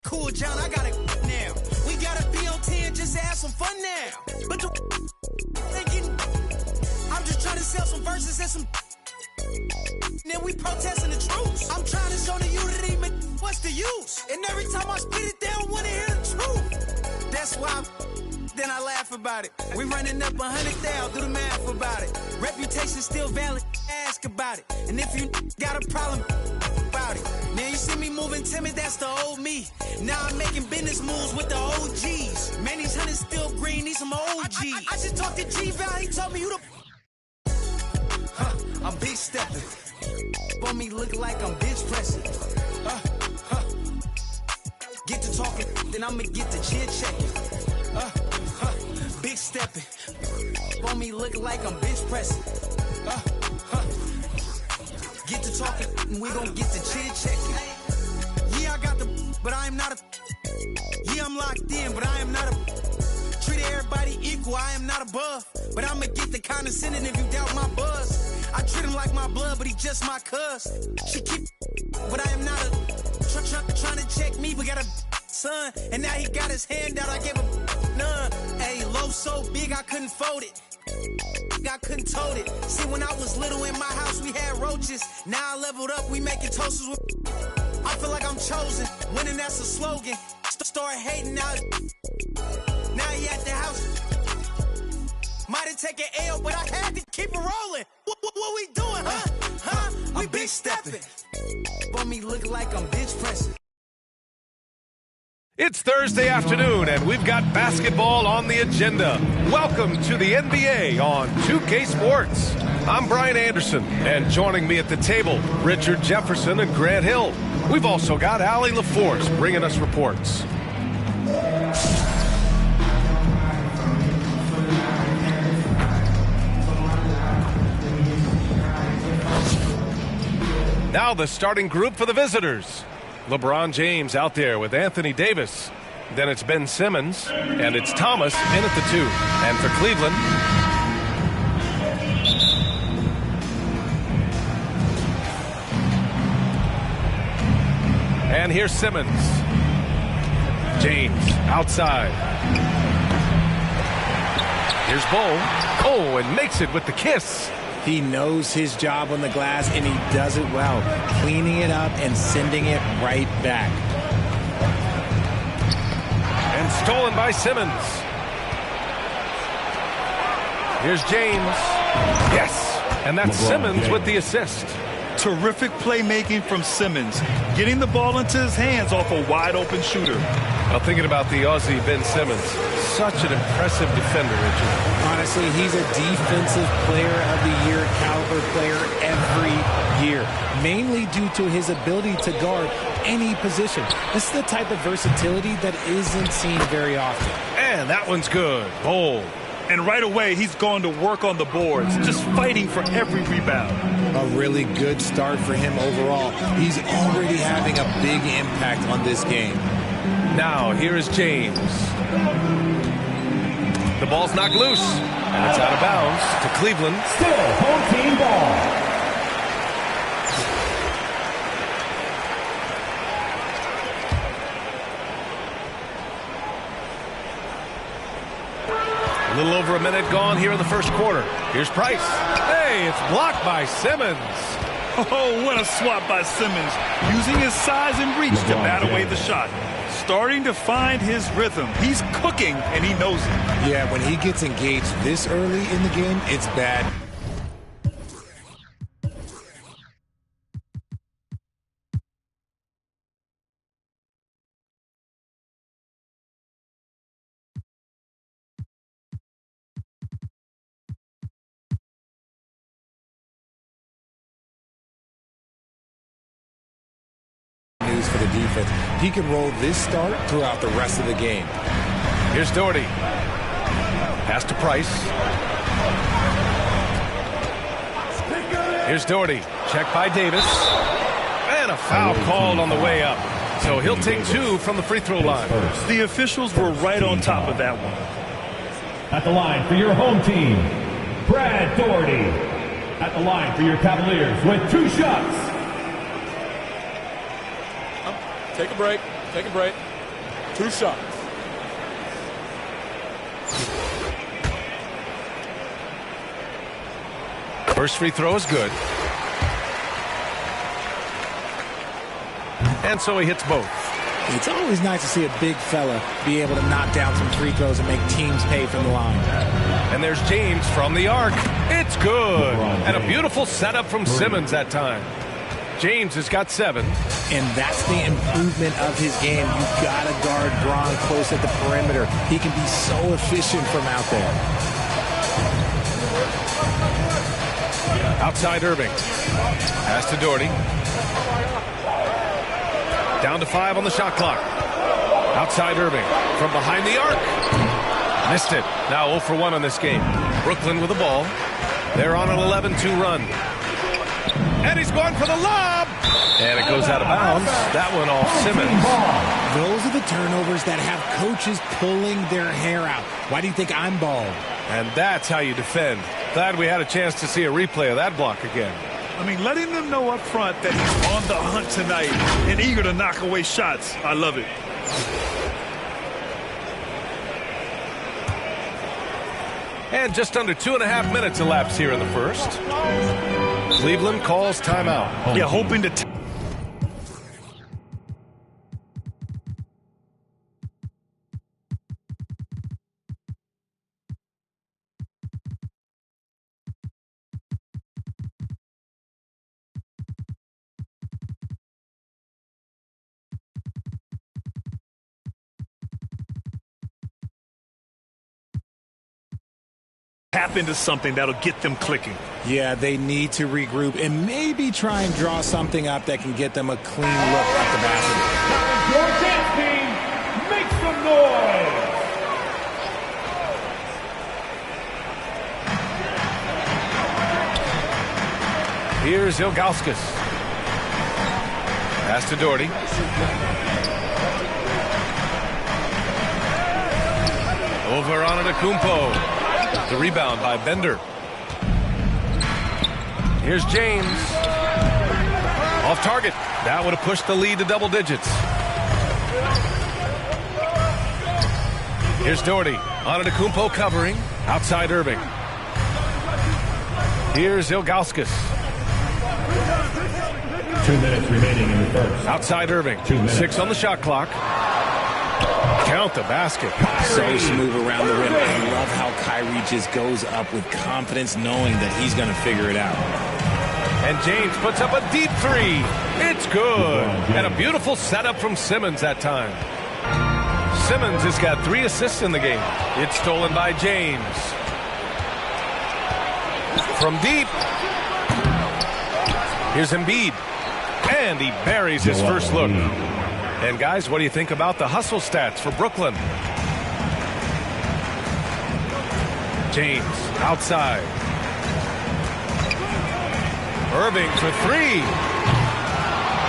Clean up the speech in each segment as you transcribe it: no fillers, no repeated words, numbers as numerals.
cool, John, I got it now. We gotta be on 10 just to have some fun now. But the I'm just trying to sell some verses and some. Then we protesting the truth. I'm trying to show the unity, but what's the use? And every time I spit it, they don't want to hear the truth. That's why then I laugh about it. We running up 100,000, do the math about it. Reputation still valid, ask about it. And if you got a problem about it, now you see me moving timid, that's the old me. Now I'm making business moves with the OGs. Man, these hunters still green, need some OGs. I just talked to G-Val, he told me who the... I'm big stepping. For me look like I'm bitch pressing. Get to talking, then I'ma get the chin checking. Big stepping. For me look like I'm bench pressing. Get to talking, and we gon' get the chin checking. Yeah, I got the, but I am not a. Yeah, I'm locked in, but I am not a. Treat everybody equal, I am not above. But I'ma get the condescending if you doubt my buzz. I treat him like my blood, but he just my cuz. She keep, but I am not a. Trying to check me, but got a son. And now he got his hand out, I gave him none. Hey, low so big I couldn't fold it. I couldn't tote it. See, when I was little in my house, we had roaches. Now I leveled up, we making toasters with. I feel like I'm chosen. Winning, that's a slogan. Start hating now. Now he at the house. Might have taken L, but I had to keep it rolling. What we doing, huh? We big stepping. For me look like I'm bitch pressing. It's Thursday afternoon, and we've got basketball on the agenda. Welcome to the NBA on 2K Sports. I'm Brian Anderson, and joining me at the table, Richard Jefferson and Grant Hill. We've also got Allie LaForce bringing us reports. Now the starting group for the visitors. LeBron James out there with Anthony Davis. Then it's Ben Simmons, and it's Thomas in at the 2. And for Cleveland, and here's Simmons. James outside. Here's Bull. Oh, and makes it with the kiss. He knows his job on the glass, and he does it well, cleaning it up and sending it right back. And stolen by Simmons. Here's James. Yes, and that's Simmons with the assist. Terrific playmaking from Simmons, getting the ball into his hands off a wide-open shooter. Well, thinking about the Aussie Ben Simmons, such an impressive defender, Richard. Honestly, he's a defensive player of the year caliber player every year, mainly due to his ability to guard any position. This is the type of versatility that isn't seen very often. And that one's good. Bold. And right away, he's gone to work on the boards, just fighting for every rebound. A really good start for him overall. He's already having a big impact on this game. Now, here is James. The ball's knocked loose, and it's out of bounds to Cleveland. Still home team ball. A little over a minute gone here in the first quarter. Here's Price. Hey, it's blocked by Simmons. Oh, what a swat by Simmons, using his size and reach to bat away the shot. Starting to find his rhythm. He's cooking, and he knows it. Yeah, when he gets engaged this early in the game, it's bad. For the defense. He can roll this start throughout the rest of the game. Here's Doherty. Pass to Price. Here's Doherty. Check by Davis. And a foul called on the way up. So he'll take 2 from the free throw line. The officials were right on top of that one. At the line for your home team, Brad Doherty. At the line for your Cavaliers with 2 shots. Take a break. Take a break. 2 shots. First free throw is good. And so he hits both. It's always nice to see a big fella be able to knock down some free throws and make teams pay from the line. And there's James from the arc. It's good. And a beautiful setup from Simmons that time. James has got 7. And that's the improvement of his game. You've got to guard Braun close at the perimeter. He can be so efficient from out there. Outside Irving. Pass to Doherty. Down to 5 on the shot clock. Outside Irving. From behind the arc. Missed it. Now 0 for 1 on this game. Brooklyn with the ball. They're on an 11-2 run. And he's going for the lob. And it goes out of bounds. That one off Simmons. Those are the turnovers that have coaches pulling their hair out. Why do you think I'm bald? And that's how you defend. Glad we had a chance to see a replay of that block again. I mean, letting them know up front that he's on the hunt tonight and eager to knock away shots. I love it. And just under 2.5 minutes elapsed here in the first. Cleveland calls timeout. Yeah, hoping to... tap into something that'll get them clicking. Yeah, they need to regroup and maybe try and draw something up that can get them a clean look at the basket. Your dance team, make some noise! Here's Ilgauskas. Pass to Doherty. Over on Antetokounmpo. The rebound by Bender. Here's James. Off target. That would have pushed the lead to double digits. Here's Doherty. Antetokounmpo covering. Outside Irving. Here's Ilgauskas. 2 minutes remaining in the first. Outside Irving. 2 minutes. 6 on the shot clock. Count the basket. So smooth around the rim. I love how Kyrie just goes up with confidence knowing that he's going to figure it out. And James puts up a deep 3. It's good. And a beautiful setup from Simmons that time. Simmons has got 3 assists in the game. It's stolen by James. From deep. Here's Embiid. And he buries his first look. And guys, what do you think about the hustle stats for Brooklyn? James outside. Irving for 3.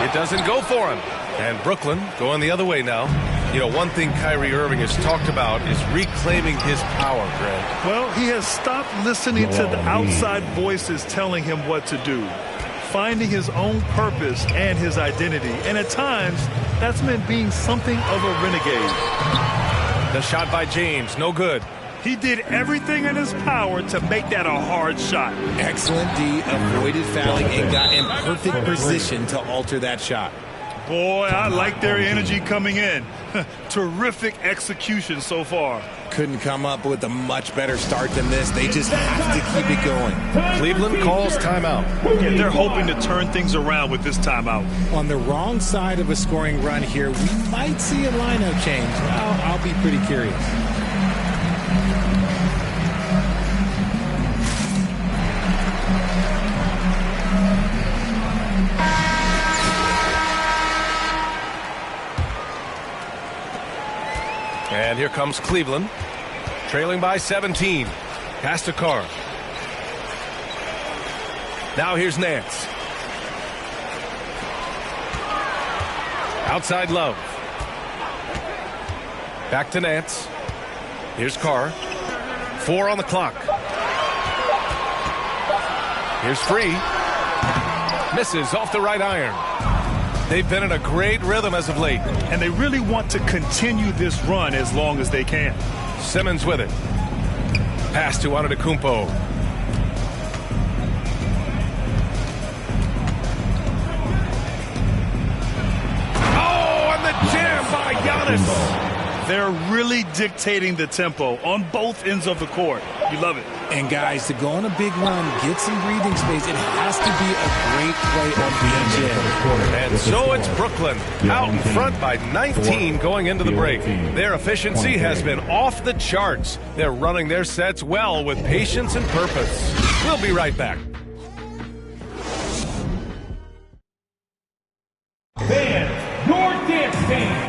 It doesn't go for him. And Brooklyn going the other way now. You know, one thing Kyrie Irving has talked about is reclaiming his power, Greg. Well, he has stopped listening to the outside voices telling him what to do. Finding his own purpose and his identity. And at times, that's meant being something of a renegade. The shot by James, no good. He did everything in his power to make that a hard shot. Excellent D, avoided fouling and got in perfect position to alter that shot. Boy, I like their energy coming in. Terrific execution so far. Couldn't come up with a much better start than this. They just have to keep it going. Cleveland calls timeout. Yeah, they're hoping to turn things around with this timeout. On the wrong side of a scoring run here, we might see a lineup change. Well, I'll be pretty curious. And here comes Cleveland, trailing by 17. Pass to Carr. Now here's Nance. Outside Love. Back to Nance. Here's Carr. 4 on the clock. Here's Free. Misses off the right iron. They've been in a great rhythm as of late. And they really want to continue this run as long as they can. Simmons with it. Pass to Antetokounmpo. Oh, and the jam by Giannis. They're really dictating the tempo on both ends of the court. You love it. And guys, to go on a big run, get some breathing space, it has to be a great play on each end. And so it's Brooklyn out in front by 19 going into the break. Their efficiency has been off the charts. They're running their sets well with patience and purpose. We'll be right back. Fans, your dance team.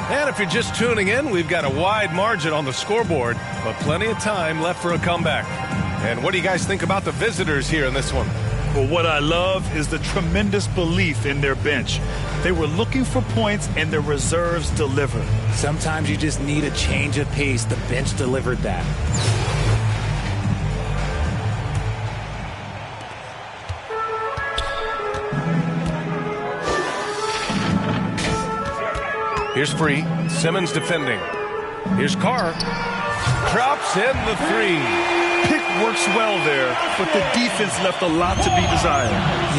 And if you're just tuning in, we've got a wide margin on the scoreboard, but plenty of time left for a comeback. And what do you guys think about the visitors here in this one? Well, what I love is the tremendous belief in their bench. They were looking for points, and their reserves delivered. Sometimes you just need a change of pace. The bench delivered that. Here's Free. Simmons defending. Here's Carr. Drops in the three. Pick works well there, but the defense left a lot to be desired.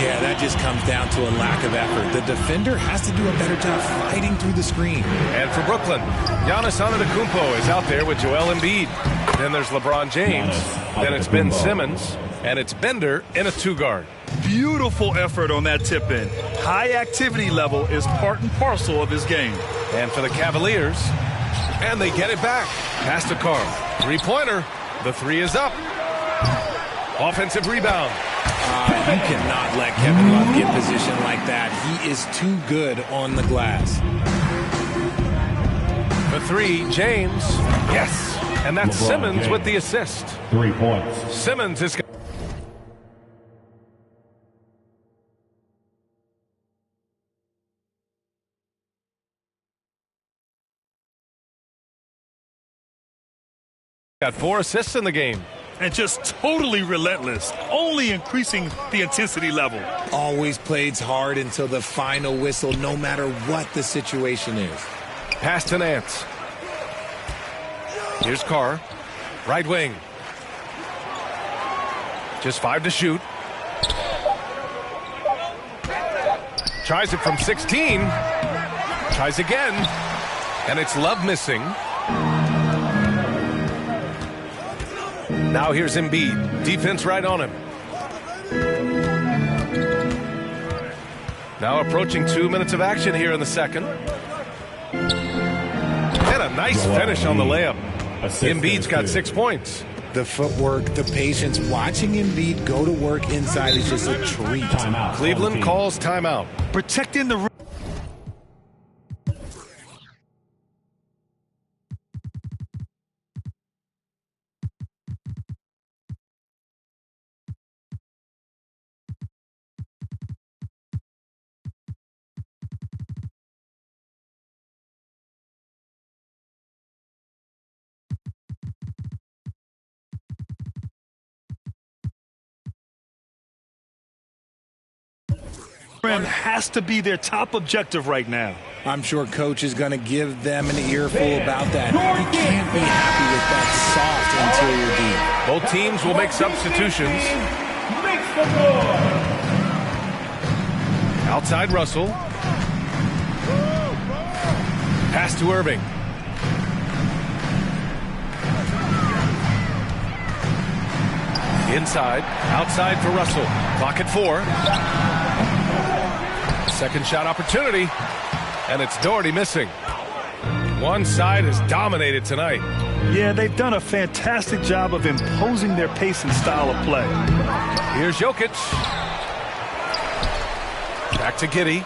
Yeah, that just comes down to a lack of effort. The defender has to do a better job fighting through the screen. And for Brooklyn, Giannis Antetokounmpo is out there with Joel Embiid. Then there's LeBron James. Then it's Ben Simmons. And it's Bender in a two-guard. Beautiful effort on that tip-in. High activity level is part and parcel of his game. And for the Cavaliers, and they get it back. Pass to Carl. Three-pointer. The three is up. Offensive rebound. You cannot let Kevin Love get position like that. He is too good on the glass. The three, James. Yes. And that's LeBron Simmons James. with the assist. 3 points. Simmons is got 4 assists in the game. And just totally relentless, only increasing the intensity level. Always plays hard until the final whistle, no matter what the situation is. Pass to Nance. Here's Carr. Right wing. Just 5 to shoot. Tries it from 16. Tries again. And it's Love missing. Now here's Embiid. Defense right on him. Now approaching 2 minutes of action here in the second. And a nice finish on the layup. Embiid's got 6 points. The footwork, the patience, watching Embiid go to work inside is just a treat. Timeout. Cleveland calls timeout. Protecting the rim. Has to be their top objective right now. I'm sure coach is going to give them an earful about that. You can't be happy with that soft interior D. Both teams will make substitutions. Makes the board. Outside Russell. Pass to Irving. Inside. Outside for Russell. Clock at 4. Second shot opportunity. And it's Doherty missing. One side has dominated tonight. Yeah, they've done a fantastic job of imposing their pace and style of play. Here's Jokic. Back to Giddey.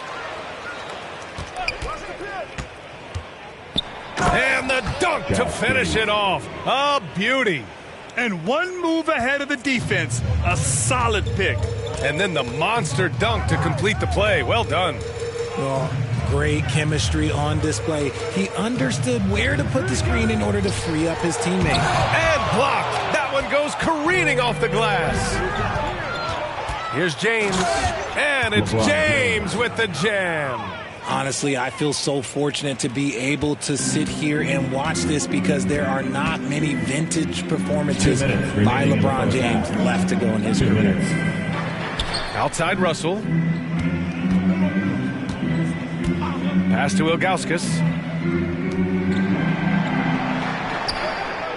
And the dunk to finish it off. A beauty. And one move ahead of the defense. A solid pick. And then the monster dunk to complete the play. Well done. Well, great chemistry on display. He understood where to put the screen in order to free up his teammate. And blocked. That one goes careening off the glass. Here's James. And it's James with the jam. Honestly, I feel so fortunate to be able to sit here and watch this because there are not many vintage performances by LeBron James left to go in his career. Outside Russell. Pass to Ilgauskas.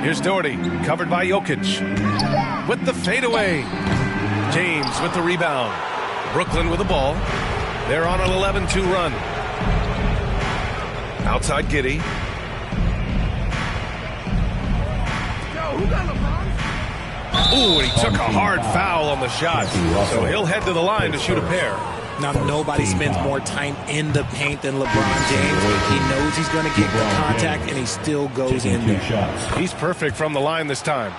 Here's Doherty, covered by Jokic. With the fadeaway. James with the rebound. Brooklyn with the ball. They're on an 11-2 run. Outside Giddey. Ooh, and he took a hard foul on the shot. So he'll head to the line to shoot a pair. Now, nobody spends more time in the paint than LeBron James. He knows he's going to get the contact, and he still goes in there. He's perfect from the line this time.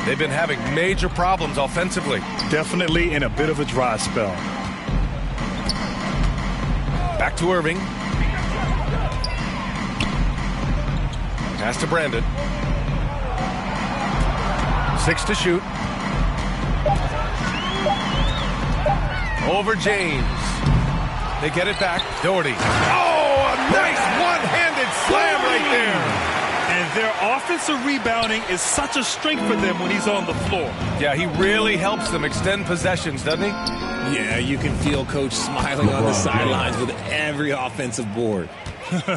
They've been having major problems offensively. Definitely in a bit of a dry spell. Back to Irving. Pass to Brandon. 6 to shoot. Over James. They get it back. Doherty. Oh, a nice one-handed slam right there. And their offensive rebounding is such a strength for them when he's on the floor. Yeah, he really helps them extend possessions, doesn't he? Yeah, you can feel Coach smiling on the sidelines with every offensive board.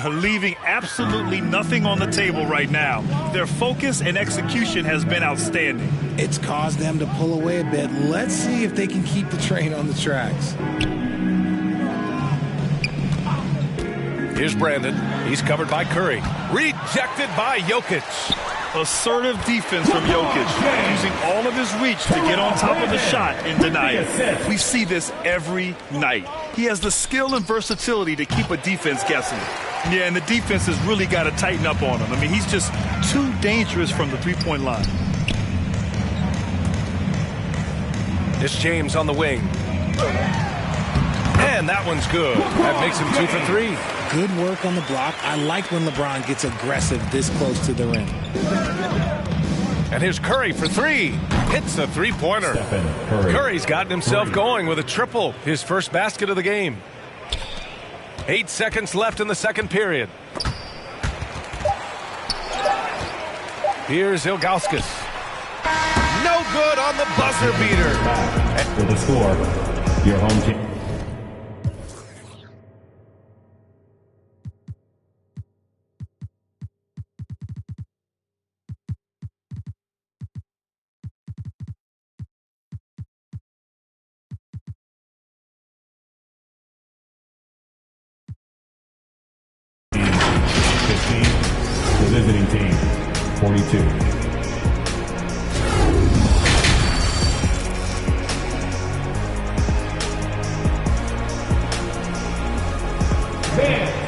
Leaving absolutely nothing on the table right now. Their focus and execution has been outstanding. It's caused them to pull away a bit. Let's see if they can keep the train on the tracks. Here's Brandon. He's covered by Curry. Rejected by Jokic. Assertive defense from Jokic, using all of his reach to get on top of the shot and deny it. We see this every night. He has the skill and versatility to keep a defense guessing. Yeah, and the defense has really got to tighten up on him. I mean, he's just too dangerous from the three-point line. It's James on the wing. And that one's good. That makes him 2 for 3. Good work on the block. I like when LeBron gets aggressive this close to the rim. And here's Curry for 3. Hits a three-pointer. Curry's gotten himself going with a triple. His first basket of the game. 8 seconds left in the second period. Here's Ilgauskas. No good on the buzzer beater. For the score, your home team. The visiting team, 42.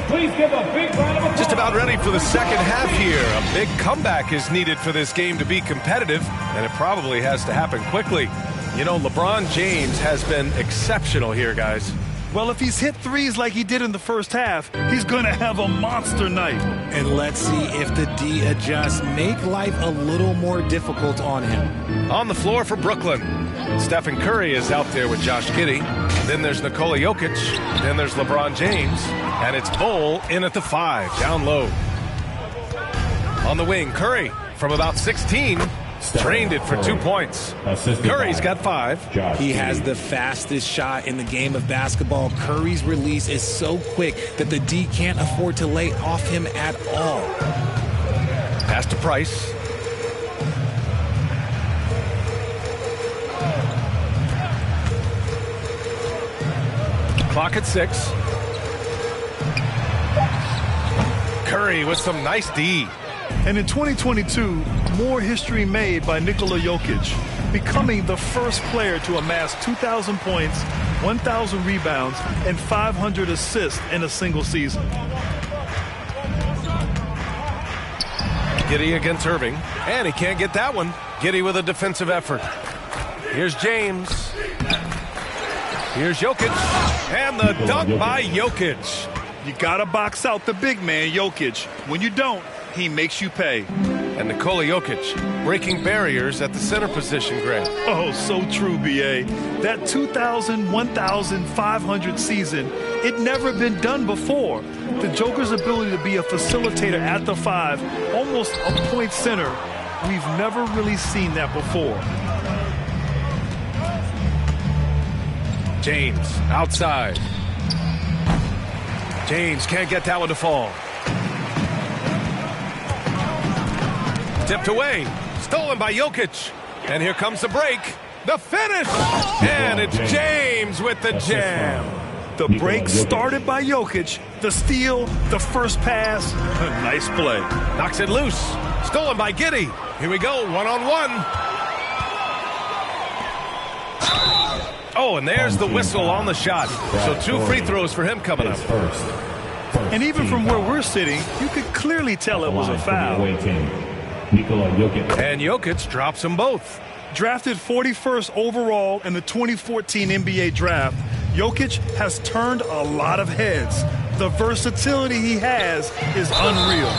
Please give a big round of applause. Just about ready for the second half here. A big comeback is needed for this game to be competitive, and it probably has to happen quickly. You know, LeBron James has been exceptional here, guys. Well, if he's hit threes like he did in the first half, he's going to have a monster night. And let's see if the D adjusts. Make life a little more difficult on him. On the floor for Brooklyn, Stephen Curry is out there with Josh Giddey. Then there's Nikola Jokic. Then there's LeBron James. And it's Bol in at the 5, down low. On the wing, Curry from about 16. Trained it for 2 points. Curry's got 5. He has the fastest shot in the game of basketball. Curry's release is so quick that the D can't afford to lay off him at all. Pass to Price. Clock at 6. Curry with some nice D. And in 2022, more history made by Nikola Jokic, becoming the first player to amass 2,000 points, 1,000 rebounds, and 500 assists in a single season. Giddey against Irving, and he can't get that one. Giddey with a defensive effort. Here's James. Here's Jokic, and the dunk by Jokic. You gotta box out the big man, Jokic. When you don't, he makes you pay. And Nikola Jokic breaking barriers at the center position, Greg. Oh, so true, B.A. That 2,000, 1,500 season, it never been done before. The Joker's ability to be a facilitator at the 5, almost a point center, we've never really seen that before. James outside. James can't get that one to fall. Tipped away. Stolen by Jokic. And here comes the break. The finish. And it's James with the jam. The break started by Jokic. The steal, the first pass. Nice play. Knocks it loose. Stolen by Giddey. Here we go. One-on-one. Oh, and there's the whistle on the shot. So 2 free throws for him coming up. And even from where we're sitting, you could clearly tell it was a foul. And Jokic drops them both. Drafted 41st overall in the 2014 NBA draft, Jokic has turned a lot of heads. The versatility he has is unreal.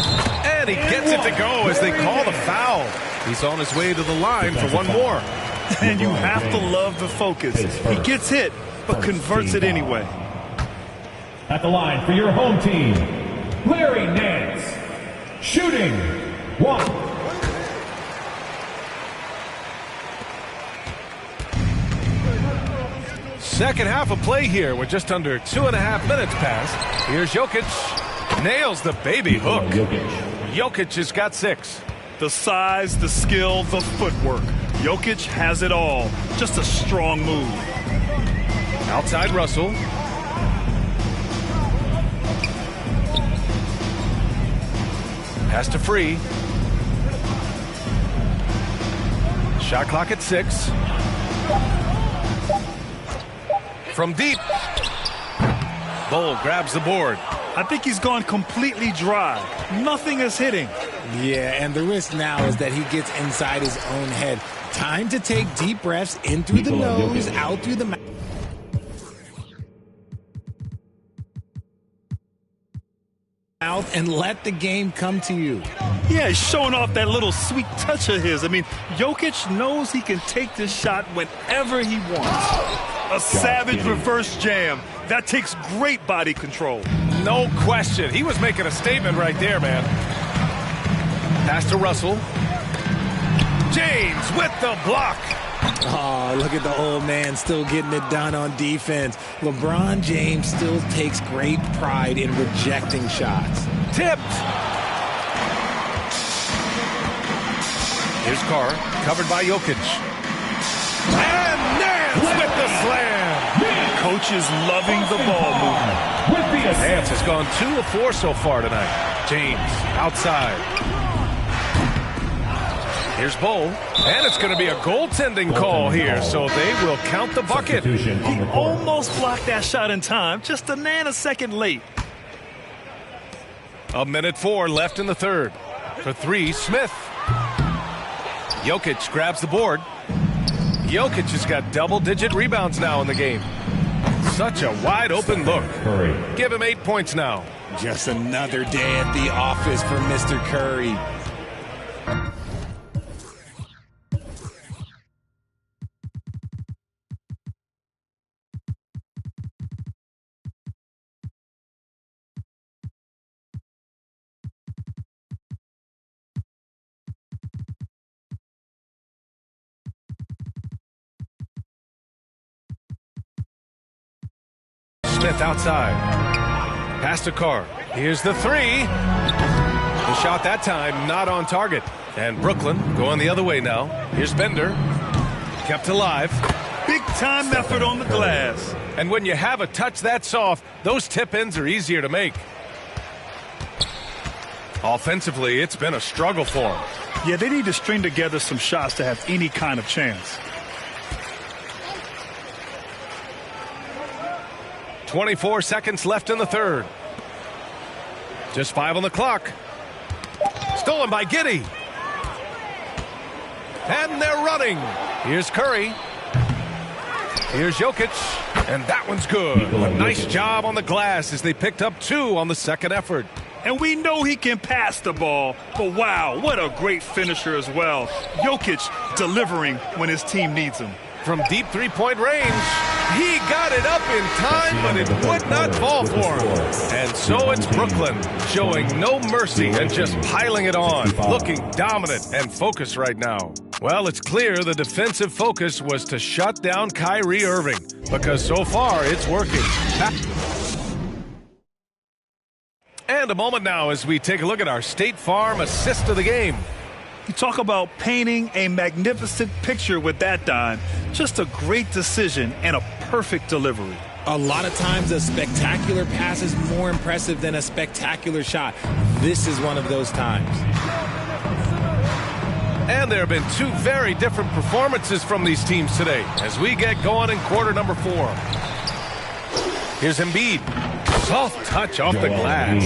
And he gets it to go as they call the foul. He's on his way to the line for one more. And you have to love the focus. He gets hit, but converts it anyway. At the line for your home team, Larry Nance, shooting 1. Second half of play here. We're just under 2.5 minutes past. Here's Jokic. Nails the baby hook. Jokic has got 6. The size, the skill, the footwork. Jokic has it all. Just a strong move. Outside Russell. Pass to Free. Shot clock at 6. From deep. Bol grabs the board. I think he's gone completely dry. Nothing is hitting. Yeah, and the risk now is that he gets inside his own head. Time to take deep breaths in through the nose, out through the mouth. And let the game come to you. Yeah, he's showing off that little sweet touch of his. I mean, Jokic knows he can take this shot whenever he wants. A savage reverse jam. That takes great body control. No question. He was making a statement right there, man. Pass to Russell. James with the block. Oh, look at the old man still getting it done on defense. LeBron James still takes great pride in rejecting shots. Tipped. Here's Carr, covered by Jokic. And Nance with the slam. Coach is loving the ball movement. Nance has gone 2 of 4 so far tonight. James outside. Here's Bull, and it's going to be a goaltending call here, so they will count the bucket. He almost blocked that shot in time, just a nanosecond late. 1:04 left in the third. For 3, Smith. Jokic grabs the board. Jokic has got double-digit rebounds now in the game. Such a wide-open look. Give him 8 points now. Just another day at the office for Mr. Curry. Smith outside. Pass to Carr. Here's the 3. The shot that time not on target. And Brooklyn going the other way now. Here's Bender. Kept alive. Big time effort on the glass. And when you have a touch that soft, those tip-ins are easier to make. Offensively, it's been a struggle for them. Yeah, they need to string together some shots to have any kind of chance. 24 seconds left in the third. Just 5 on the clock. Stolen by Giddey. And they're running. Here's Curry. Here's Jokic. And that one's good. A nice job on the glass as they picked up 2 on the second effort. And we know he can pass the ball, but wow, what a great finisher as well. Jokic delivering when his team needs him. From deep three-point range, he got it up in time, but it would not fall for him. And so it's Brooklyn showing no mercy and just piling it on, looking dominant and focused right now. Well, it's clear the defensive focus was to shut down Kyrie Irving, because so far it's working. And a moment now as we take a look at our State Farm assist of the game. You talk about painting a magnificent picture with that dime. Just a great decision and a perfect delivery. A lot of times a spectacular pass is more impressive than a spectacular shot. This is one of those times. And there have been 2 very different performances from these teams today as we get going in quarter number 4. Here's Embiid. Soft touch off the glass.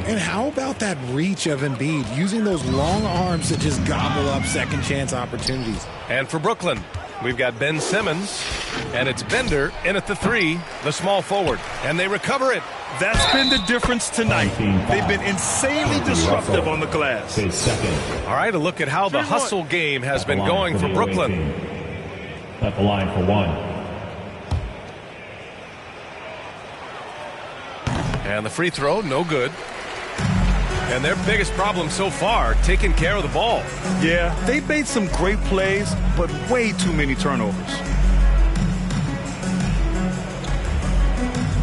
And how about that reach of Embiid, using those long arms to just gobble up second chance opportunities? And for Brooklyn, we've got Ben Simmons, and it's Bender in at the 3, the small forward, and they recover it. That's been the difference tonight. They've been insanely disruptive on the glass. All right, a look at how the hustle game has been going for Brooklyn. At the line for 1. And the free throw, no good. And their biggest problem so far, taking care of the ball. Yeah, they've made some great plays, but way too many turnovers.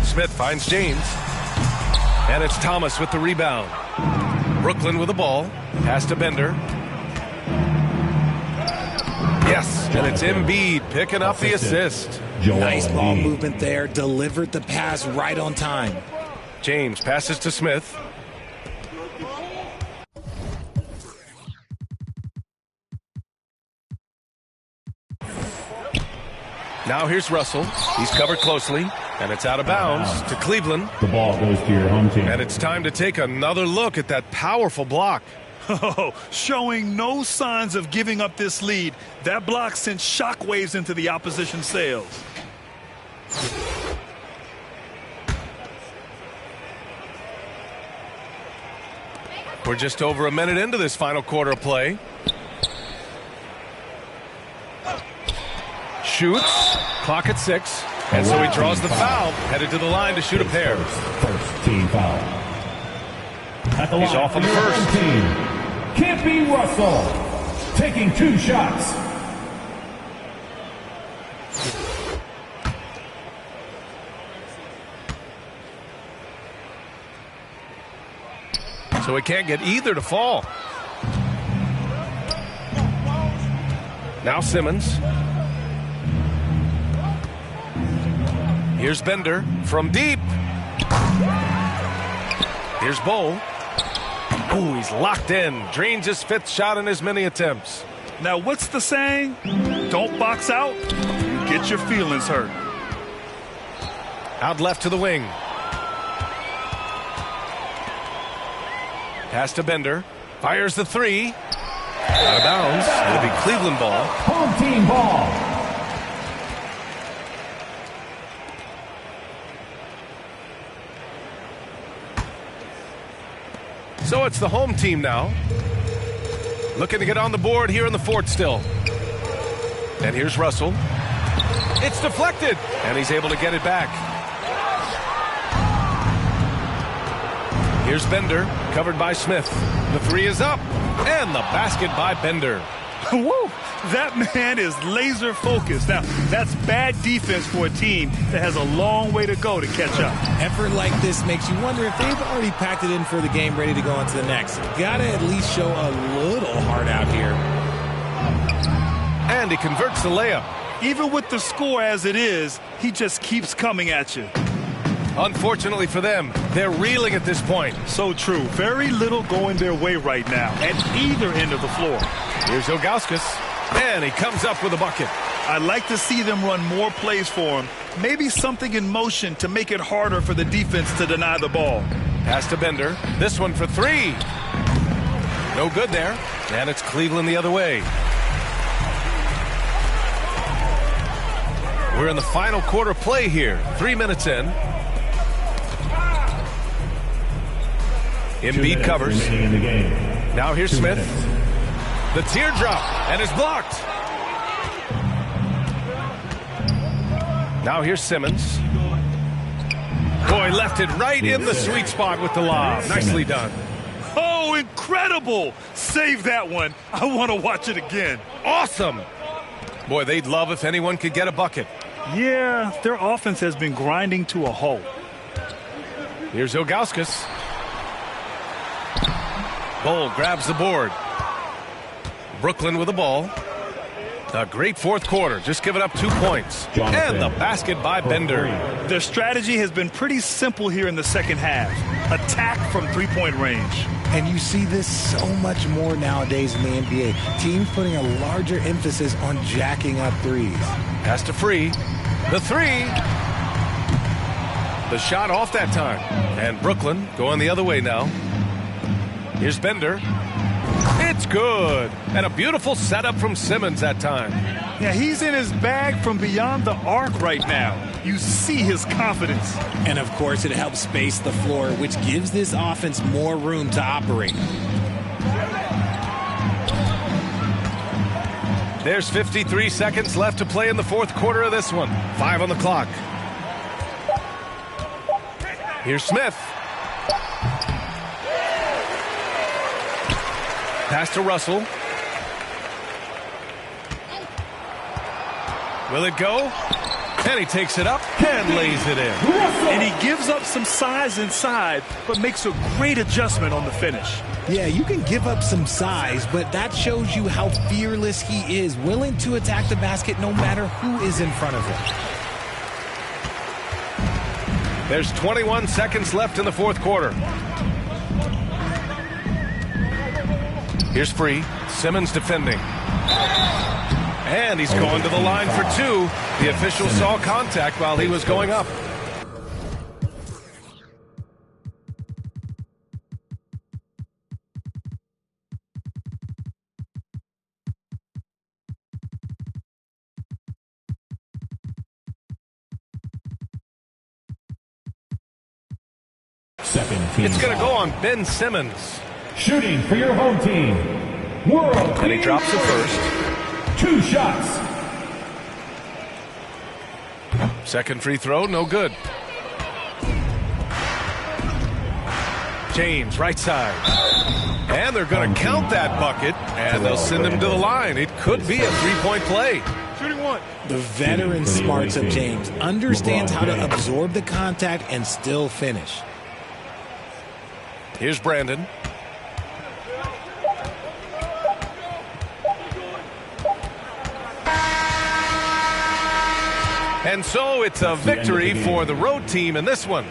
Smith finds James. And it's Thomas with the rebound. Brooklyn with the ball. Pass to Bender. Yes, and it's Embiid picking up the assist. Nice ball movement there. Delivered the pass right on time. James passes to Smith. Now here's Russell. He's covered closely. And it's out of bounds to Cleveland. The ball goes to your home team. And it's time to take another look at that powerful block. Oh, showing no signs of giving up this lead. That block sent shockwaves into the opposition sails. We're just over a minute into this final quarter of play. Shoots. Clock at 6. And so he draws the foul. Headed to the line to shoot a pair. First team foul. At the He's line off on the for your first. Team. Campy Russell taking 2 shots. So he can't get either to fall. Now Simmons. Here's Bender from deep. Here's Bowl. Ooh, he's locked in. Drains his 5th shot in as many attempts. Now, what's the saying? Don't box out, you get your feelings hurt. Out left to the wing. Pass to Bender. Fires the 3. Out of bounds. It'll be Cleveland ball. Home team ball. So it's the home team now. Looking to get on the board here in the 4th still. And here's Russell. It's deflected. And he's able to get it back. Here's Bender, covered by Smith. The 3 is up. And the basket by Bender. Woo! That man is laser focused. Now, that's bad defense for a team that has a long way to go to catch up. Effort like this makes you wonder if they've already packed it in for the game, ready to go on to the next. Gotta at least show a little heart out here. And he converts the layup. Even with the score as it is, he just keeps coming at you. Unfortunately for them, they're reeling at this point. So true. Very little going their way right now at either end of the floor. Here's Ilgauskas. And he comes up with a bucket. I'd like to see them run more plays for him. Maybe something in motion to make it harder for the defense to deny the ball. Pass to Bender. This one for 3. No good there. And it's Cleveland the other way. We're in the final quarter play here. 3 minutes in. Embiid covers. In the game. Now here's 2 Smith. minutes. The teardrop, and is blocked. Now here's Simmons. Boy, left it right in the sweet spot with the lob. Nicely done. Oh, incredible! Save that one. I want to watch it again. Awesome. Boy, they'd love if anyone could get a bucket. Yeah, their offense has been grinding to a halt. Here's Ilgauskas. Bowl grabs the board. Brooklyn with the ball. A great 4th quarter, just giving up 2 points. And the basket by Bender. Their strategy has been pretty simple here in the second half. Attack from 3-point range. And you see this so much more nowadays in the NBA. Teams putting a larger emphasis on jacking up threes. Pass to Free. The 3. The shot off that time. And Brooklyn going the other way now. Here's Bender. It's good. And a beautiful setup from Simmons that time. Yeah, he's in his bag from beyond the arc right now. You see his confidence. And, of course, it helps space the floor, which gives this offense more room to operate. There's 53 seconds left to play in the 4th quarter of this one. 5 on the clock. Here's Smith. Pass to Russell. Will it go? And he takes it up and lays it in. And he gives up some size inside, but makes a great adjustment on the finish. Yeah, you can give up some size, but that shows you how fearless he is, willing to attack the basket no matter who is in front of him. There's 21 seconds left in the 4th quarter. Here's Free. Simmons defending. And he's going to the line for 2. The official saw contact while he was going up. Second team. It's going to go foul. on Ben Simmons. Shooting for your home team. World And he Team drops the first. first. 2 shots. Second free throw, no good. James, right side. And they're going to count that bucket, and they'll send him to the line. It could be a three-point play. Shooting one. The veteran smarts of James understands how to absorb the contact and still finish. Here's Brandon. And so it's a victory for the road team in this one.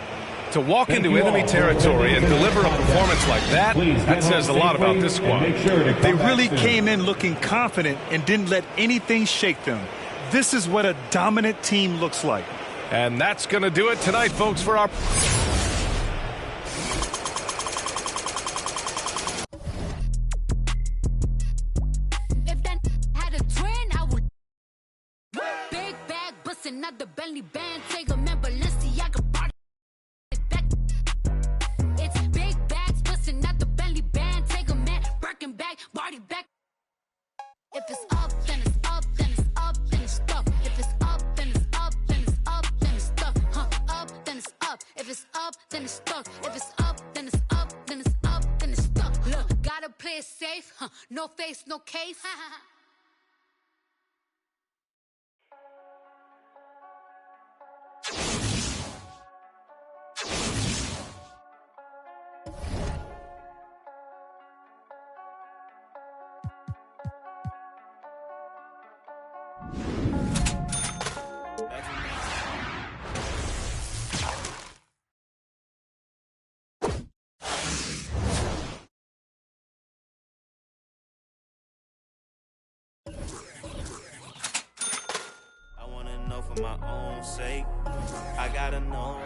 To walk into enemy territory and deliver a performance like that, that says a lot about this squad. They really came in looking confident and didn't let anything shake them. This is what a dominant team looks like. And that's going to do it tonight, folks, for our... If that had a twin, I would. Big bag, bustin' out the belly band. Take a man, Balenciaga body back. It's big bags, bustin' out the belly band. Take a man, Birkin bag, body back. If it's up, then it's up, then it's up, then it's stuff. If it's up, then it's up, then it's up, then it's stuff. Up, then it's up. If it's up, then it's stuck. If it's up, then it's up, then it's up, then it's stuck. Look, gotta play it safe. No face, no case. I wanna know for my own sake. I gotta know.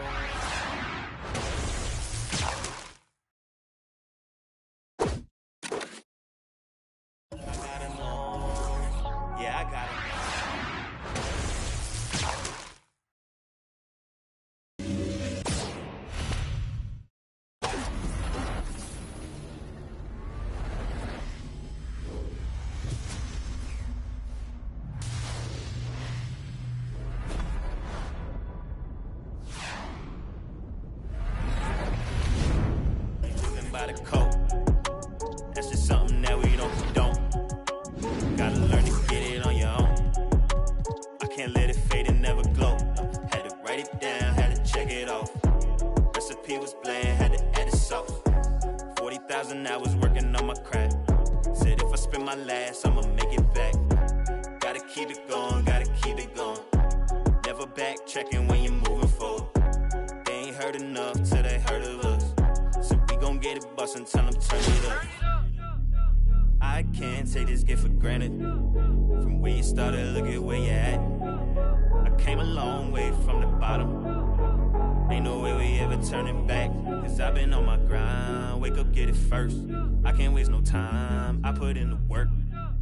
I gotta know. Yeah, I gotta know. Living by the code. That's just something that we don't condone. Gotta learn to get it on your own. I can't let it fade and never glow. Had to write it down, had to check it off. Recipe was bland, had to add the sauce. 40,000 hours working on my craft. Said if I spend my last, I'ma make it back. Gotta keep it going, gotta keep it going. Never backtracking when you're moving forward. They ain't heard enough till they heard of us. So we gon' get it bustin', tell them turn it up. I can't take this gift for granted. From where you started, look at where you at. I came a long way from the bottom. Ain't no way we ever turning back. Cause I've been on my grind. Wake up, get it first. I can't waste no time. I put in the work.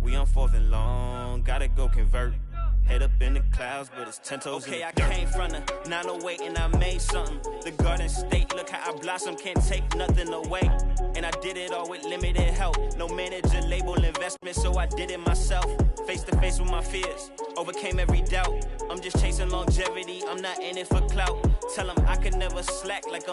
We on 4th and long. Gotta go convert. Head up in the clouds, but it's 10 toes in the dirt. I came from the 908 and I made something. The Garden State, look how I blossom, can't take nothing away. And I did it all with limited help. No manager, label, investment, so I did it myself. Face to face with my fears, overcame every doubt. I'm just chasing longevity, I'm not in it for clout. Tell them I could never slack like a...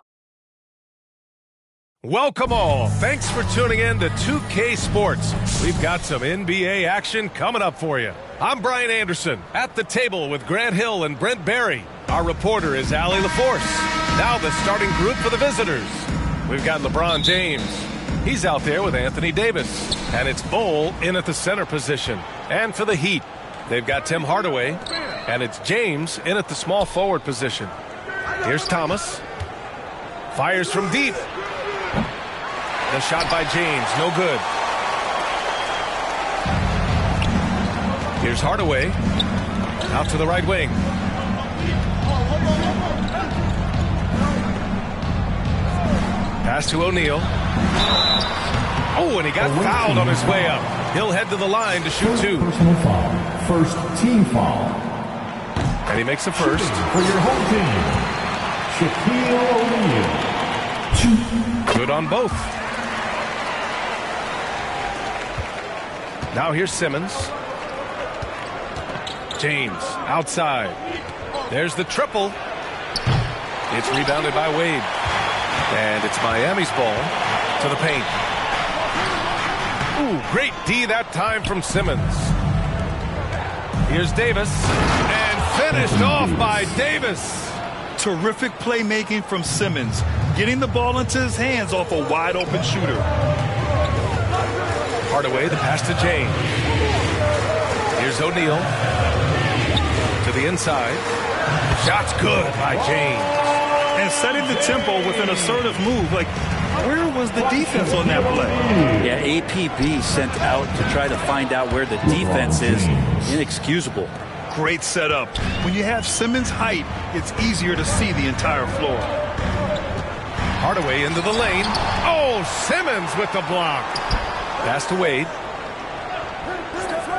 Welcome all. Thanks for tuning in to 2K Sports. We've got some NBA action coming up for you. I'm Brian Anderson at the table with Grant Hill and Brent Barry. Our reporter is Allie LaForce. Now the starting group for the visitors. We've got LeBron James. He's out there with Anthony Davis. And it's Bol in at the center position. And for the Heat, they've got Tim Hardaway. And it's James in at the small forward position. Here's Thomas. Fires from deep. The shot by James, no good. Here's Hardaway. Out to the right wing. Pass to O'Neal. Oh, and he got fouled on his way up. He'll head to the line to shoot two. Personal foul. First team foul. And he makes the first. For your home team, Shaquille O'Neal. Good on both. Now here's Simmons. James outside. There's the triple. It's rebounded by Wade. And it's Miami's ball to the paint. Ooh, great D that time from Simmons. Here's Davis. And finished off by Davis. Terrific playmaking from Simmons, getting the ball into his hands off a wide open shooter. Hardaway, the pass to James. Here's O'Neal to the inside. Shot's good by James. And setting the tempo with an assertive move. Like, where was the defense on that play? Yeah, APB sent out to try to find out where the defense is. Inexcusable. Great setup. When you have Simmons' height, it's easier to see the entire floor. Hardaway into the lane. Oh, Simmons with the block. Pass to Wade.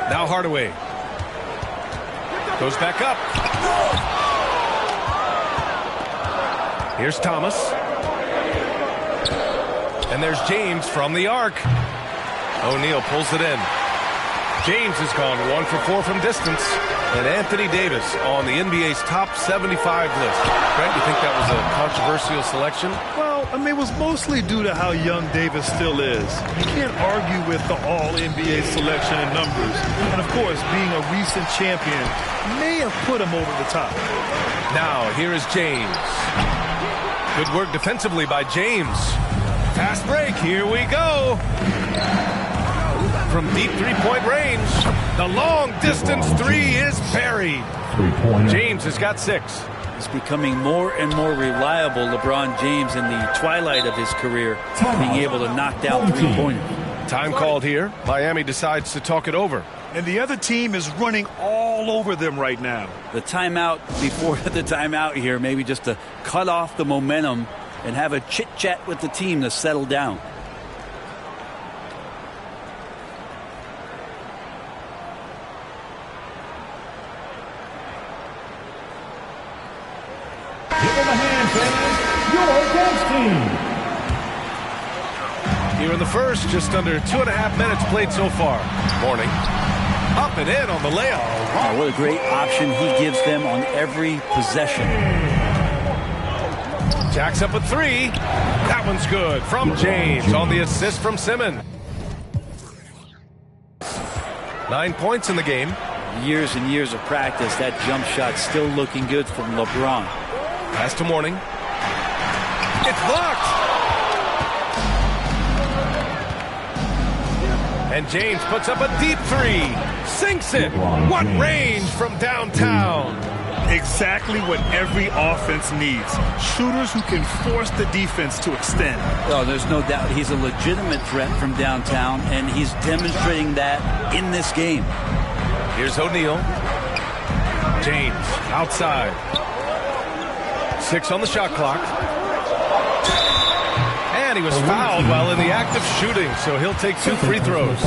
Now Hardaway. Goes back up. Here's Thomas. And there's James from the arc. O'Neal pulls it in. James has gone 1 for 4 from distance. And Anthony Davis on the NBA's top 75 list. Greg, you think that was a controversial selection? Well, I mean, it was mostly due to how young Davis still is. You can't argue with the all-NBA selection in numbers. And, of course, being a recent champion may have put him over the top. Now, here is James. Good work defensively by James. Fast break. Here we go. From deep three-point range, the long-distance three is buried. James has got 6. He's becoming more and more reliable, LeBron James, in the twilight of his career, being able to knock down three-pointers. Time called here. Miami decides to talk it over. And the other team is running all over them right now. The timeout before the timeout here, maybe just to cut off the momentum and have a chit-chat with the team to settle down. Give them a hand, fans. Your Dance Team. Here in the first, just under 2.5 minutes played so far. Morning. Up and in on the layup. Oh, what a great option he gives them on every possession. Jacks up a 3. That one's good from James on the assist from Simmons. 9 points in the game. Years and years of practice, that jump shot still looking good from LeBron. Pass to Morning. It's blocked. And James puts up a deep 3. Sinks it. What range from downtown. Exactly what every offense needs. Shooters who can force the defense to extend. Oh, there's no doubt he's a legitimate threat from downtown, and he's demonstrating that in this game. Here's O'Neal. James outside. 6 on the shot clock. And he was fouled while in the act of shooting, so he'll take 2 free throws.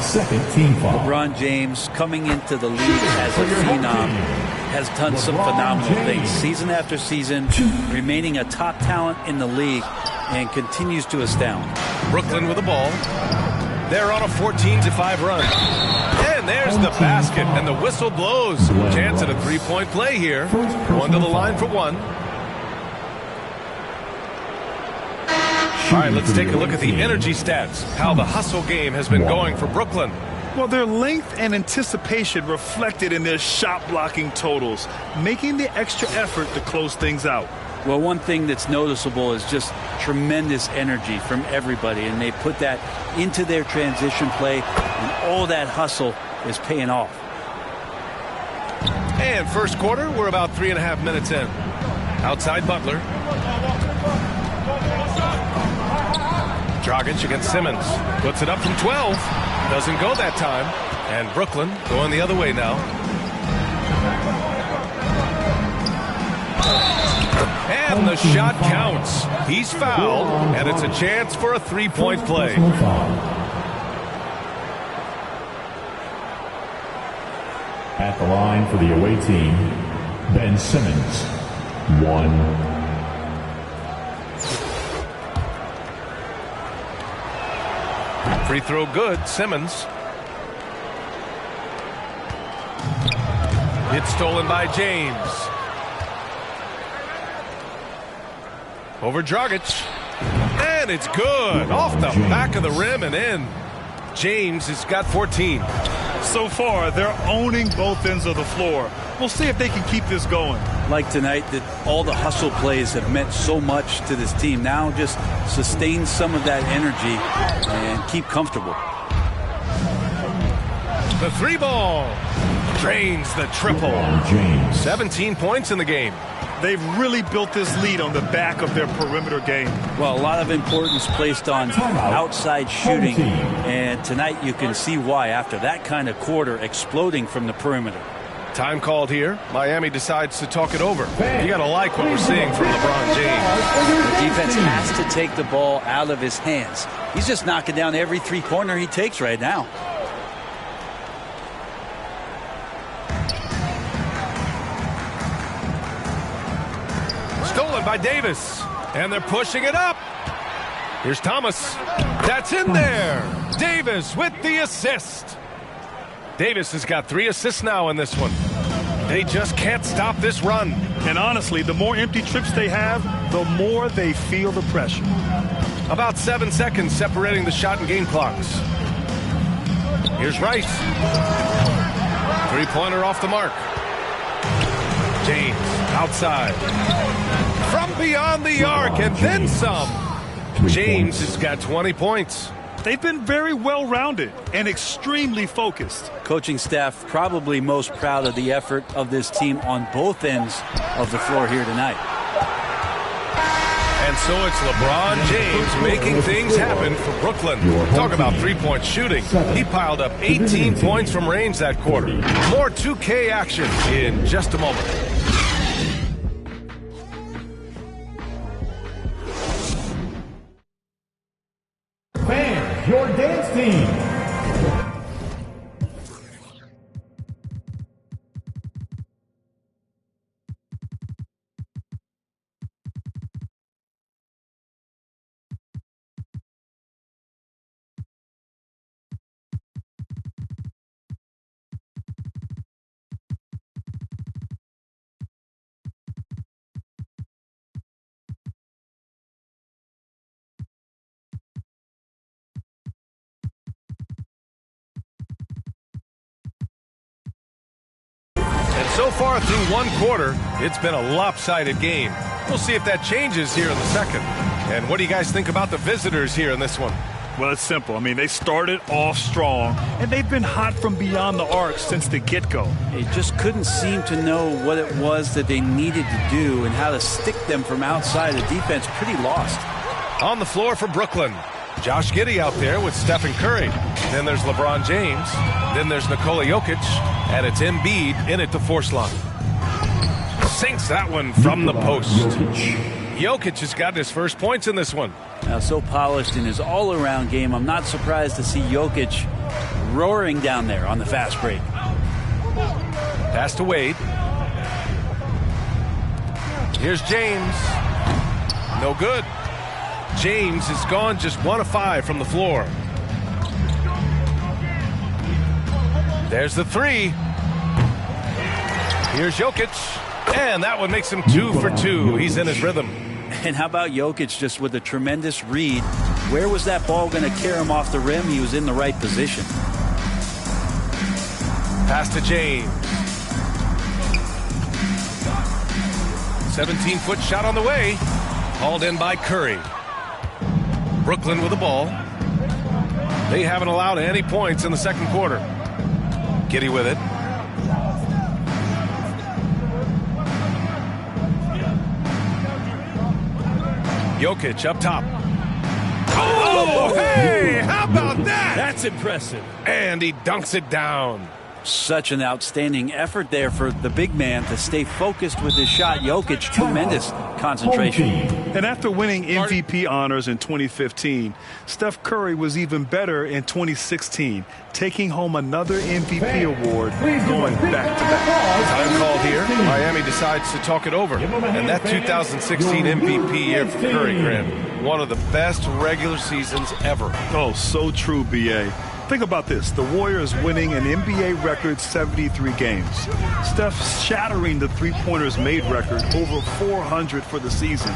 Second team foul. LeBron James, coming into the league as a phenom, has done some phenomenal things. Season after season, remaining a top talent in the league, and continues to astound. Brooklyn with the ball. They're on a 14-5 run. And there's the basket, and the whistle blows. Chance at a 3-point play here. 1 to the line for 1. All right, let's take a look at the energy stats, how the hustle game has been going for Brooklyn. Well, their length and anticipation reflected in their shot blocking totals, making the extra effort to close things out. Well, one thing that's noticeable is just tremendous energy from everybody, and they put that into their transition play, and all that hustle is paying off. And first quarter, we're about 3.5 minutes in. Outside Butler. Dragic against Simmons. Puts it up from 12. Doesn't go that time. And Brooklyn going the other way now. And the shot counts. He's fouled, and it's a chance for a 3-point play. At the line for the away team, Ben Simmons. 1. Free throw good. Simmons. It's stolen by James. Over Dragic. And it's good. Off the back of the rim and in. James has got 14. So far, they're owning both ends of the floor. We'll see if they can keep this going. Like tonight, that all the hustle plays have meant so much to this team. Now just sustain some of that energy and keep comfortable. The 3-ball. Drains the triple. 17 points in the game. They've really built this lead on the back of their perimeter game. Well, a lot of importance placed on outside shooting. And tonight you can see why after that kind of quarter exploding from the perimeter. Time called here. Miami decides to talk it over. You got to like what we're seeing from LeBron James. The defense has to take the ball out of his hands. He's just knocking down every three-pointer he takes right now. Stolen by Davis. And they're pushing it up. Here's Thomas. That's in there. Davis with the assist. Davis has got 3 assists now in this one. They just can't stop this run. And honestly, the more empty trips they have, the more they feel the pressure. About 7 seconds separating the shot and game clocks. Here's Rice. 3-pointer off the mark. James outside. From beyond the arc and then some. James has got 20 points. They've been very well-rounded and extremely focused. Coaching staff probably most proud of the effort of this team on both ends of the floor here tonight. And so it's LeBron James making things happen for Brooklyn. Talk about three-point shooting. He piled up 18 points from range that quarter. More 2K action in just a moment. Fans, your dance team. So far through one quarter, it's been a lopsided game. We'll see if that changes here in the second. And what do you guys think about the visitors here in this one? Well, it's simple. I mean, they started off strong, and they've been hot from beyond the arc since the get-go. They just couldn't seem to know what it was that they needed to do and how to stick them from outside. The defense pretty lost. On the floor for Brooklyn, Josh Giddey out there with Stephen Curry. Then there's LeBron James. Then there's Nikola Jokic. And it's Embiid in at the force line. Sinks that one from the post. Jokic has got his first points in this one. Now, so polished in his all-around game, I'm not surprised to see Jokic roaring down there on the fast break. Pass to Wade. Here's James. No good. James is gone just 1 of 5 from the floor. There's the 3. Here's Jokic. And that one makes him 2 for 2. He's in his rhythm. And how about Jokic just with a tremendous read? Where was that ball going to carry him off the rim? He was in the right position. Pass to James. 17-foot shot on the way. Hauled in by Curry. Brooklyn with the ball. They haven't allowed any points in the second quarter. Giddey with it. Jokic up top. Oh, hey! How about that? That's impressive. And he dunks it down. Such an outstanding effort there for the big man to stay focused with his shot. Jokic, tremendous concentration. And after winning MVP honors in 2015, Steph Curry was even better in 2016, taking home another MVP award going back-to-back. Time called here. Miami decides to talk it over. And that 2016 MVP year for Curry, Graham. one of the best regular seasons ever. Oh, so true, B.A. Think about this. The Warriors winning an NBA record 73 games. Steph shattering the three-pointers made record, over 400 for the season.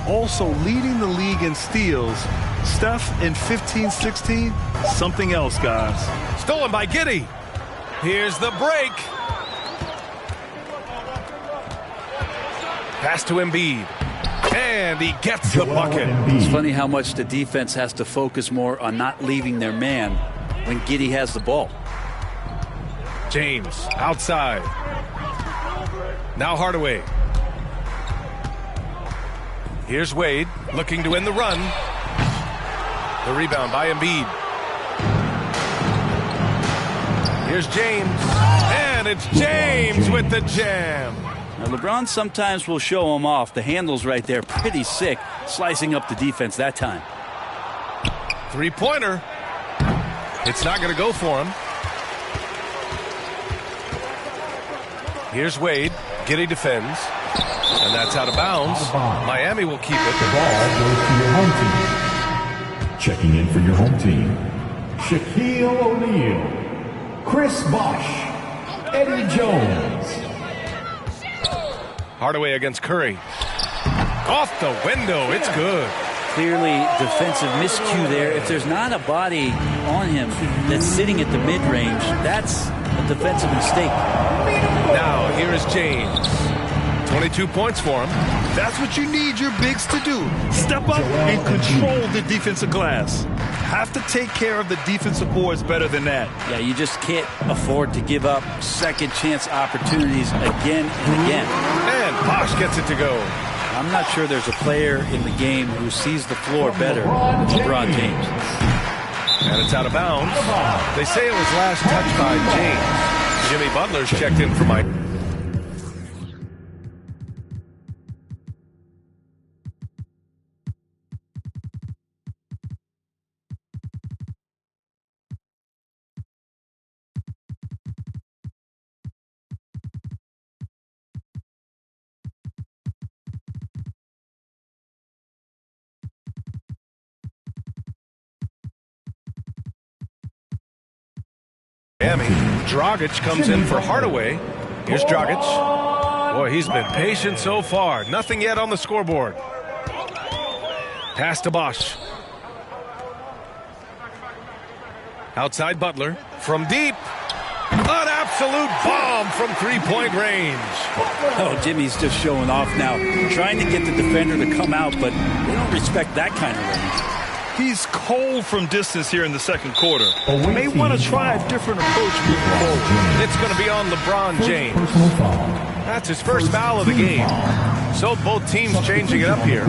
Also leading the league in steals. Steph in 15-16, something else, guys. Stolen by Giddey. Here's the break. Pass to Embiid. And he gets the bucket. It's funny how much the defense has to focus more on not leaving their man when Giddey has the ball. James outside. Now Hardaway. Here's Wade looking to win the run. The rebound by Embiid. Here's James. And it's James with the jam. Now LeBron sometimes will show him off. The handle's right there, pretty sick, slicing up the defense that time. Three-pointer. It's not going to go for him. Here's Wade. Giddey defends. And that's out of bounds. Miami will keep it. The ball goes to your home team. Checking in for your home team, Shaquille O'Neal, Chris Bosh, Eddie Jones. Hardaway against Curry. Off the window. It's good. Clearly defensive miscue there. If there's not a body on him that's sitting at the mid-range, that's a defensive mistake. Now here is James. 22 points for him. That's what you need your bigs to do. Step up and control the defensive glass. Have to take care of the defensive boards better than that. Yeah, you just can't afford to give up second chance opportunities again and again. And Bosh gets it to go. I'm not sure there's a player in the game who sees the floor better than LeBron James. And it's out of bounds. They say it was last touched by James. Jimmy Butler's checked in for Mike. Miami. Dragic comes in for Hardaway. Here's Dragic. Boy, he's been patient so far. Nothing yet on the scoreboard. Pass to Bosh. Outside Butler. From deep. An absolute bomb from three-point range. Oh, Jimmy's just showing off now. Trying to get the defender to come out, but they don't respect that kind of range. He's cold from distance here in the second quarter. May want to try a different approach moving forward. It's going to be on LeBron James. That's his first foul of the game. So both teams changing it up here.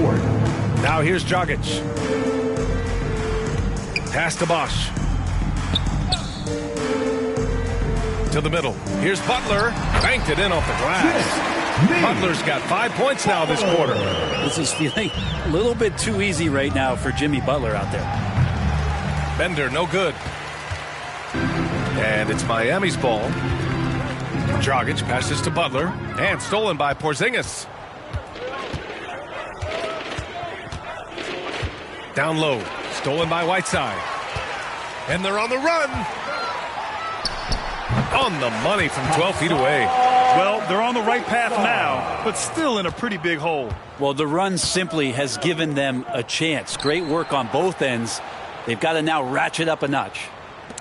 Now here's Dragic. Pass to Bosh. To the middle. Here's Butler. Banked it in off the glass. Butler's got 5 points now this quarter. This is feeling a little bit too easy right now for Jimmy Butler out there. Bender, no good. And it's Miami's ball. Dragic passes to Butler. And stolen by Porzingis. Down low. Stolen by Whiteside. And they're on the run. On the money from 12 feet away. Well, they're on the right path now, but still in a pretty big hole. Well, the run simply has given them a chance. Great work on both ends. They've got to now ratchet up a notch.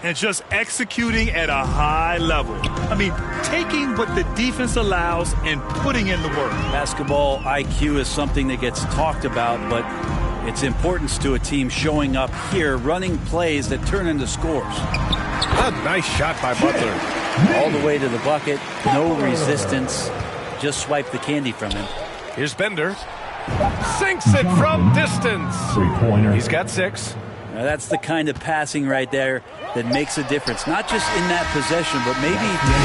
And just executing at a high level. I mean, taking what the defense allows and putting in the work. Basketball IQ is something that gets talked about, but its importance to a team showing up here, running plays that turn into scores. A nice shot by Butler. All the way to the bucket, no resistance, just swipe the candy from him. Here's Bender. Sinks it from distance. He's got 6. Now that's the kind of passing right there that makes a difference, not just in that possession, but maybe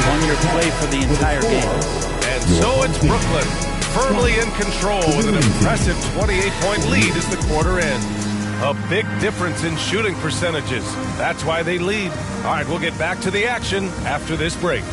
on your play for the entire game. And so it's Brooklyn, firmly in control with an impressive 28-point lead as the quarter ends. A big difference in shooting percentages. That's why they lead. All right, we'll get back to the action after this break.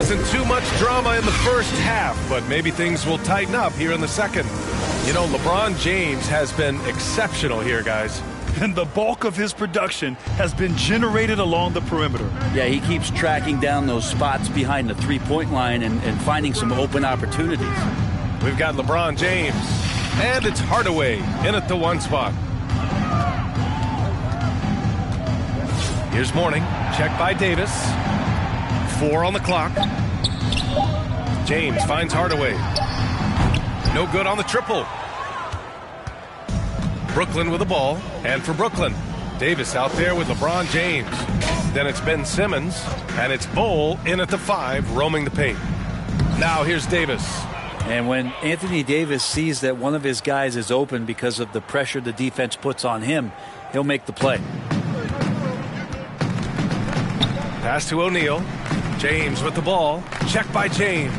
Wasn't too much drama in the first half, but maybe things will tighten up here in the second. You know, LeBron James has been exceptional here, guys. And the bulk of his production has been generated along the perimeter. Yeah, he keeps tracking down those spots behind the three-point line and finding some open opportunities. We've got LeBron James, and it's Hardaway in at the 1 spot. Here's Mourning, checked by Davis. 4 on the clock. James finds Hardaway. No good on the triple. Brooklyn with the ball, and for Brooklyn, Davis out there with LeBron James. Then it's Ben Simmons, and it's Bol in at the 5, roaming the paint. Now here's Davis. And when Anthony Davis sees that one of his guys is open because of the pressure the defense puts on him, he'll make the play. Pass to O'Neal. James with the ball. Check by James.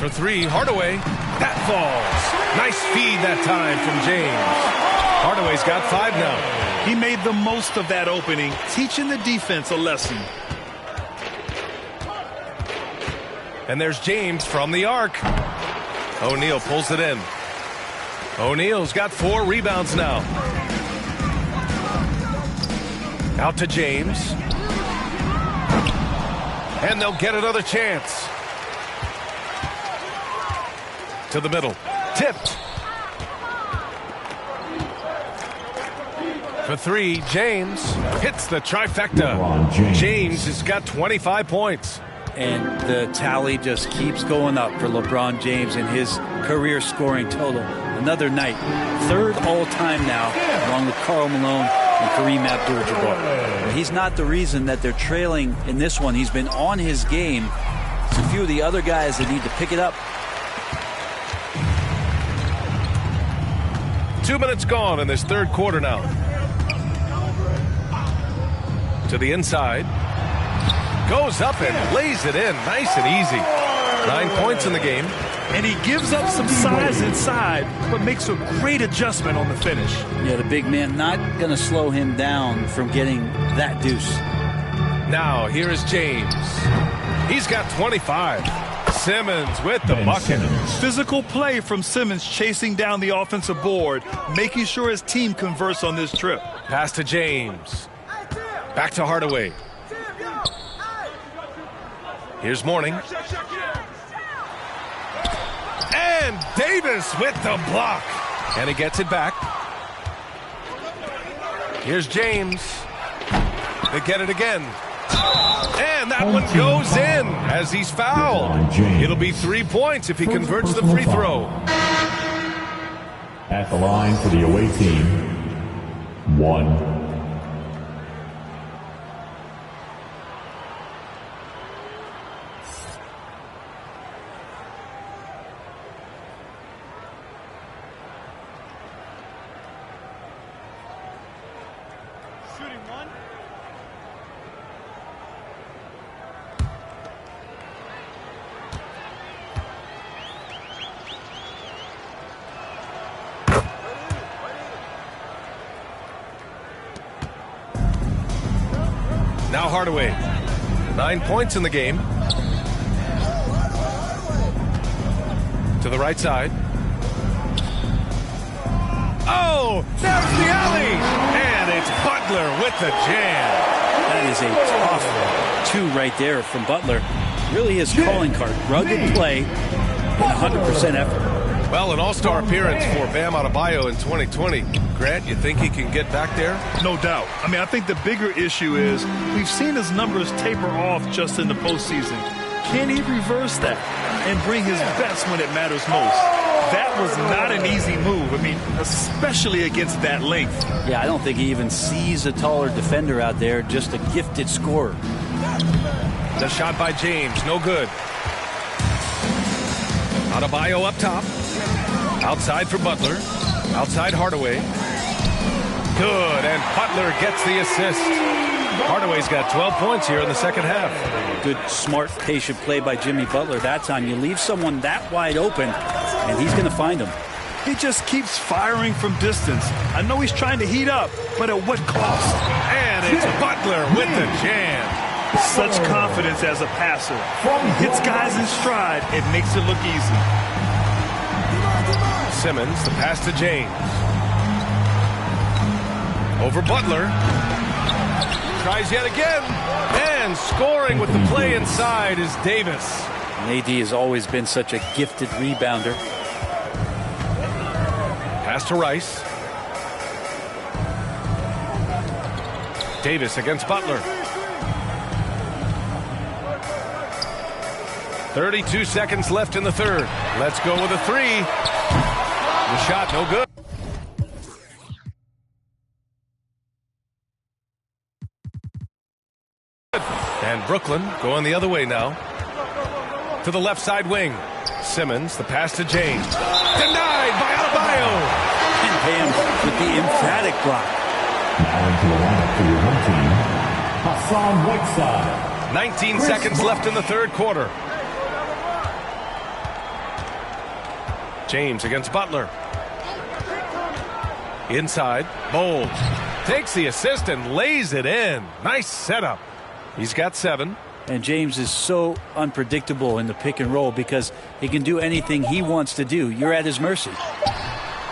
For 3, Hardaway. That falls. Nice feed that time from James. Hardaway's got 5 now. He made the most of that opening, teaching the defense a lesson. And there's James from the arc. O'Neal pulls it in. O'Neal's got 4 rebounds now. Out to James. And they'll get another chance. To the middle. Tipped. For 3, James hits the trifecta. James has got 25 points. And the tally just keeps going up for LeBron James and his career scoring total. Another night. 3rd all-time now, along with Karl Malone and Kareem Abdul-Jabbar. He's not the reason that they're trailing in this one. He's been on his game. It's a few of the other guys that need to pick it up. 2 minutes gone in this 3rd quarter now. To the inside. Goes up and lays it in. Nice and easy. 9 points in the game. And he gives up some size inside, but makes a great adjustment on the finish. Yeah, the big man not going to slow him down from getting that deuce. Now, here is James. He's got 25. Simmons with the bucket. Physical play from Simmons chasing down the offensive board, making sure his team converts on this trip. Pass to James. Back to Hardaway. Here's Mourning. And Davis with the block. And he gets it back. Here's James. They get it again. And that one goes in as he's fouled. It'll be 3 points if he converts the free throw. At the line for the away team, 1. Now Hardaway. 9 points in the game. To the right side. Oh, there's the alley. And it's Butler with the jam. That is a tough 2 right there from Butler. Really his calling card. Rugged play and 100% effort. Well, an all-star appearance for Bam Adebayo in 2020. Grant, you think he can get back there? No doubt. I mean, I think the bigger issue is we've seen his numbers taper off just in the postseason. Can he reverse that and bring his best when it matters most? That was not an easy move. I mean, especially against that length. Yeah, I don't think he even sees a taller defender out there, just a gifted scorer. The shot by James, no good. Adebayo up top. Outside for Butler. Outside Hardaway. Good, and Butler gets the assist. Hardaway's got 12 points here in the second half. Good, smart, patient play by Jimmy Butler. That time you leave someone that wide open, and he's going to find him. He just keeps firing from distance. I know he's trying to heat up, but at what cost? And it's Butler with the jam. Such confidence as a passer. He hits guys in stride. It makes it look easy. Simmons, the pass to James. Over Butler. Tries yet again. And scoring with the play inside is Davis. AD has always been such a gifted rebounder. Pass to Rice. Davis against Butler. 32 seconds left in the third. Let's go with a three. The shot no good. And Brooklyn going the other way now. To the left side wing. Simmons, the pass to James. Denied by Adebayo. And Bam with the emphatic block. Now into the lineup for your home team, Hassan Whiteside. 19 seconds left in the third quarter. James against Butler. Inside, Bowles takes the assist and lays it in. Nice setup. He's got 7. And James is so unpredictable in the pick and roll because he can do anything he wants to do. You're at his mercy.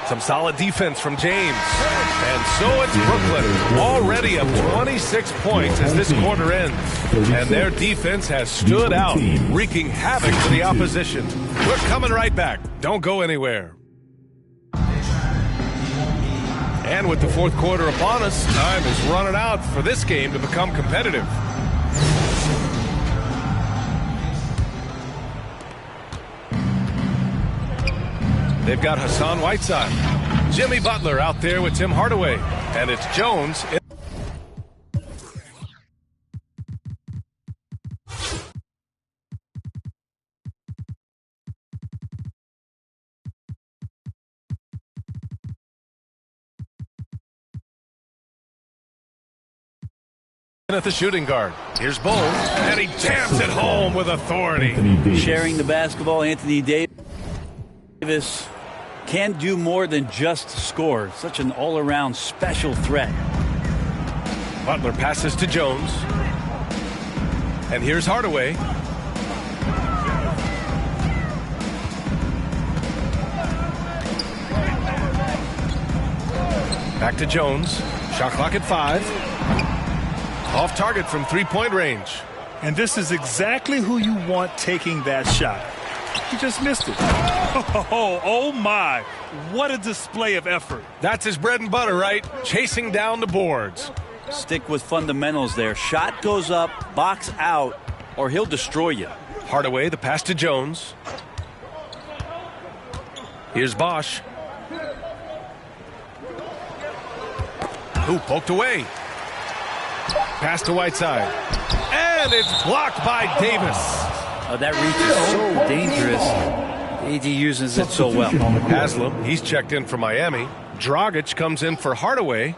Some solid defense from James. And so it's Brooklyn, already up 26 points as this quarter ends. And their defense has stood out, wreaking havoc for the opposition. We're coming right back. Don't go anywhere. And with the fourth quarter upon us, time is running out for this game to become competitive. They've got Hassan Whiteside. Jimmy Butler out there with Tim Hardaway. And it's Jones. At the shooting guard. Here's Bowles. And he jams it home with authority. Sharing the basketball, Anthony Davis can do more than just score. Such an all-around special threat. Butler passes to Jones. And here's Hardaway. Back to Jones. Shot clock at 5. Off target from three-point range. And this is exactly who you want taking that shot. He just missed it. Oh my. What a display of effort. That's his bread and butter, right? Chasing down the boards. Stick with fundamentals there. Shot goes up, box out, or he'll destroy you. Hardaway, the pass to Jones. Here's Bosch. Who poked away. Pass to Whiteside. And it's blocked by Davis. Oh, that reach is so dangerous. AD uses it so well. Haslam, he's checked in for Miami. Dragic comes in for Hardaway.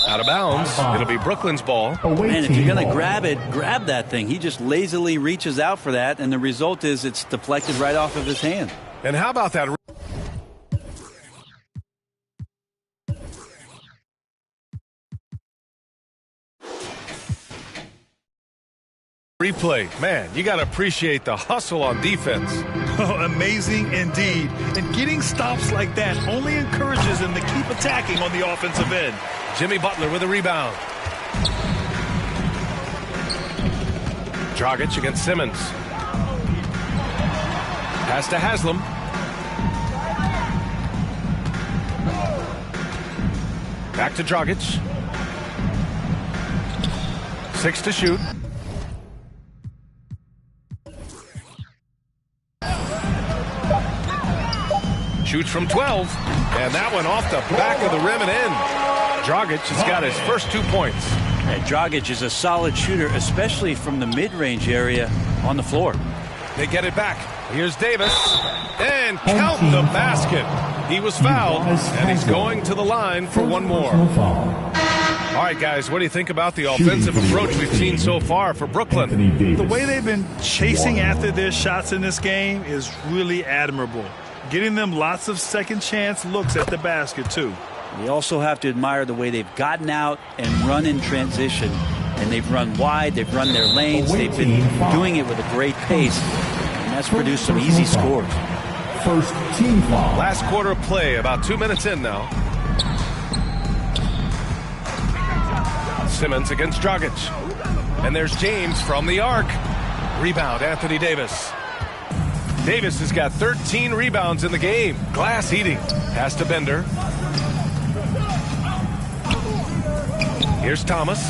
Out of bounds. It'll be Brooklyn's ball. Man, if you're going to grab it, grab that thing. He just lazily reaches out for that, and the result is it's deflected right off of his hand. And how about that replay? Man, you got to appreciate the hustle on defense. Oh, amazing indeed. And getting stops like that only encourages them to keep attacking on the offensive end. Jimmy Butler with a rebound. Dragic against Simmons. Pass to Haslam. Back to Dragic. 6 to shoot. Shoots from 12, and that one off the back of the rim and in. Dragic has got his first 2 points. And Dragic is a solid shooter, especially from the mid-range area on the floor. They get it back. Here's Davis, and count the basket. He was fouled, and he's going to the line for one more. All right, guys, what do you think about the offensive approach we've seen so far for Brooklyn? The way they've been chasing after their shots in this game is really admirable. Getting them lots of second chance looks at the basket, too. We also have to admire the way they've gotten out and run in transition and they've run wide, they've run their lanes, they've been doing it with a great pace, and that's produced some easy scores. First team foul. Last quarter of play, about 2 minutes in now. Simmons against Dragic. And there's James from the arc. Rebound, Anthony Davis. Davis has got 13 rebounds in the game. Glass eating. Pass to Bender. Here's Thomas.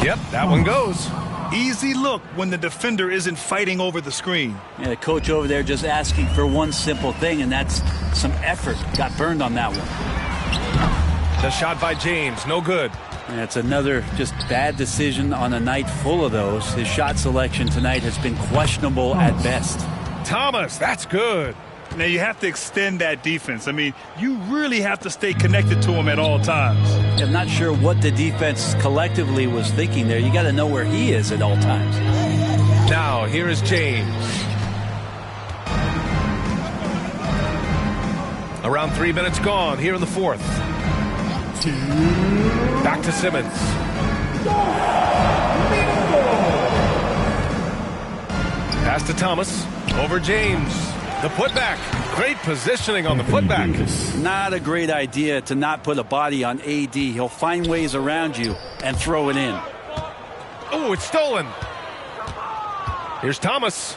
Yep, that one goes. Easy look when the defender isn't fighting over the screen. Yeah, the coach over there just asking for one simple thing, and that's some effort. Got burned on that one. The shot by James, no good. And it's another just bad decision on a night full of those. His shot selection tonight has been questionable at best. Thomas, that's good. Now you have to extend that defense. I mean, you really have to stay connected to him at all times. I'm not sure what the defense collectively was thinking there. You got to know where he is at all times. Now, here is James. Around 3 minutes gone here in the fourth. Back to Simmons. Pass to Thomas. Over James. The putback. Great positioning on the putback. Not a great idea to not put a body on AD. He'll find ways around you and throw it in. Oh, it's stolen. Here's Thomas.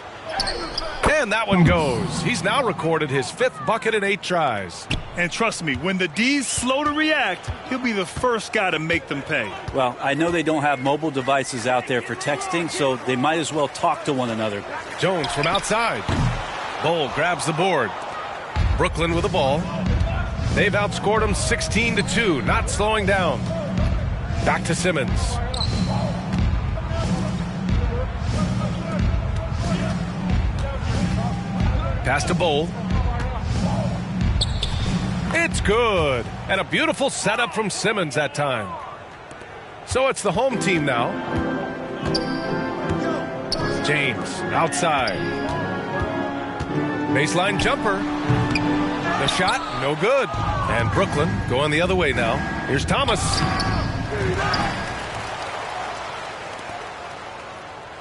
And that one goes. He's now recorded his 5th bucket in 8 tries. And trust me, when the D's slow to react, he'll be the first guy to make them pay. Well, I know they don't have mobile devices out there for texting, so they might as well talk to one another. Jones from outside. Bull grabs the board. Brooklyn with the ball. They've outscored them 16-2, not slowing down. Back to Simmons. Pass to Bull. It's good. And a beautiful setup from Simmons that time. So it's the home team now. James outside. Baseline jumper. The shot, no good. And Brooklyn going the other way now. Here's Thomas.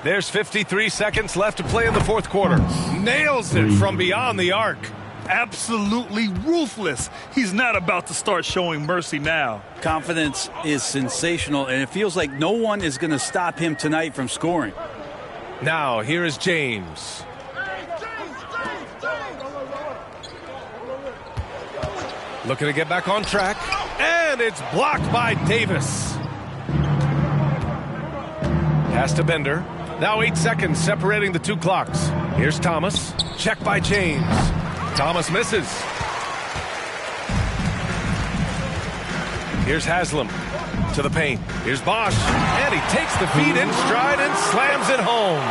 There's 53 seconds left to play in the fourth quarter. Nails it from beyond the arc. Absolutely ruthless. He's not about to start showing mercy now. Confidence is sensational, and it feels like no one is going to stop him tonight from scoring. Now, here is James. Looking to get back on track. And it's blocked by Davis. Pass to Bender. Now 8 seconds separating the 2 clocks. Here's Thomas. Check by James. Thomas misses. Here's Haslam to the paint. Here's Bosch. And he takes the feed in stride and slams it home.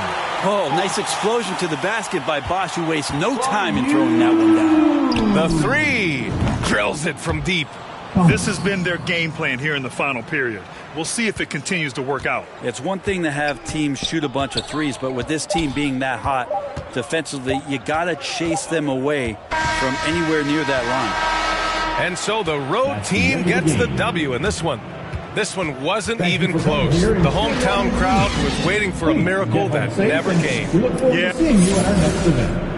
Oh, nice explosion to the basket by Bosch, who wastes no time in throwing that one down. The 3 drills it from deep. This has been their game plan here in the final period. We'll see if it continues to work out. It's one thing to have teams shoot a bunch of threes, but with this team being that hot defensively, you got to chase them away from anywhere near that line. And so the road team gets the W in this one. This one wasn't even close. The hometown crowd was waiting for a miracle that never came. We look forward to seeing you at our next event.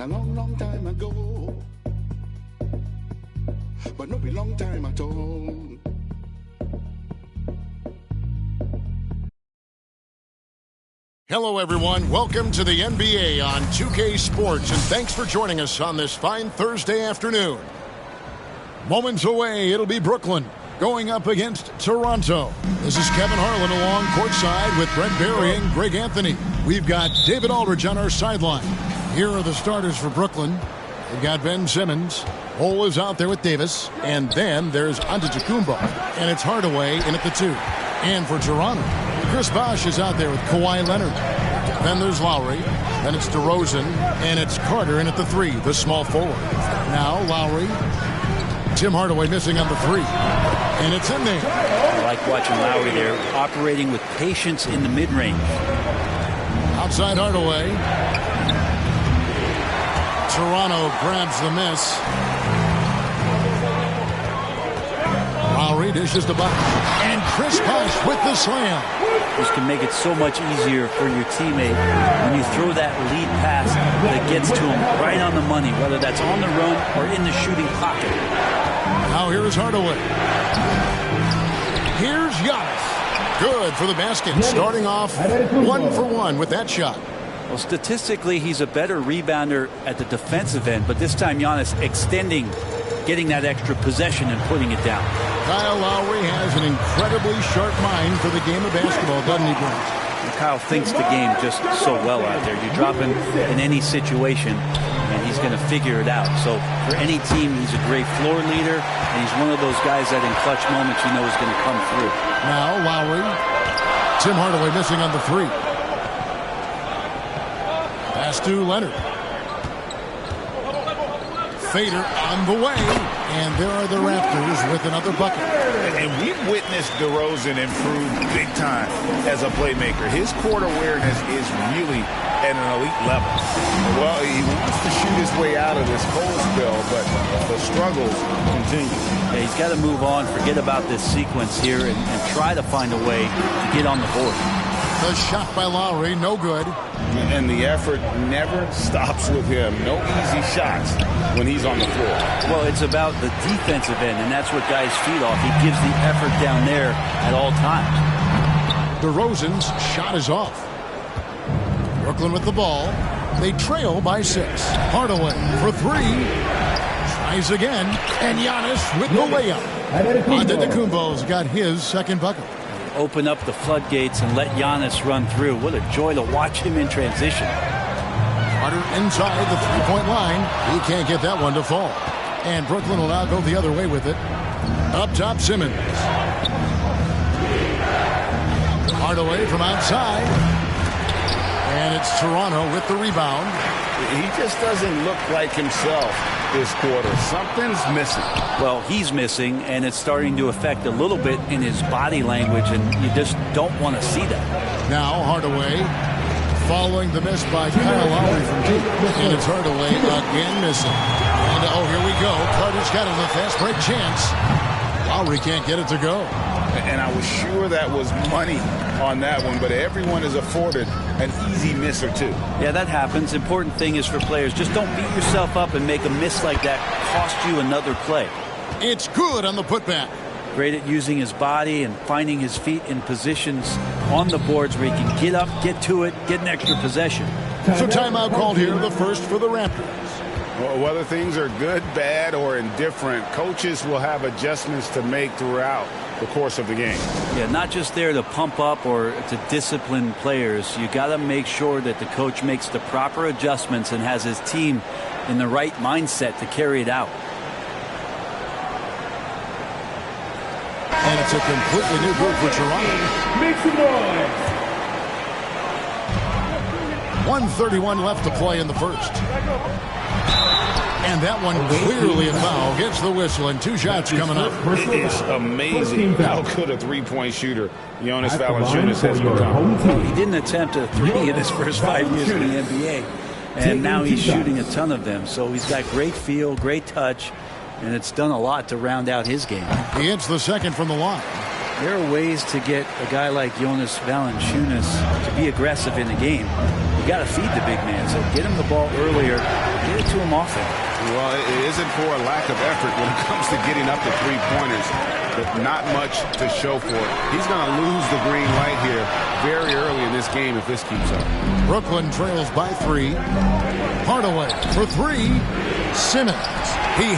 a long, long time ago. But no be long time at all. Hello, everyone. Welcome to the NBA on 2K Sports, and thanks for joining us on this fine Thursday afternoon. Moments away, it'll be Brooklyn going up against Toronto. This is Kevin Harlan along courtside with Brent Barry and Greg Anthony. We've got David Aldridge on our sideline. Here are the starters for Brooklyn. We've got Ben Simmons. Hole is out there with Davis. And then there's Antetokounmpo. And it's Hardaway in at the 2. And for Toronto, Chris Bosh is out there with Kawhi Leonard. Then there's Lowry. Then it's DeRozan. And it's Carter in at the 3, the small forward. Now Lowry. Tim Hardaway missing on the 3. And it's in there. I like watching Lowry there, operating with patience in the mid-range. Outside Hardaway. Toronto grabs the miss. Lowry dishes to Buck. And Chris Bosh with the slam. This can make it so much easier for your teammate when you throw that lead pass that gets to him right on the money, whether that's on the run or in the shooting pocket. Now here's Hardaway. Here's Giannis. Good for the basket. Starting off 1 for 1 with that shot. Well, statistically, he's a better rebounder at the defensive end, but this time Giannis extending, getting that extra possession and putting it down. Kyle Lowry has an incredibly sharp mind for the game of basketball, doesn't he, Brent? Kyle thinks the game just so well out there. You drop him in any situation, and he's going to figure it out. So for any team, he's a great floor leader, and he's one of those guys that in clutch moments you know is going to come through. Now Lowry. Tim Hardaway missing on the 3. Pass to Leonard. Fader on the way, and there are the Raptors with another bucket. And we've witnessed DeRozan improve big time as a playmaker. His court awareness is really at an elite level. Well, he wants to shoot his way out of this cold spell, but the struggles continue. Yeah, he's got to move on, forget about this sequence here, and try to find a way to get on the board. The shot by Lowry, no good. And the effort never stops with him. No easy shots when he's on the floor. Well, it's about the defensive end, and that's what guys feed off. He gives the effort down there at all times. DeRozan's shot is off. Brooklyn with the ball. They trail by 6. Hardaway for 3. Tries again. And Giannis with the layup. Antetokounmpo's got his second bucket. Open up the floodgates and let Giannis run through. What a joy to watch him in transition. Carter inside the 3-point line. He can't get that one to fall. And Brooklyn will now go the other way with it. Up top, Simmons. Hardaway from outside. And it's Toronto with the rebound. He just doesn't look like himself this quarter. Something's missing. Well, he's missing, and it's starting to affect a little bit in his body language, and you just don't want to see that. Now Hardaway following the miss by Kyle Lowry from deep. And it's Hardaway again missing. And here we go. Carter's got a fast break chance. Lowry can't get it to go. And I was sure that was money on that one, but everyone is afforded an easy miss or two. Yeah, that happens. Important thing is for players, just don't beat yourself up and make a miss like that cost you another play. It's good on the putback. Great at using his body and finding his feet in positions on the boards where he can get up, get to it, get an extra possession. So timeout called here, the first for the Raptors. Well, whether things are good, bad, or indifferent, coaches will have adjustments to make throughout the course of the game. Yeah, not just there to pump up or to discipline players. You got to make sure that the coach makes the proper adjustments and has his team in the right mindset to carry it out. And it's a completely new group for Toronto. Make some noise. 1:31 left to play in the first. And that one clearly a foul. Gets the whistle, and 2 shots coming up. It is amazing how good a three-point shooter Jonas Valanciunas has become. Well, he didn't attempt a 3 in his first 5 years in the NBA, and now he's shooting a ton of them. So he's got great feel, great touch, and it's done a lot to round out his game. He hits the second from the line. there are ways to get a guy like Jonas Valanciunas to be aggressive in the game. You got to feed the big man, so get him the ball earlier, get it to him often. Well, it isn't for a lack of effort when it comes to getting up to three-pointers, but not much to show for it. He's going to lose the green light here very early in this game if this keeps up. Brooklyn trails by 3. Hardaway for 3. Simmons. He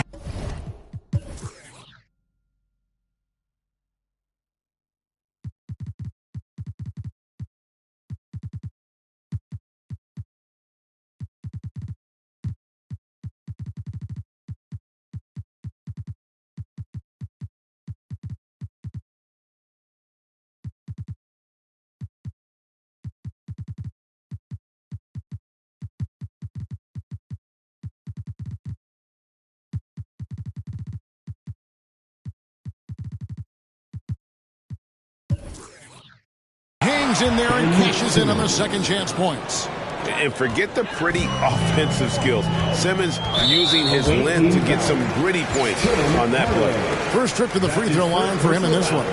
hangs in there and cashes in on the second chance points. And forget the pretty offensive skills. Simmons using his length to get some gritty points on that play. First trip to the free throw line for him in this one.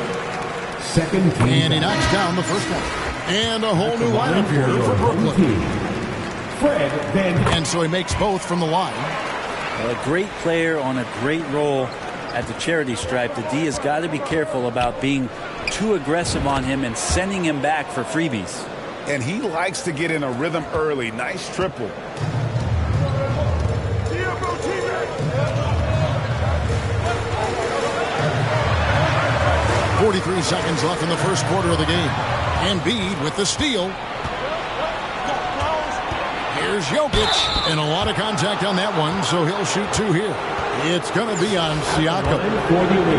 And he knocks down the first one. And a whole new lineup here for Brooklyn. And so he makes both from the line. Well, a great player on a great role at the charity stripe. The D has got to be careful about being too aggressive on him and sending him back for freebies. And he likes to get in a rhythm early. Nice triple. 43 seconds left in the first quarter of the game. Embiid with the steal. Here's Jokic, and a lot of contact on that one, so he'll shoot 2 here. It's going to be on Siakam.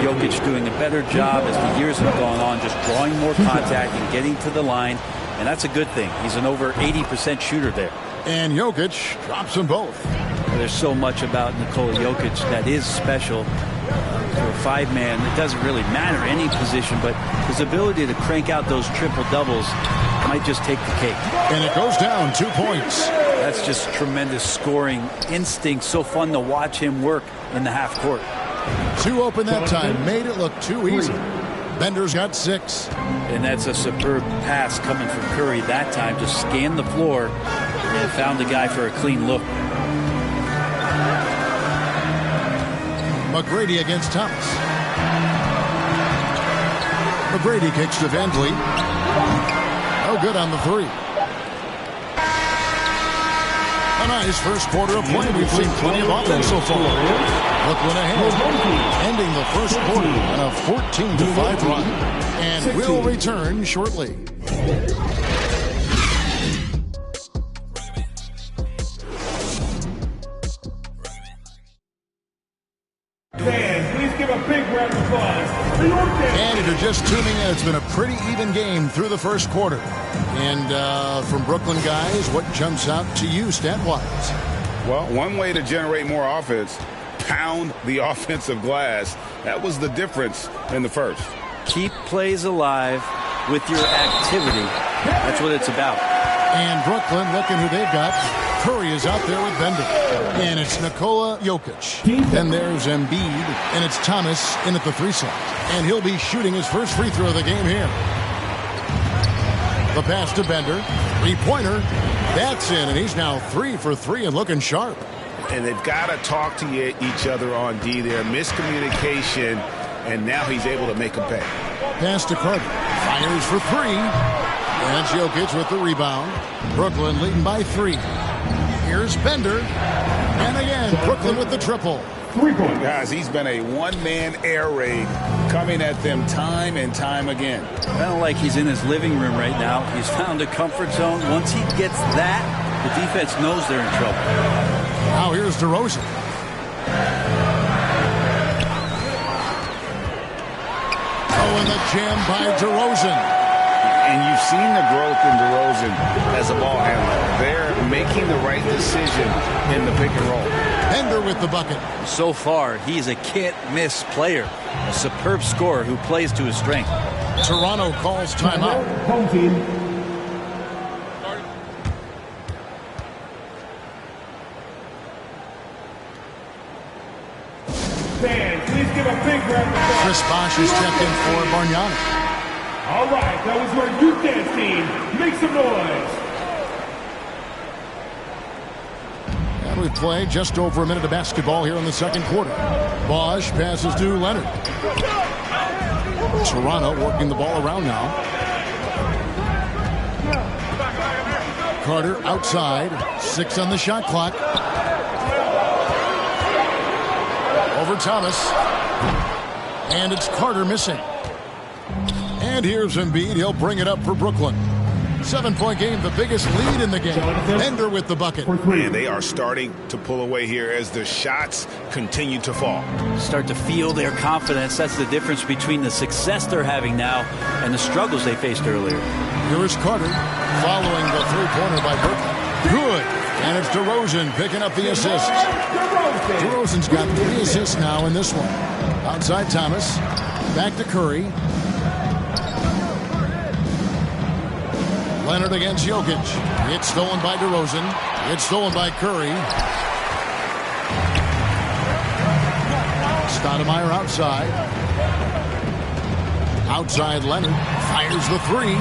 Jokic doing a better job as the years have gone on, just drawing more contact and getting to the line, and that's a good thing. He's an over 80% shooter there. And Jokic drops them both. There's so much about Nikola Jokic that is special. For a 5-man, it doesn't really matter any position, but his ability to crank out those triple-doubles might just take the cake. And it goes down 2 points. That's just tremendous scoring instinct. So fun to watch him work in the half court. 2 open that time. Made it look too easy. Bender's got 6. And that's a superb pass coming from Curry that time. Just scanned the floor and found the guy for a clean look. McGrady against Thomas. McGrady kicks to Van Vliet. No good on the 3. A nice first quarter of play. We've seen plenty of offense so far. Brooklyn ahead, ending the first quarter on a 14-5 run. And we'll return shortly. And if you're just tuning in, it's been a pretty even game through the first quarter. And from Brooklyn guys, what jumps out to you stat-wise? Well, one way to generate more offense, pound the offensive glass. That was the difference in the first. Keep plays alive with your activity. That's what it's about. And Brooklyn, looking who they've got. Curry is out there with Bender. And it's Nikola Jokic. Then there's Embiid. And it's Thomas in at the 3 slot. And he'll be shooting his first free throw of the game here. The pass to Bender. 3-pointer. That's in. And he's now 3 for 3 and looking sharp. And they've got to talk to each other on D there. Miscommunication. And now he's able to make a pay. Pass to Carter. Fires for 3. And Jokic with the rebound. Brooklyn leading by 3. Here's Bender. And again, Brooklyn with the triple. 3-point. Guys, he's been a one-man air raid coming at them time and time again. Kind of like he's in his living room right now. He's found a comfort zone. Once he gets that, the defense knows they're in trouble. Now here's DeRozan. Oh, and the jam by DeRozan. And you've seen the growth in DeRozan as a ball handler. They're making the right decision in the pick and roll. Bender with the bucket. So far, he's a can't-miss player. A superb scorer who plays to his strength. Toronto calls timeout. Home team. Fans, please give a big round of applause. Chris Bosh Bosch is checked in for Bargnani. All right, that was your youth dance team. Make some noise. And we play just over a minute of basketball here in the second quarter. Bosch passes to Leonard. Toronto working the ball around now. Carter outside. 6 on the shot clock. Over Thomas. And it's Carter missing. And here's Embiid. He'll bring it up for Brooklyn. 7-point game, the biggest lead in the game. Bender with the bucket. Man, they are starting to pull away here as the shots continue to fall. Start to feel their confidence. That's the difference between the success they're having now and the struggles they faced earlier. Here is Carter following the three-pointer by Brooklyn. Good. And it's DeRozan picking up the assist. DeRozan's got 3 assists now in this one. Outside Thomas. Back to Curry. Leonard against Jokic. It's stolen by DeRozan. It's stolen by Curry. Stoudemire outside. Outside Leonard. Fires the 3.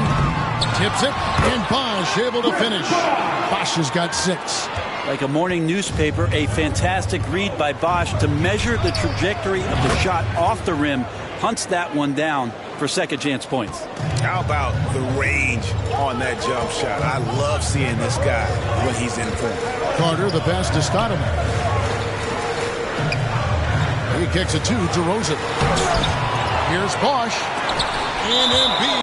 Tips it. And Bosch able to finish. Bosch has got 6. Like a morning newspaper, a fantastic read by Bosch to measure the trajectory of the shot off the rim. Hunts that one down for second chance points. How about the range on that jump shot? I love seeing this guy when he's in form. Carter, the pass to Stoudemire. He kicks it to DeRozan. Here's Bosch. And Embiid.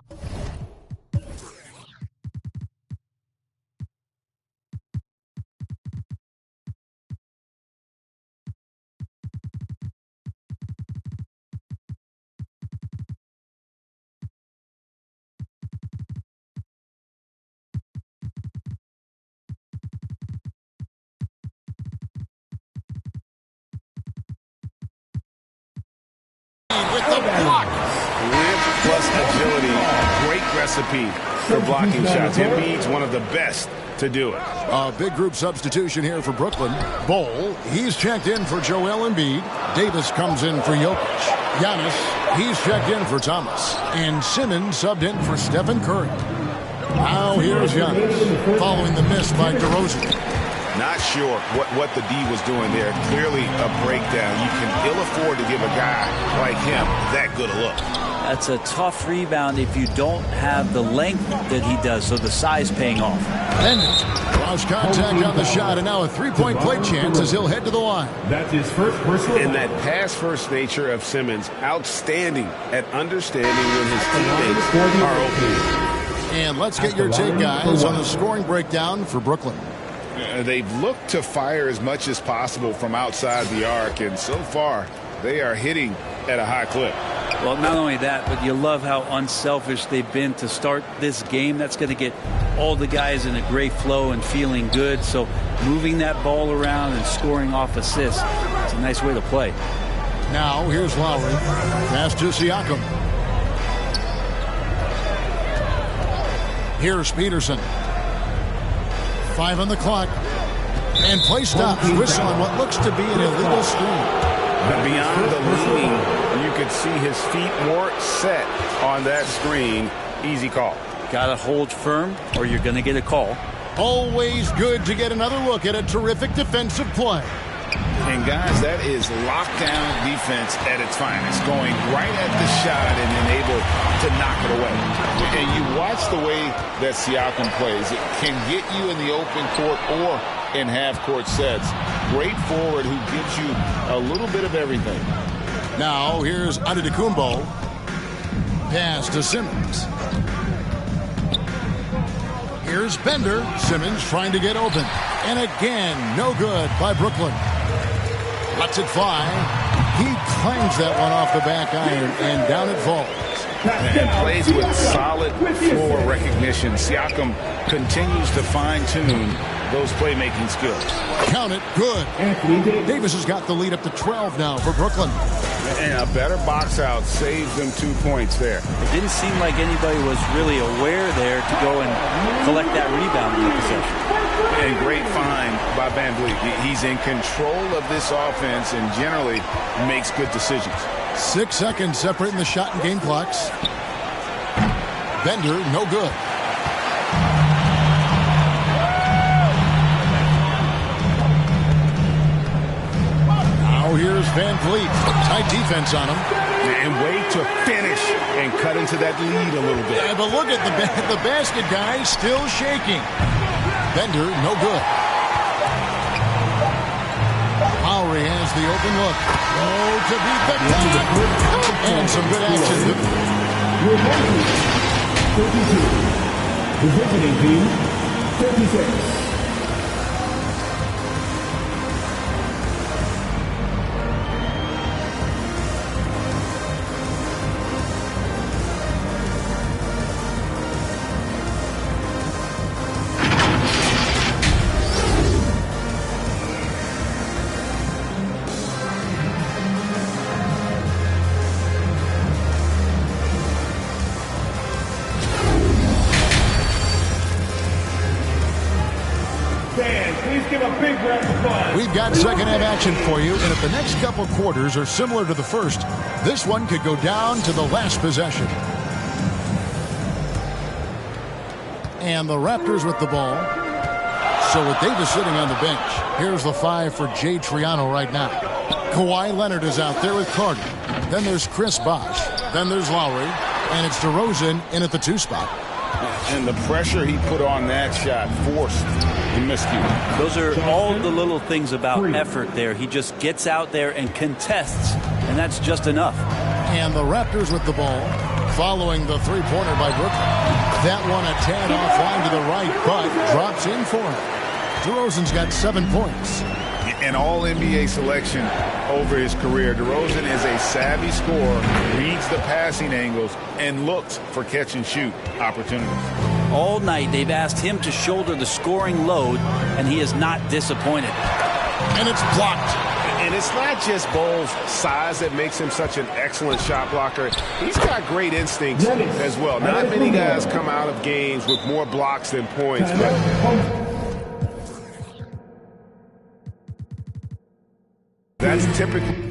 With the block. Width plus agility. Great recipe for blocking shots. Embiid's one of the best to do it. A big group substitution here for Brooklyn. Bol, he's checked in for Joel Embiid. Davis comes in for Jokic. Giannis, he's checked in for Thomas. And Simmons subbed in for Stephen Curry. Now here's Giannis, following the miss by DeRozan. Not sure what the D was doing there. Clearly a breakdown. You can ill afford to give a guy like him that good a look. That's a tough rebound if you don't have the length that he does, so the size paying off. Bender lost contact on the shot, and now a three-point play chance as he'll head to the line. That's his first personal. And that pass-first nature of Simmons, outstanding at understanding when his teammates are open. And let's get your take, guys, on the scoring breakdown for Brooklyn. They've looked to fire as much as possible from outside the arc, and so far they are hitting at a high clip. Well, not only that, but you love how unselfish they've been to start this game. That's going to get all the guys in a great flow and feeling good. So moving that ball around and scoring off assists, it's a nice way to play. Now here's Lowry. Pass to Siakam. Here's Peterson. 5 on the clock. And play stops. Whistle on what looks to be an illegal screen. But beyond the leaning, you could see his feet more set on that screen. Easy call. Got to hold firm or you're going to get a call. Always good to get another look at a terrific defensive play. And guys, that is lockdown defense at its finest, going right at the shot and then able to knock it away. And you watch the way that Siakam plays. It can get you in the open court or in half-court sets. Great forward who gives you a little bit of everything. Now here's Antetokounmpo. Pass to Simmons. Here's Bender. Simmons trying to get open. And again, no good by Brooklyn. Lets it fly. He clangs that one off the back iron, and down it falls. And plays with solid floor recognition. Siakam continues to fine-tune those playmaking skills. Count it. Good. Davis has got the lead up to 12 now for Brooklyn. And a better box out saves them 2 points there. It didn't seem like anybody was really aware there to go and collect that rebound in the possession. And great find by Van Vliet. He's in control of this offense and generally makes good decisions. 6 seconds separating the shot and game clocks. Bender, no good. Now here's Van Vliet. Tight defense on him. And way to finish and cut into that lead a little bit. Yeah, but look at the basket guy still shaking. Bender, no good. Lowry has the open look. Oh, to beat the clock. And some good action. Your opponent, 32. The visiting team, 36. We've got second half action for you, and if the next couple quarters are similar to the first, this one could go down to the last possession. And the Raptors with the ball. So with Davis sitting on the bench, here's the 5 for Jay Triano right now. Kawhi Leonard is out there with Carter. Then there's Chris Bosh. Then there's Lowry. And it's DeRozan in at the 2 spot. And the pressure he put on that shot forced the miscue. Those are all the little things about effort there. He just gets out there and contests, and that's just enough. And the Raptors with the ball, following the three-pointer by Brooklyn. That one a tad offline to the right, but drops in for him. DeRozan's got 7 points. An all-NBA selection over his career. DeRozan is a savvy scorer, reads the passing angles, and looks for catch-and-shoot opportunities. All night they've asked him to shoulder the scoring load, and he is not disappointed. And it's blocked. And it's not just Bull's size that makes him such an excellent shot blocker. He's got great instincts as well. Not many guys come out of games with more blocks than points, but that's typically...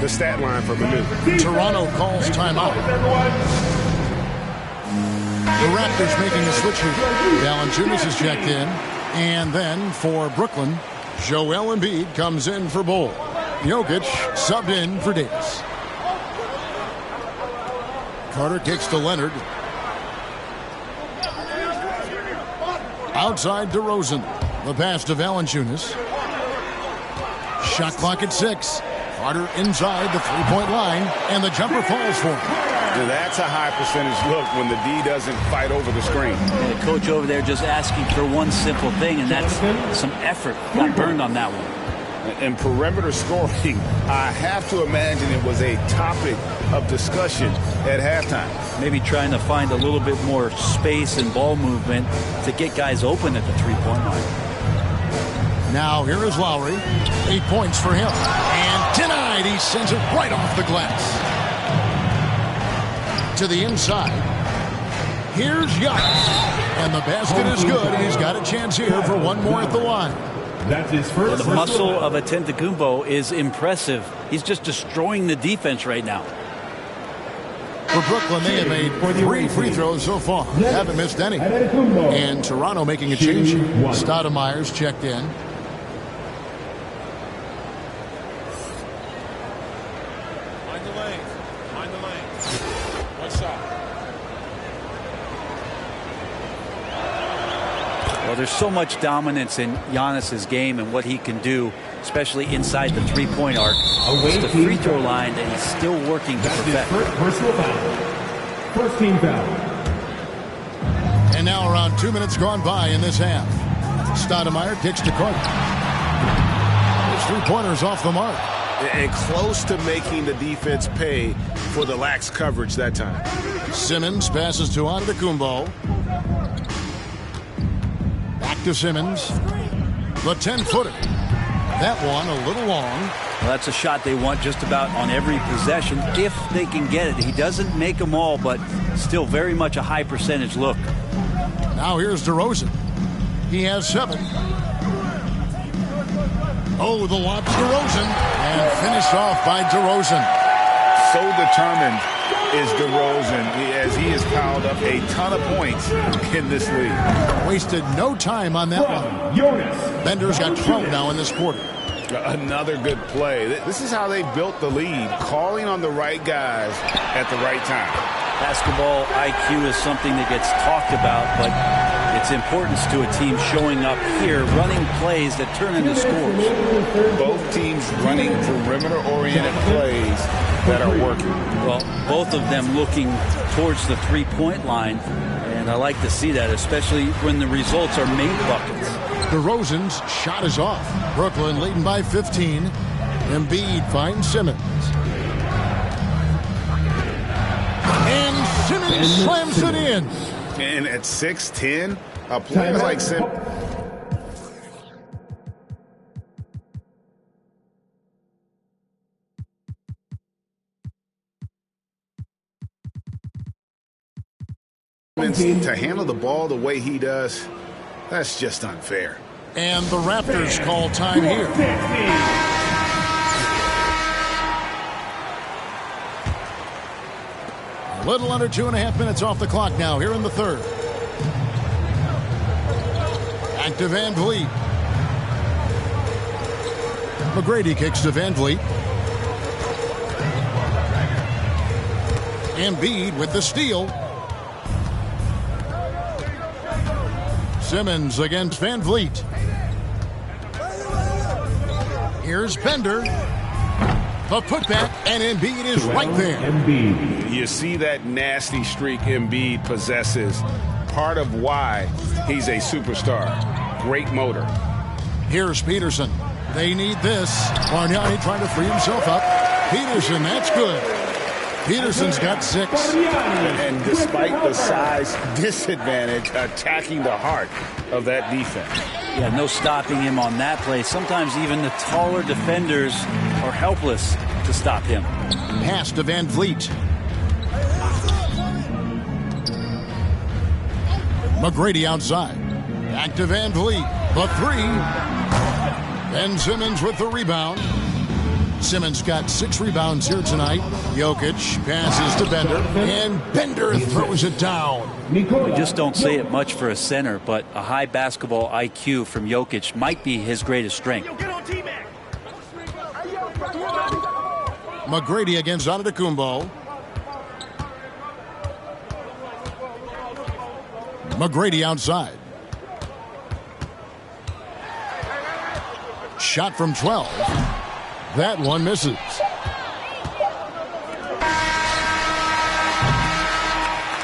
the stat line for Manu. Toronto calls timeout. The Raptors making a switch here. Valanciunas is checked in. And then for Brooklyn, Joel Embiid comes in for Bull. Jokic subbed in for Davis. Carter kicks to Leonard. Outside DeRozan. The pass to Valanciunas. Shot clock at 6. Carter inside the three-point line, and the jumper falls for him. That's a high percentage look when the D doesn't fight over the screen. And the coach over there just asking for one simple thing, and that's some effort. Got burned on that one. And perimeter scoring, I have to imagine it was a topic of discussion at halftime. Maybe trying to find a little bit more space and ball movement to get guys open at the three-point line. Now here is Lowry. 8 points for him. And tonight he sends it right off the glass. To the inside. Here's Giannis. And the basket is good. He's got a chance here for one more at the line. That's his first. The muscle of Antetokounmpo is impressive. He's just destroying the defense right now. For Brooklyn, they have made 3 free throws so far. Haven't missed any. And Toronto making a change. Stoudemire's checked in. Well, there's so much dominance in Giannis's game and what he can do, especially inside the three-point arc. It's the free throw line that he's still working to perfect. Personal foul. First team foul. And now around 2 minutes gone by in this half. Stoudemire kicks to Carter. It's 3-pointers off the mark. And close to making the defense pay for the lax coverage that time. Simmons passes to Antetokounmpo. Back to Simmons. The 10-footer. That one a little long. Well, that's a shot they want just about on every possession if they can get it. He doesn't make them all, but still very much a high percentage look. Now here's DeRozan. He has 7. Oh, the lob to DeRozan. And finished off by DeRozan. So determined is DeRozan as he has piled up a ton of points in this league. Wasted no time on that one. Bender's got 12 now in this quarter. Another good play. This is how they built the lead, calling on the right guys at the right time. Basketball IQ is something that gets talked about, but its importance to a team showing up here, running plays that turn into scores. Both teams running perimeter-oriented plays that are working. Well, both of them looking towards the three-point line, and I like to see that, especially when the results are made buckets. DeRozan's shot is off. Brooklyn leading by 15. Embiid finds Simmons. And Simmons slams it in. And at 6'10", a player like Simmons. To handle the ball the way he does, that's just unfair. And the Raptors call time here. A little under 2.5 minutes off the clock now here in the third. Back to Van Vliet. McGrady kicks to Van Vliet. Embiid with the steal. Simmons against Van Vliet. Here's Bender. The putback, and Embiid is right there. You see that nasty streak Embiid possesses. Part of why he's a superstar. Great motor. Here's Peterson. They need this. Bargnani trying to free himself up. Peterson, that's good. Peterson's got 6. And despite the size disadvantage, attacking the heart of that defense. Yeah, no stopping him on that play. Sometimes even the taller defenders are helpless to stop him. Pass to Van Vliet. McGrady outside. Back to Van Vliet. The 3. Ben Simmons with the rebound. Simmons got 6 rebounds here tonight. Jokic passes to Bender, and Bender throws it down. We just don't say it much for a center, but a high basketball IQ from Jokic might be his greatest strength. McGrady against Antetokounmpo. McGrady outside. Shot from 12. That one misses.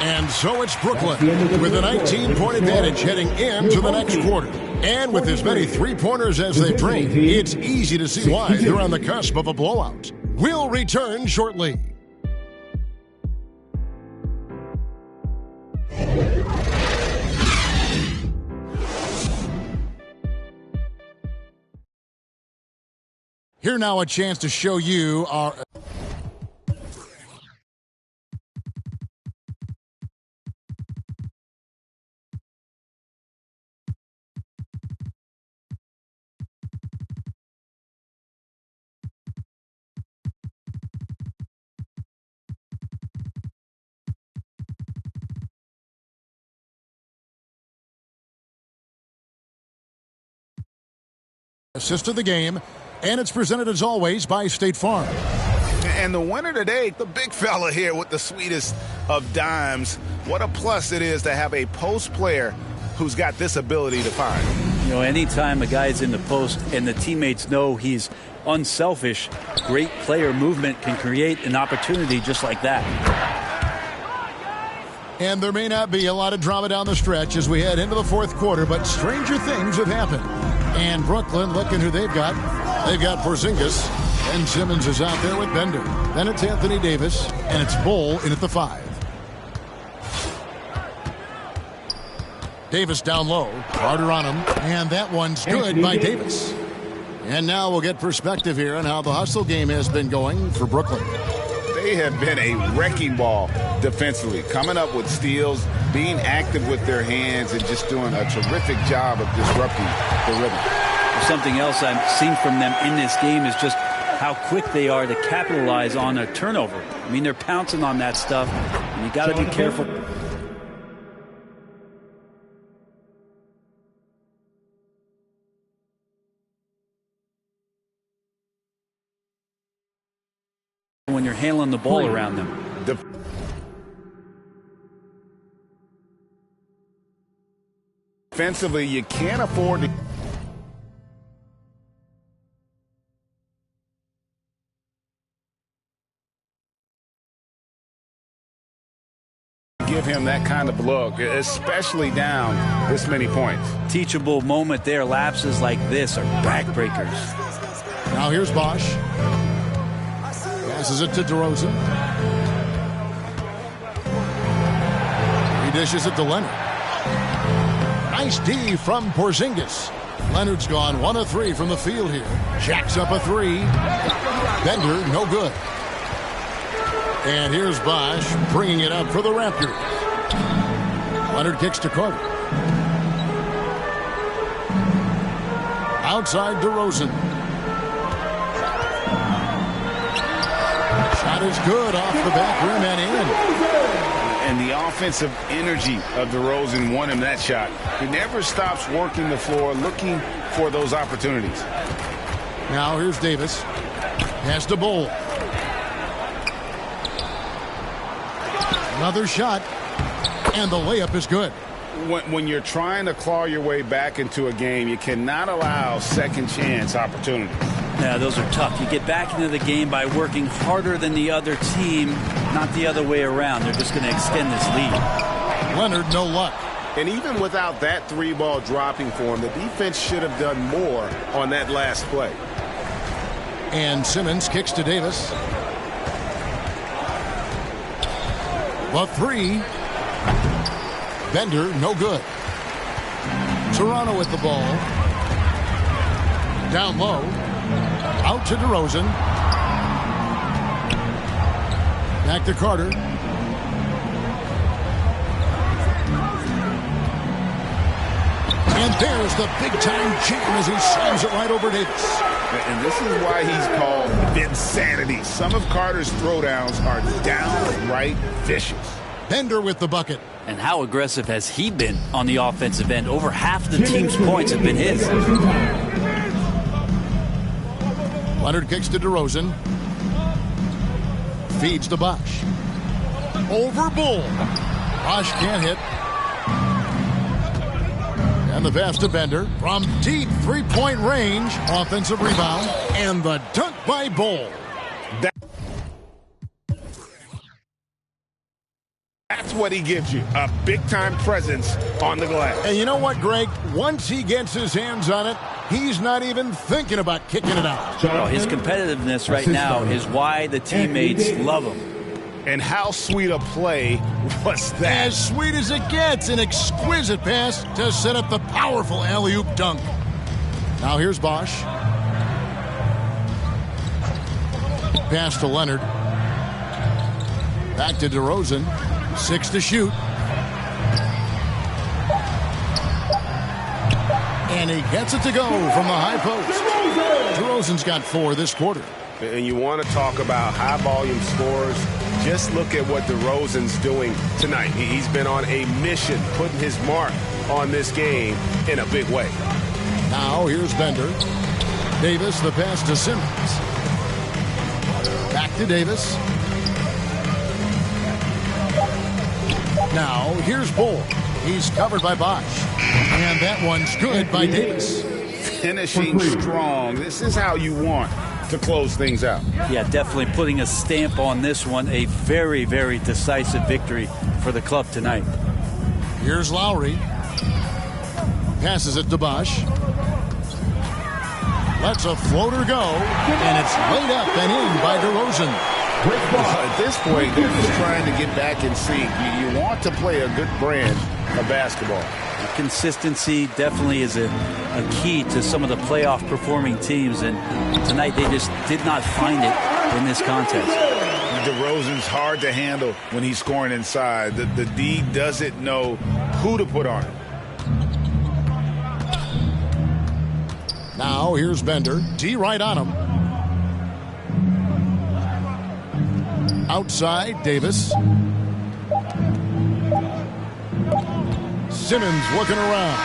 And so it's Brooklyn with a 19-point advantage heading into the next quarter. And with as many three-pointers as they've drained, it's easy to see why they're on the cusp of a blowout. We'll return shortly. Here now a chance to show you our... assist of the game. And it's presented, as always, by State Farm. And the winner today, the big fella here with the sweetest of dimes. What a plus it is to have a post player who's got this ability to find. You know, anytime a guy's in the post and the teammates know he's unselfish, great player movement can create an opportunity just like that. And there may not be a lot of drama down the stretch as we head into the fourth quarter, but stranger things have happened. And Brooklyn, looking who they've got. They've got Porzingis. And Simmons is out there with Bender. Then it's Anthony Davis. And it's Bull in at the 5. Davis down low. Carter on him. And that one's good by Davis. And now we'll get perspective here on how the hustle game has been going for Brooklyn. They have been a wrecking ball defensively, coming up with steals, being active with their hands, and just doing a terrific job of disrupting the rhythm. Something else I've seen from them in this game is just how quick they are to capitalize on a turnover. I mean, they're pouncing on that stuff, and you got to be careful. When you're handling the ball around them. Defensively, you can't afford to give him that kind of look, especially down this many points. Teachable moment there. Lapses like this are backbreakers. Now here's Bosch. Passes it to DeRozan. He dishes it to Leonard. Nice D from Porzingis. Leonard's gone 1 of 3 from the field here. Jacks up a 3. Bender, no good. And here's Bosch bringing it up for the Raptors. Leonard kicks to Carter. Outside DeRozan. Shot is good off the back rim and in. And the offensive energy of DeRozan won him that shot. He never stops working the floor, looking for those opportunities. Now here's Davis. Pass to Bull. Another shot. And the layup is good. When you're trying to claw your way back into a game, you cannot allow second chance opportunities. Yeah, those are tough. You get back into the game by working harder than the other team, not the other way around. They're just going to extend this lead. Leonard, no luck. And even without that 3-ball dropping for him, the defense should have done more on that last play. And Simmons kicks to Davis. The 3. Bender, no good. Toronto with the ball. Down low. Out to DeRozan. Back to Carter. And there's the big-time jam as he slams it right over Davis. And this is why he's called Vinsanity. Some of Carter's throwdowns are downright vicious. Bender with the bucket. And how aggressive has he been on the offensive end? Over half the team's points have been his. Leonard kicks to DeRozan. Feeds to Bosch. Over Bull. Bosch can't hit. And the pass to Bender from deep three-point range. Offensive rebound. And the dunk by Bull. That's what he gives you, a big-time presence on the glass. And you know what, Greg? Once he gets his hands on it, he's not even thinking about kicking it out. Well, his competitiveness right now is why the teammates love him. And how sweet a play was that? As sweet as it gets, an exquisite pass to set up the powerful alley-oop dunk. Now here's Bosch. Pass to Leonard. Back to DeRozan. 6 to shoot. And he gets it to go from the high post. DeRozan's got 4 this quarter. And you want to talk about high-volume scores. Just look at what DeRozan's doing tonight. He's been on a mission, putting his mark on this game in a big way. Now here's Bender. Davis, the pass to Simmons. Back to Davis. Now here's Bull. He's covered by Bosch. And that one's good by Davis. Finishing strong. This is how you want to close things out. Yeah, definitely putting a stamp on this one. A very, very decisive victory for the club tonight. Here's Lowry. Passes it to Bosch. Lets a floater go, and it's laid up and in by DeRozan. At this point, they're just trying to get back in sync. You want to play a good brand of basketball. Consistency definitely is a key to some of the playoff performing teams, and tonight they just did not find it in this contest. DeRozan's hard to handle when he's scoring inside. The D doesn't know who to put on it. Now here's Bender. D right on him. Outside, Davis. Simmons looking around.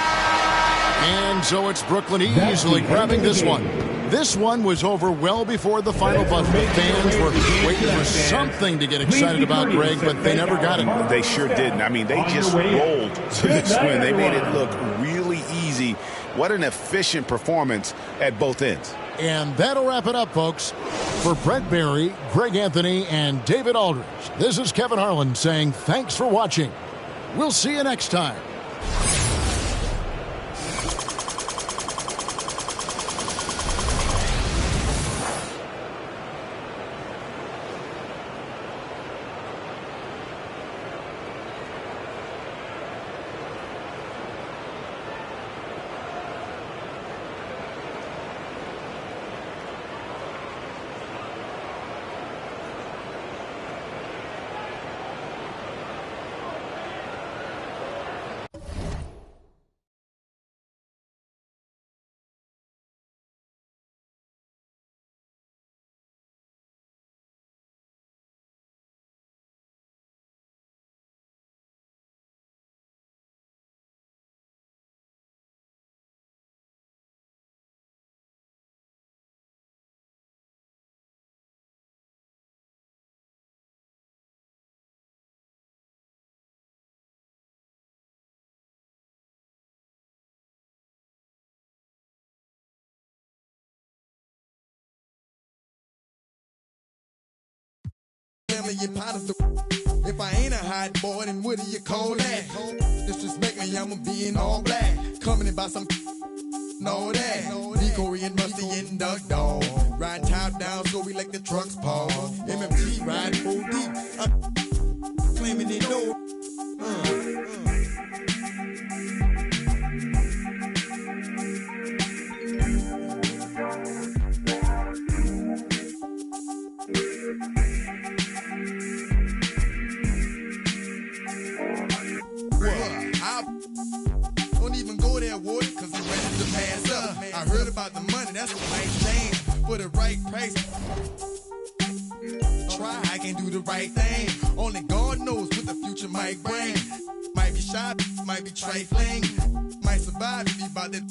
And so it's Brooklyn easily grabbing this one. This one was over well before the final buzzer. Fans were waiting for something to get excited about, Greg, but they never got it. They sure didn't. I mean, they just rolled to this win. They made it look really easy. What an efficient performance at both ends. And that'll wrap it up, folks. For Brett Barry, Greg Anthony, and David Aldridge, this is Kevin Harlan saying thanks for watching. We'll see you next time. If I ain't a hot boy, then what do you call that? Disrespect me, I'ma be in all black. Coming in by some know that. Decoy and Musty and Duck Dog. Ride top down, so we like the trucks Paul. MMG ride full deep. I'm claiming they know. Don't even go there, Woody, cause I'm ready to pass up. I heard about the money, that's a nice change. For the right price, try, I can do the right thing. Only God knows what the future might bring. Might be shy, might be trifling. Might survive if you about that.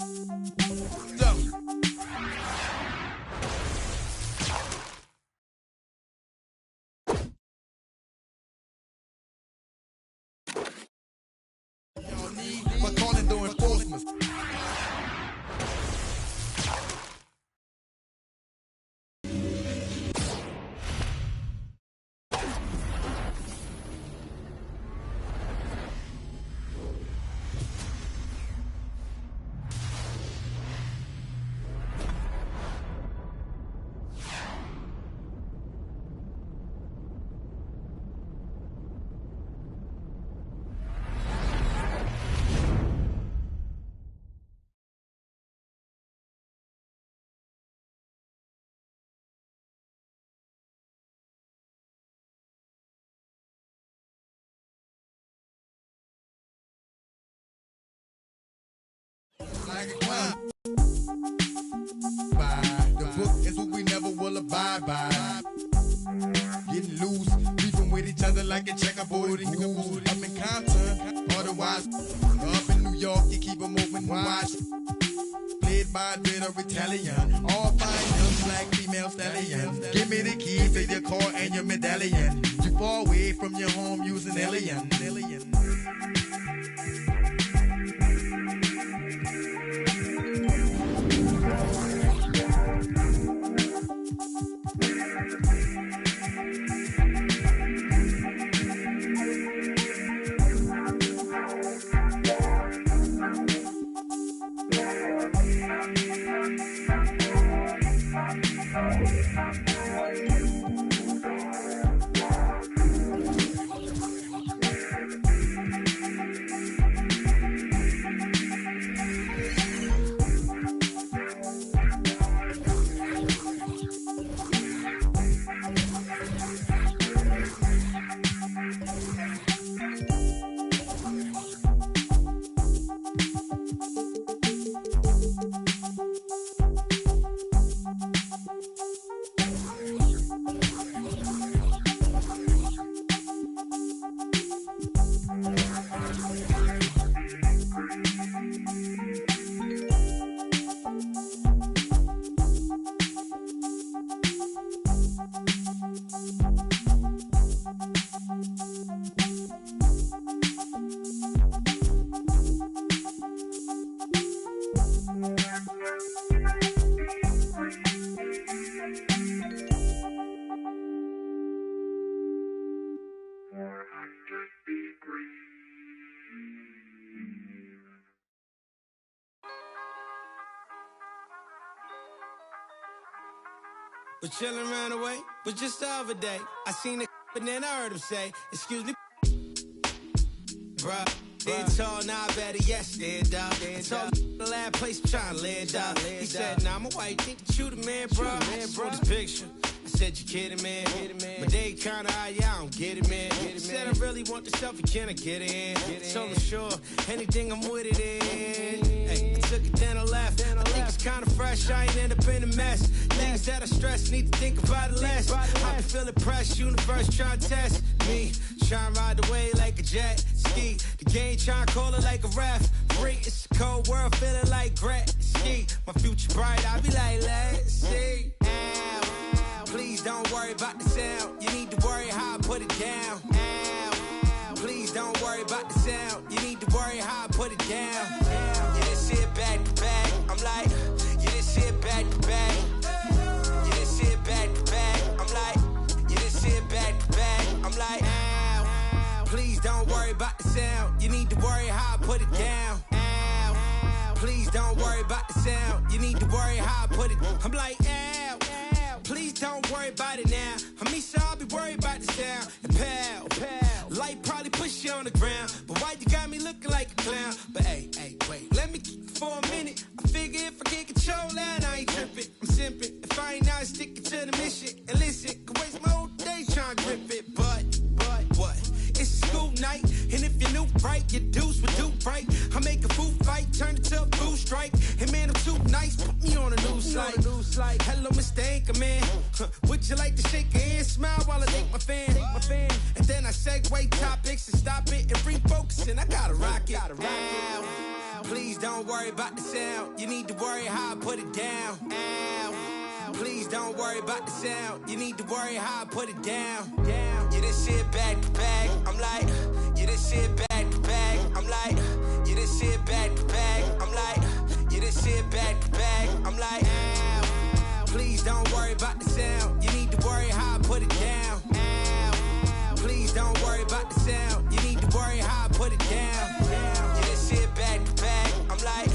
But calling no enforcement. Like a clown. The book is what we never will abide by. Getting loose, beefing with each other like a checkerboard and goose. Up in Compton, otherwise, up in New York, you keep them open wide. Played by a bit of Italian. All fine, young black female stallions. Give me the key to your car and your medallion. You far away from your home using alien. was chilling around the way, but just the other day, I seen a and then I heard him say, excuse me, bruh. It's all now better, yes, stand up. It's all the last place I'm trying to land up. He said, nah, I'm a white, think that you the man, bro. I saw this picture. I said, you kidding, man? But they kinda, yeah, I don't get it, man. Said, I really want the selfie, can I get it in? So I'm sure, anything I'm with it in. Hey, I took it, then I left. I think it's kinda fresh, I ain't end up in a mess. Things that I stress, need to think about it less. I be feeling pressed, universe trying to test me. Trying to ride the wave like a jet ski. The game trying to call it like a ref. Free, it's a cold world, feeling like Gretzky. My future bright, I be like, let's see. Ow, please don't worry about the sound. You need to worry how I put it down. Ow, please don't worry about the sound. You need to worry how I put it down. You didn't see it back to back. I'm like, you didn't see it back to back. You didn't see it back to back. I'm like, you didn't see it back to back. I'm like, please don't worry about the sound. You need to worry how I put it down. Ow. Please don't worry about the sound. You need to worry how I put it. I'm like, ow. Please don't worry about it now. I mean, so I'll be worried about the sound. And pal, light probably push you on the ground. But why you got me looking like a clown? But hey, wait, let me keep it for a minute. I figure if I can't control that, I ain't tripping. I'm simping. If I ain't not sticking to the mission. And listen, could waste my whole day trying to grip it. But what? It's a school night, and if you're new, right, your dudes would do right. I make a food fight, turn it to a food strike. And man, I'm too nice, put me on a news slide. Hello, Mr. Anchorman. Would you like to shake your hand, smile while I take my fan? And then I segue topics and stop it and refocus, and I gotta rock it. Ow. Please don't worry about the sound. You need to worry how I put it down. Ow. Please don't worry about the sound. You need to worry how I put it down. You didn't see it back to back. I'm like, you didn't see it back to back. I'm like, you didn't see it back to back. I'm like, you didn't see it back to back. I'm like, ow. Please don't worry about the sound. You need to worry how I put it down. Ow. Please don't worry about the sound. You need to worry how I put it down. You didn't see it back to back. I'm like,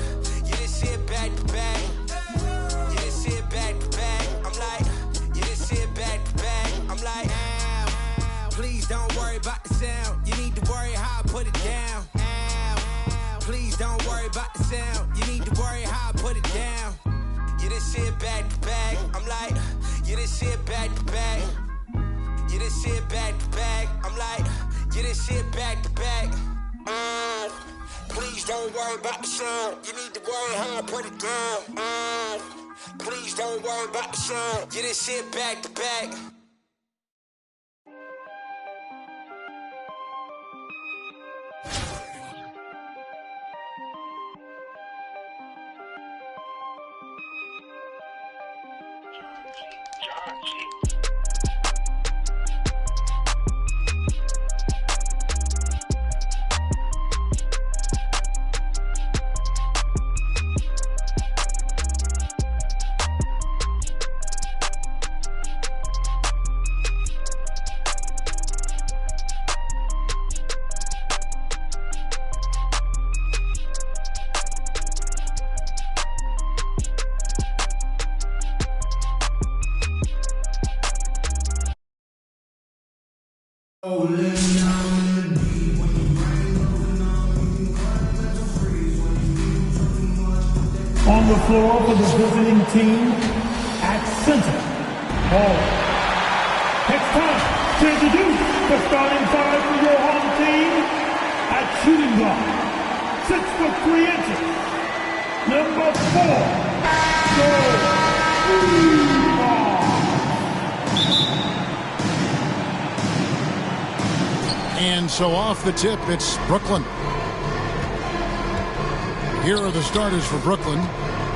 you didn't see it back to back. You didn't see it back to back. I'm like, you didn't see it back to back. I'm like, ow. Please don't worry about the sound. You need to worry how I put it down. Ow. Please don't worry about the sound. You need to worry how I put it down. You didn't see it back to back. I'm like, you didn't see it back to back. You didn't see it back to back. I'm like, you didn't see it back to back. Please don't worry about the sound. You need to worry how I put it down. Please don't worry about the sound. You didn't see it back to back. On the floor for the visiting team at center, Hall. It's time to introduce the starting five for your home team at shooting guard. 6'3" number 4, And so off the tip, it's Brooklyn. Here are the starters for Brooklyn.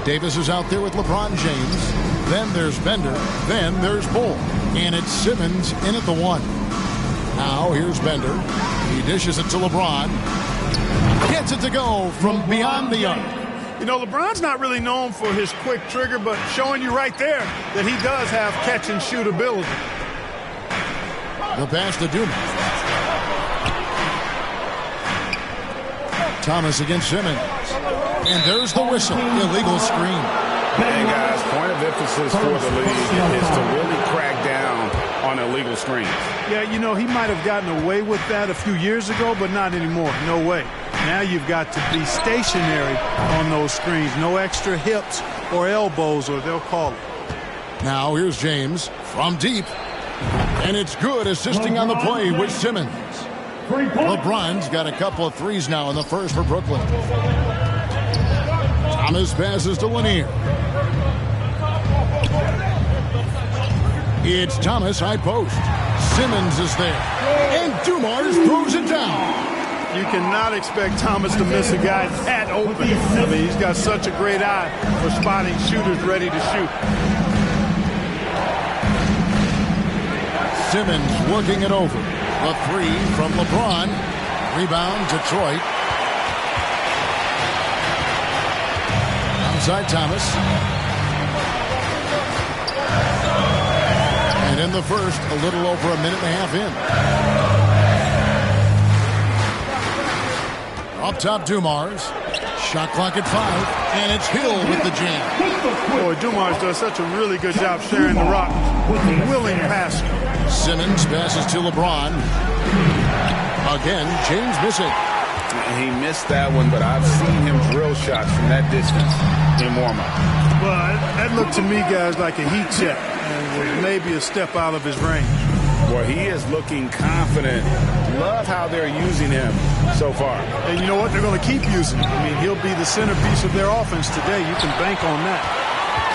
Davis is out there with LeBron James. Then there's Bender. Then there's Bull. And it's Simmons in at the 1. Now here's Bender. He dishes it to LeBron. Gets it to go from beyond the arc. You know, LeBron's not really known for his quick trigger, but showing you right there that he does have catch and shoot ability. The pass to Dumas. Thomas against Simmons. And there's the whistle. Illegal screen. Hey, guys, point of emphasis for the league is to really crack down on illegal screens. Yeah, you know, he might have gotten away with that a few years ago, but not anymore. No way. Now you've got to be stationary on those screens. No extra hips or elbows, or they'll call it. Now here's James from deep. And it's good, assisting on the play with Simmons. LeBron's got a couple of threes now in the first for Brooklyn. Thomas passes to Lanier. It's Thomas, high post. Simmons is there. And Dumars throws it down. You cannot expect Thomas to miss a guy that open. I mean, he's got such a great eye for spotting shooters ready to shoot. Simmons working it over. A three from LeBron. Rebound, Detroit. Outside Thomas. And in the first, a little over a minute and a half in. Up top, Dumars. Shot clock at 5, and it's Hill with the jam. Boy, Dumars does such a really good job sharing the rock. Willing passer. Simmons passes to LeBron. Again, James missing. He missed that one, but I've seen him drill shots from that distance in warm-up. Well, that looked to me, guys, like a heat check, and was maybe a step out of his range. Well, he is looking confident. Love how they're using him so far. And you know what? They're going to keep using him. I mean, he'll be the centerpiece of their offense today. You can bank on that.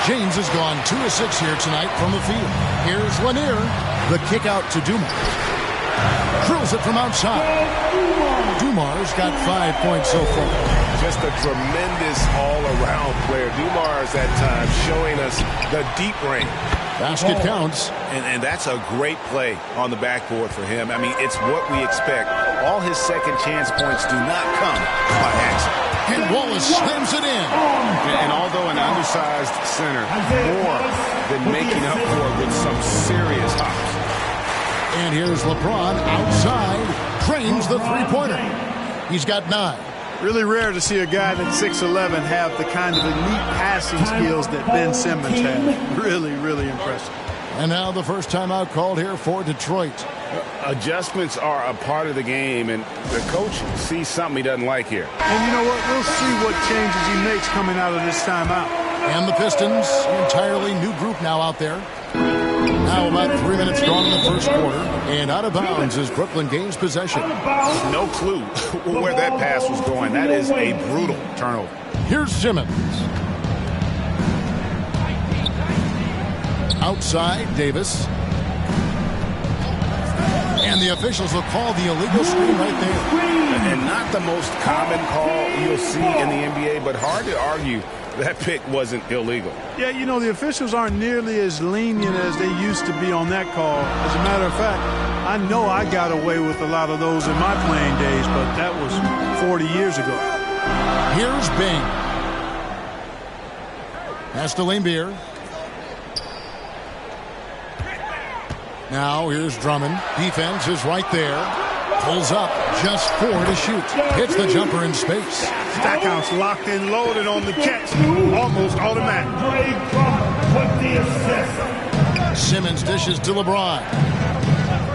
James has gone 2 of 6 here tonight from the field. Here's Lanier. The kick out to Dumars. Drills it from outside. Dumars got 5 points so far. Just a tremendous all-around player. Dumars at times showing us the deep range. Basket counts. And that's a great play on the backboard for him. I mean, it's what we expect. All his second chance points do not come by accident. And Wallace slams it in. And although an undersized center, more than making up for it with some serious hops. And here's LeBron outside. Drains the three-pointer. He's got 9. Really rare to see a guy that's 6'11" have the kind of elite passing skills that Ben Simmons has. Really, really impressive. And now the first timeout called here for Detroit. Adjustments are a part of the game, and the coach sees something he doesn't like here. And you know what? We'll see what changes he makes coming out of this timeout. And the Pistons, entirely new group now out there. Now about 3 minutes gone in the first quarter. And out of bounds is Brooklyn gains possession. No clue where that pass was going. That is a brutal turnover. Here's Simmons. Outside, Davis. And the officials will call the illegal screen right there. And not the most common call you'll see in the NBA, but hard to argue that pick wasn't illegal. Yeah, you know, the officials aren't nearly as lenient as they used to be on that call. As a matter of fact, I know I got away with a lot of those in my playing days, but that was 40 years ago. Here's Bing. Pass to Lambeer. Now here's Drummond. Defense is right there. Pulls up. Just 4 to shoot. Hits the jumper in space. Stackhouse locked and loaded on the catch. Almost automatic. Simmons dishes to LeBron.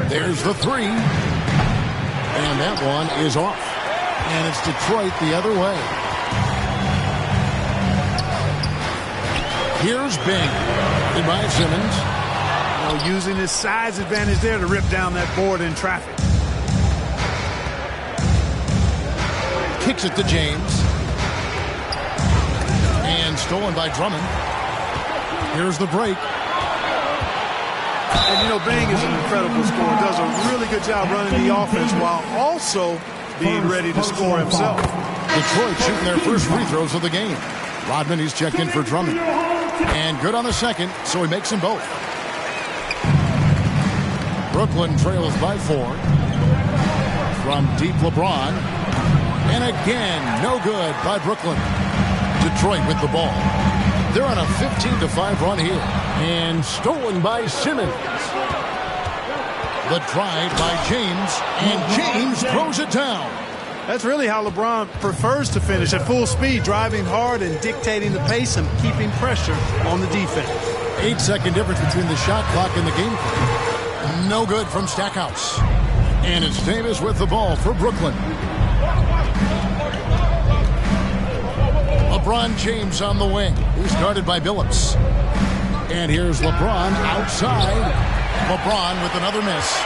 There's the 3. And that one is off. And it's Detroit the other way. Here's Bing. Goodbye, Simmons. Using his size advantage there to rip down that board in traffic. Kicks it to James. And stolen by Drummond. Here's the break. And you know, Bing is an incredible scorer. Does a really good job running the offense while also being ready to score himself. Detroit shooting their first free throws of the game. Rodman, he's checked in for Drummond. And good on the second, so he makes them both. Brooklyn trails by 4. From deep, LeBron. And again, no good by Brooklyn. Detroit with the ball. They're on a 15-5 run here. And stolen by Simmons. The drive by James. And James throws it down. That's really how LeBron prefers to finish, at full speed, driving hard and dictating the pace and keeping pressure on the defense. 8-second difference between the shot clock and the game clock. No good from Stackhouse. And it's Davis with the ball for Brooklyn. LeBron James on the wing. He's guarded by Billups. And here's LeBron outside. LeBron with another miss.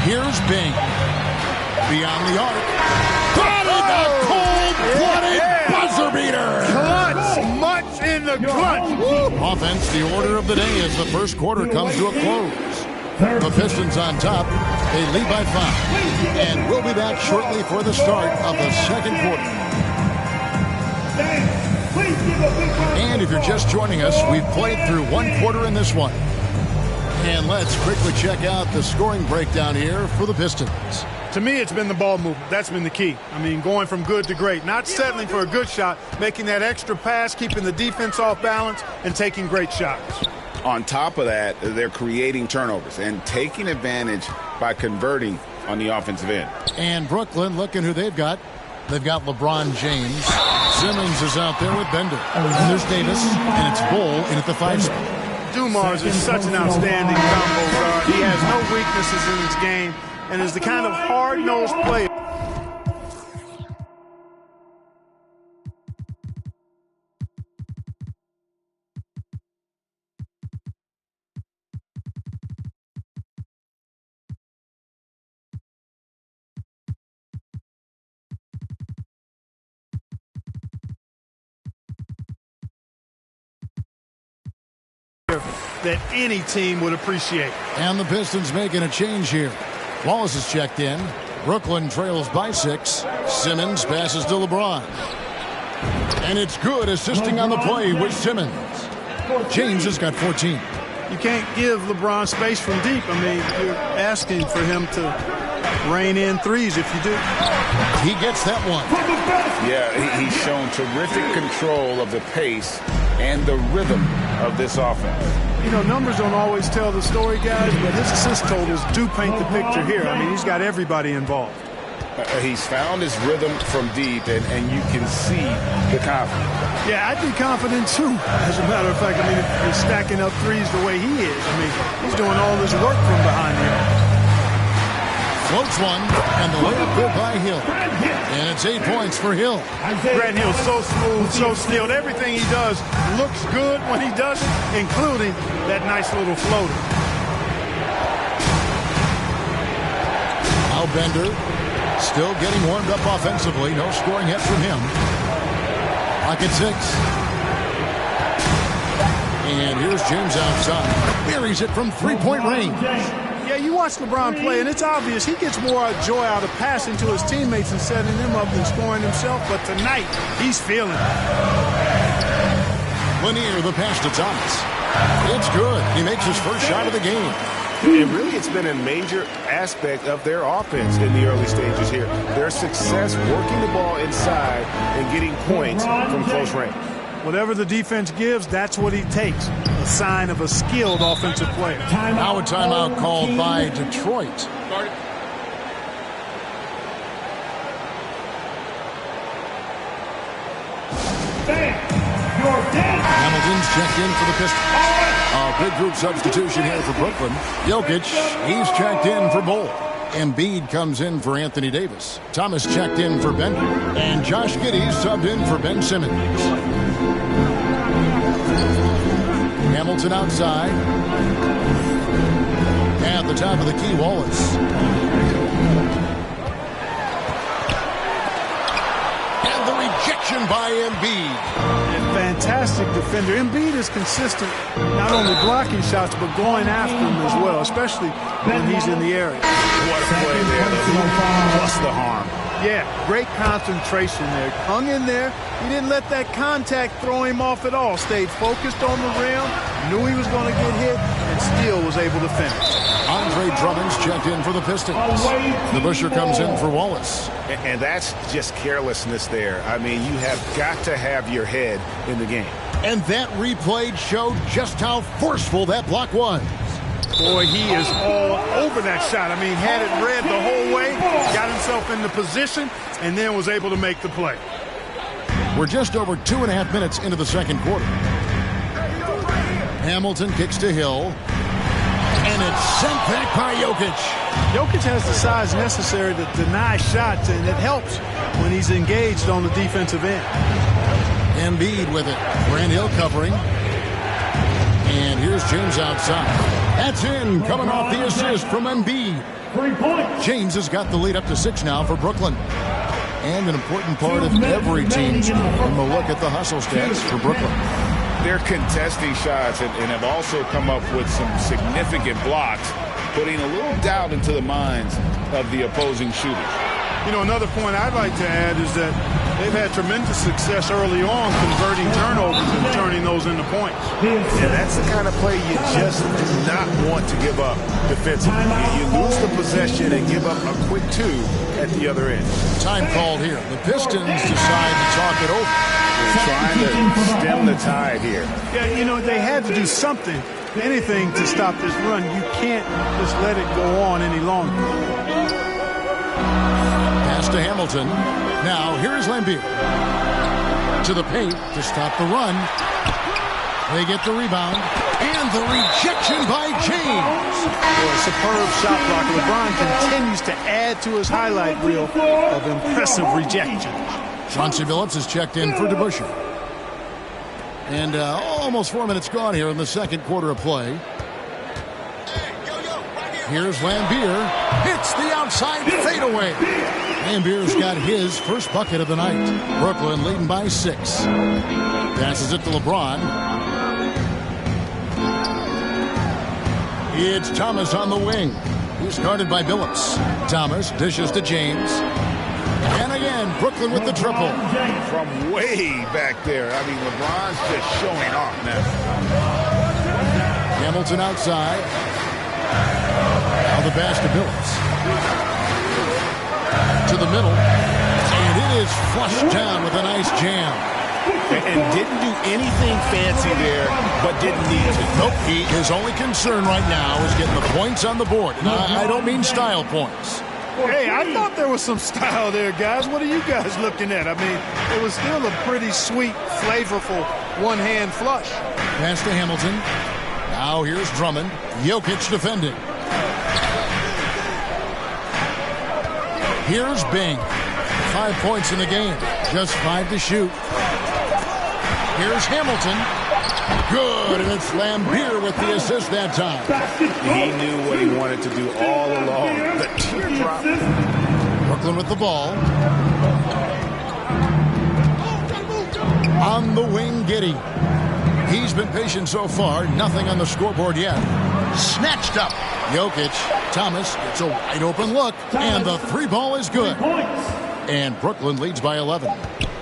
Here's Bing. Beyond the arc. Cold-blooded buzzer beater. Clutch. Much in the clutch. Offense, the order of the day as the first quarter comes to a close. The Pistons on top. They lead by 5. And we'll be back shortly for the start of the second quarter. And if you're just joining us, we've played through one quarter in this one. And let's quickly check out the scoring breakdown here for the Pistons. To me, it's been the ball movement. That's been the key. I mean, going from good to great. Not settling for a good shot, making that extra pass, keeping the defense off balance, and taking great shots. On top of that, they're creating turnovers and taking advantage by converting on the offensive end. And Brooklyn, looking who they've got. They've got LeBron James. Simmons is out there with Bender. And there's Davis, and it's Bull in at the 5 spot. Dumars is such an outstanding combo guard. He has no weaknesses in his game and is the kind of hard-nosed player. That any team would appreciate. And the Pistons making a change here. Wallace is checked in. Brooklyn trails by 6. Simmons passes to LeBron. And it's good, assisting on the play with Simmons. James has got 14. You can't give LeBron space from deep. I mean, you're asking for him to rein in threes if you do. He gets that one. Yeah, he's shown terrific control of the pace and the rhythm of this offense. You know, numbers don't always tell the story, guys, but his assist totals do paint the picture here. I mean, he's got everybody involved. He's found his rhythm from deep, and you can see the confidence. Yeah, I'd be confident, too, as a matter of fact. I mean, if he's stacking up threes the way he is, I mean, he's doing all this work from behind here. Floats one, and the layup good by Hill. And it's 8 points for Hill. Grant Hill's so smooth, so skilled. Everything he does looks good when he does it, including that nice little floater. Now Bender still getting warmed up offensively. No scoring yet from him. Clock at 6. And here's James outside. Buries it from three-point range. Yeah, you watch LeBron play, and it's obvious he gets more joy out of passing to his teammates and setting them up than scoring himself. But tonight, he's feeling it. Lanier, the pass to Thomas. It's good. He makes his first shot of the game. And really, it's been a major aspect of their offense in the early stages here. Their success working the ball inside and getting points from close range. Whatever the defense gives, that's what he takes. A sign of a skilled offensive player. Now a timeout called by Detroit. Hamilton's checked in for the Pistons. A big group substitution here for Brooklyn. Jokic, he's checked in for Bull. Embiid comes in for Anthony Davis. Thomas checked in for Bender. And Josh Giddey subbed in for Ben Simmons. Hamilton outside. At the top of the key, Wallace. And the rejection by Embiid. Fantastic defender. Embiid is consistent, not only blocking shots, but going after them as well, especially when he's in the area. What a play there, plus the harm. Yeah, great concentration there. Hung in there. He didn't let that contact throw him off at all. Stayed focused on the rim, knew he was going to get hit, and still was able to finish. Andre Drummond's checked in for the Pistons. The Busher comes in for Wallace. And that's just carelessness there. I mean, you have got to have your head in the game. And that replay showed just how forceful that block was. Boy, he is all over that shot. I mean, had it read the whole way, got himself into position, and then was able to make the play. We're just over 2.5 minutes into the second quarter. Hamilton kicks to Hill. And it's sent back by Jokic. Jokic has the size necessary to deny shots, and it helps when he's engaged on the defensive end. Embiid with it. Grant Hill covering. And here's James outside. That's in, coming off the assist from Embiid. 3 points. James has got the lead up to 6 now for Brooklyn. And an important part of every team's game. And we'll look at the hustle stats for Brooklyn. They're contesting shots and have also come up with some significant blocks, putting a little doubt into the minds of the opposing shooters. You know, another point I'd like to add is that they've had tremendous success early on converting turnovers and turning those into points. Yeah, that's the kind of play you just do not want to give up defensively. You lose the possession and give up a quick 2 at the other end. Time called here. The Pistons decide to talk it over. They're trying to stem the tide here. Yeah, you know, they had to do something, anything to stop this run. You can't just let it go on any longer. Pass to Hamilton. Now, here's Embiid. To the paint to stop the run. They get the rebound. And the rejection by James. A superb shot block. LeBron continues to add to his highlight reel of impressive rejection. Chauncey Billups is checked in for DeBusschere. And almost 4 minutes gone here in the second quarter of play. Here's Lambeer. Hits the outside fadeaway. Lambier's got his first bucket of the night. Brooklyn leading by 6. Passes it to LeBron. It's Thomas on the wing. He's guarded by Billups. Thomas dishes to James. And again, Brooklyn with the triple. From way back there. I mean, LeBron's just showing off now. Hamilton outside. Now the pass to Billups. To the middle. And it is flushed down with a nice jam. And didn't do anything fancy there, but didn't need to. Nope. His only concern right now is getting the points on the board. And I don't mean style points. Hey, I thought there was some style there, guys. What are you guys looking at? I mean, it was still a pretty sweet, flavorful one-hand flush. Pass to Hamilton. Now here's Drummond. Jokic defending. Here's Bing. 5 points in the game. Just 5 to shoot. Here's Hamilton. Good, and it's Lambeer with the assist that time. He knew what he wanted to do all along. The teardrop. Brooklyn with the ball. On the wing, Giddey. He's been patient so far. Nothing on the scoreboard yet. Snatched up. Jokic. Thomas gets a wide open look. And the 3 ball is good. And Brooklyn leads by 11.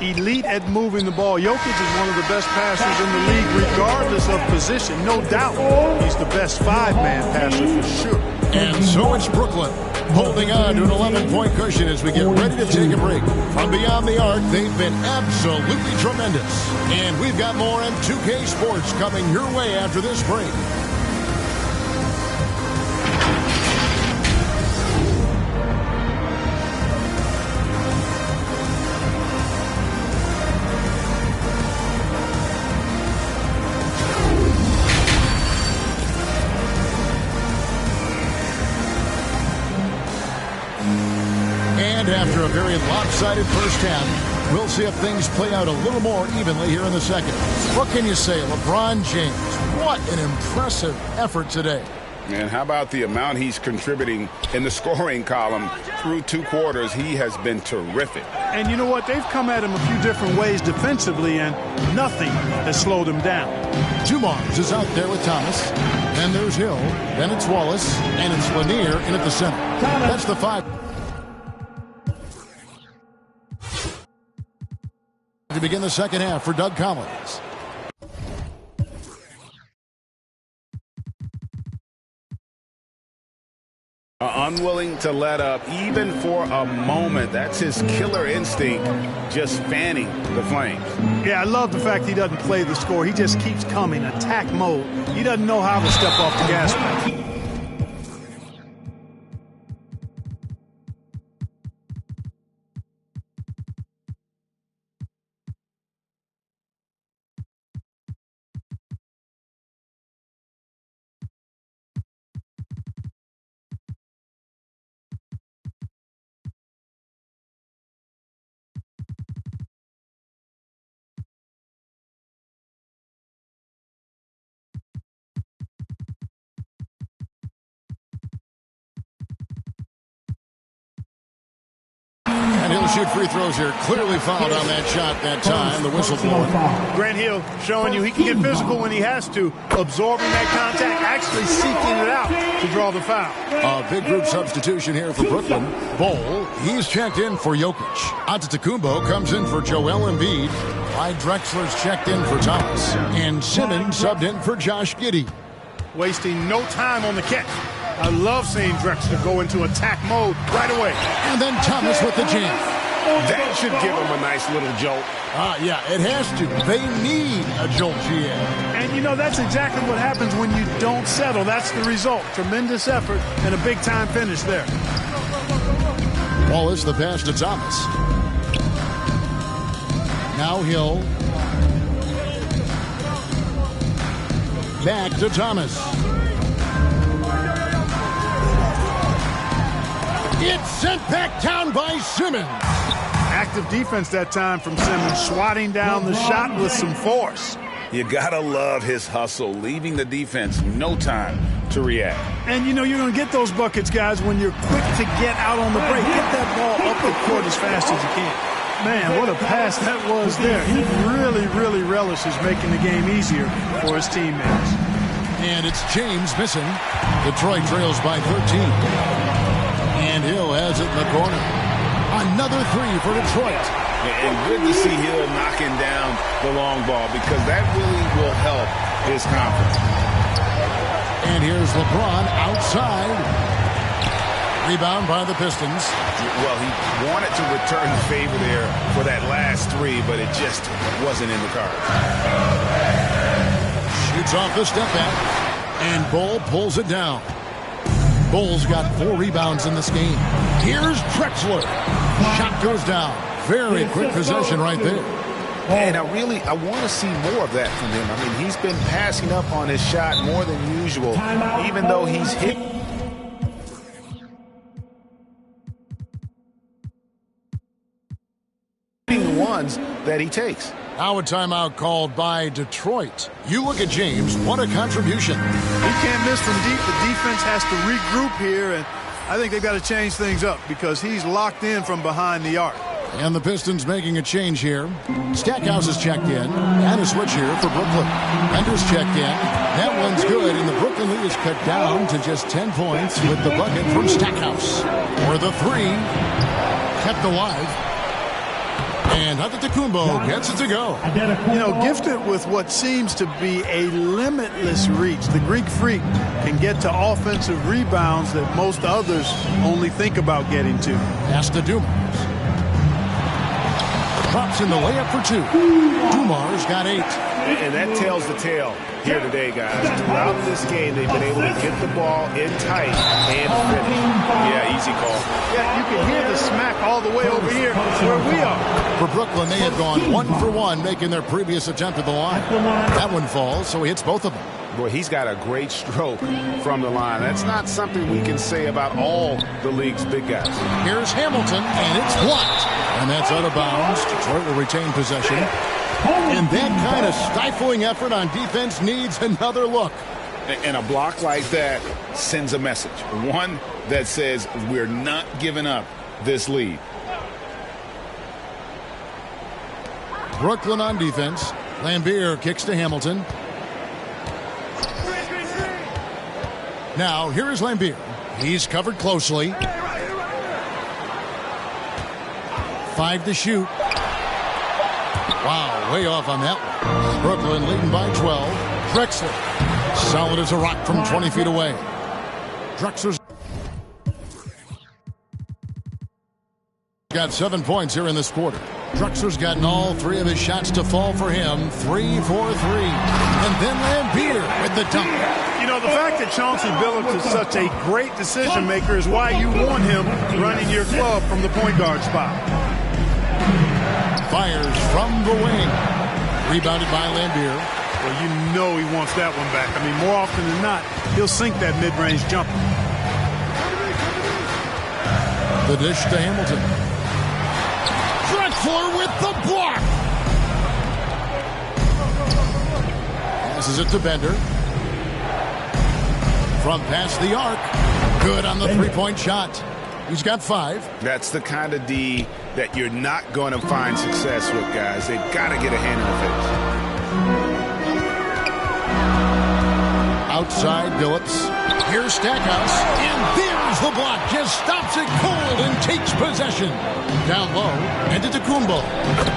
Elite at moving the ball. Jokic is one of the best passers in the league, regardless of position. No doubt he's the best 5-man passer for sure. And so it's Brooklyn holding on to an 11-point cushion as we get ready to take a break. From beyond the arc, they've been absolutely tremendous. And we've got more M2K Sports coming your way after this break. After a very lopsided first half, we'll see if things play out a little more evenly here in the second. What can you say? LeBron James, what an impressive effort today. And how about the amount he's contributing in the scoring column through 2 quarters? He has been terrific. And you know what? They've come at him a few different ways defensively, and nothing has slowed him down. Dumars is out there with Thomas. Then there's Hill. Then it's Wallace. And it's Lanier in at the center. That's the 5. To begin the second half for Doug Collins. Unwilling to let up even for a moment. That's his killer instinct, just fanning the flames. Yeah, I love the fact he doesn't play the score. He just keeps coming, attack mode. He doesn't know how to step off the gas pedal. And he'll shoot free throws here. Clearly fouled on that shot that time. The whistle blowing. Grant Hill showing you he can get physical when he has to, absorbing that contact, actually seeking it out to draw the foul. A big group substitution here for Brooklyn. Bol, he's checked in for Jokic. Antetokounmpo comes in for Joel Embiid. Clyde Drexler's checked in for Thomas. And Simmons subbed in for Josh Giddey. Wasting no time on the catch. I love seeing Drexler go into attack mode right away. And then Thomas with the jam. That should give him a nice little jolt. Yeah, it has to. They need a jolt, GM. And, you know, that's exactly what happens when you don't settle. That's the result. Tremendous effort and a big-time finish there. Wallace, the pass to Thomas. Now Hill. Back to Thomas. It's sent back down by Simmons. Active defense that time from Simmons, swatting down the shot with some force. You gotta love his hustle, leaving the defense no time to react. And you know you're going to get those buckets, guys, when you're quick to get out on the break. Get that ball up the court as fast as you can. Man, what a pass that was there. He really relishes making the game easier for his teammates. And it's James missing. Detroit trails by 13. And Hill has it in the corner. Another three for Detroit. And good to see Hill knocking down the long ball because that really will help his confidence. And here's LeBron outside. Rebound by the Pistons. Well, he wanted to return the favor there for that last three, but it just wasn't in the cards. Shoots off the step back. And Bol pulls it down. Bol's got 4 rebounds in this game. Here's Drexler. Shot goes down. Very quick possession right there. And I want to see more of that from him. I mean, he's been passing up on his shot more than usual, even though he's hit. The ones that he takes. Now a timeout called by Detroit. You look at James, what a contribution. He can't miss from deep. The defense has to regroup here, and I think they've got to change things up because he's locked in from behind the arc. And the Pistons making a change here. Stackhouse is checked in. And a switch here for Brooklyn. Mender's checked in. That one's good, and the Brooklyn lead is cut down to just 10 points with the bucket from Stackhouse. For the three, kept alive. And Antetokounmpo gets it to go. You know, gifted with what seems to be a limitless reach. The Greek Freak can get to offensive rebounds that most others only think about getting to. Pass to Dumars. Drops in the layup for 2. Dumars got 8. And that tells the tale here today, guys. Throughout this game, they've been able to get the ball in tight and finish. Yeah, easy call. Yeah, you can hear the smack all the way over here where we are. For Brooklyn, they had gone 1 for 1, making their previous attempt at the line. That one falls, so he hits both of them. Boy, he's got a great stroke from the line. That's not something we can say about all the league's big guys. Here's Hamilton, and it's blocked. And that's out of bounds. Detroit will retain possession. And that kind of stifling effort on defense needs another look. And a block like that sends a message. One that says we're not giving up this lead. Brooklyn on defense. Lambier kicks to Hamilton. Now, here is Lambier. He's covered closely. 5 to shoot. Wow, way off on that one. Brooklyn leading by 12. Drexler, solid as a rock from 20 feet away. Drexler's got 7 points here in this quarter. Drexler's gotten all 3 of his shots to fall for him. 3 for 3. And then Lambier with the dunk. You know, the fact that Chauncey Billups is such a great decision maker is why you want him running your club from the point guard spot. Fires from the wing. Rebounded by Lambier. Well, you know he wants that one back. I mean, more often than not, he'll sink that mid-range jumper. The dish to Hamilton. Drexler with the block. Passes it to Bender. From past the arc. Good on the three-point shot. He's got 5. That's the kind of D that you're not going to find success with, guys. They've got to get a hand in the face. Outside Billups. Here's Stackhouse. And there's the block. Just stops it cold and takes possession. Down low. Antetokounmpo.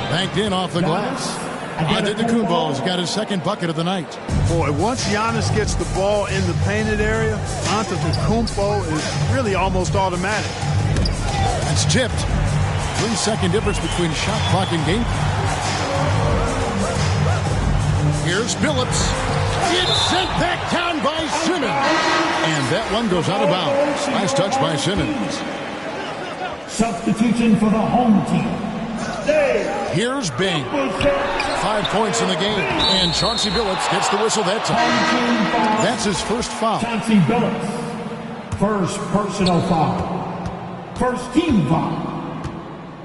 Banked in off the glass. Antetokounmpo's got his second bucket of the night. Boy, once Giannis gets the ball in the painted area, Antetokounmpo is really almost automatic. It's tipped. 3-second difference between shot clock and game. Here's Billups. It's sent back down by Simmons. And that one goes out of bounds. Nice touch by Simmons. Substitution for the home team. Here's Bing. 5 points in the game. And Chauncey Billups gets the whistle that time. That's his first foul. Chauncey Billups. First personal foul. First team foul.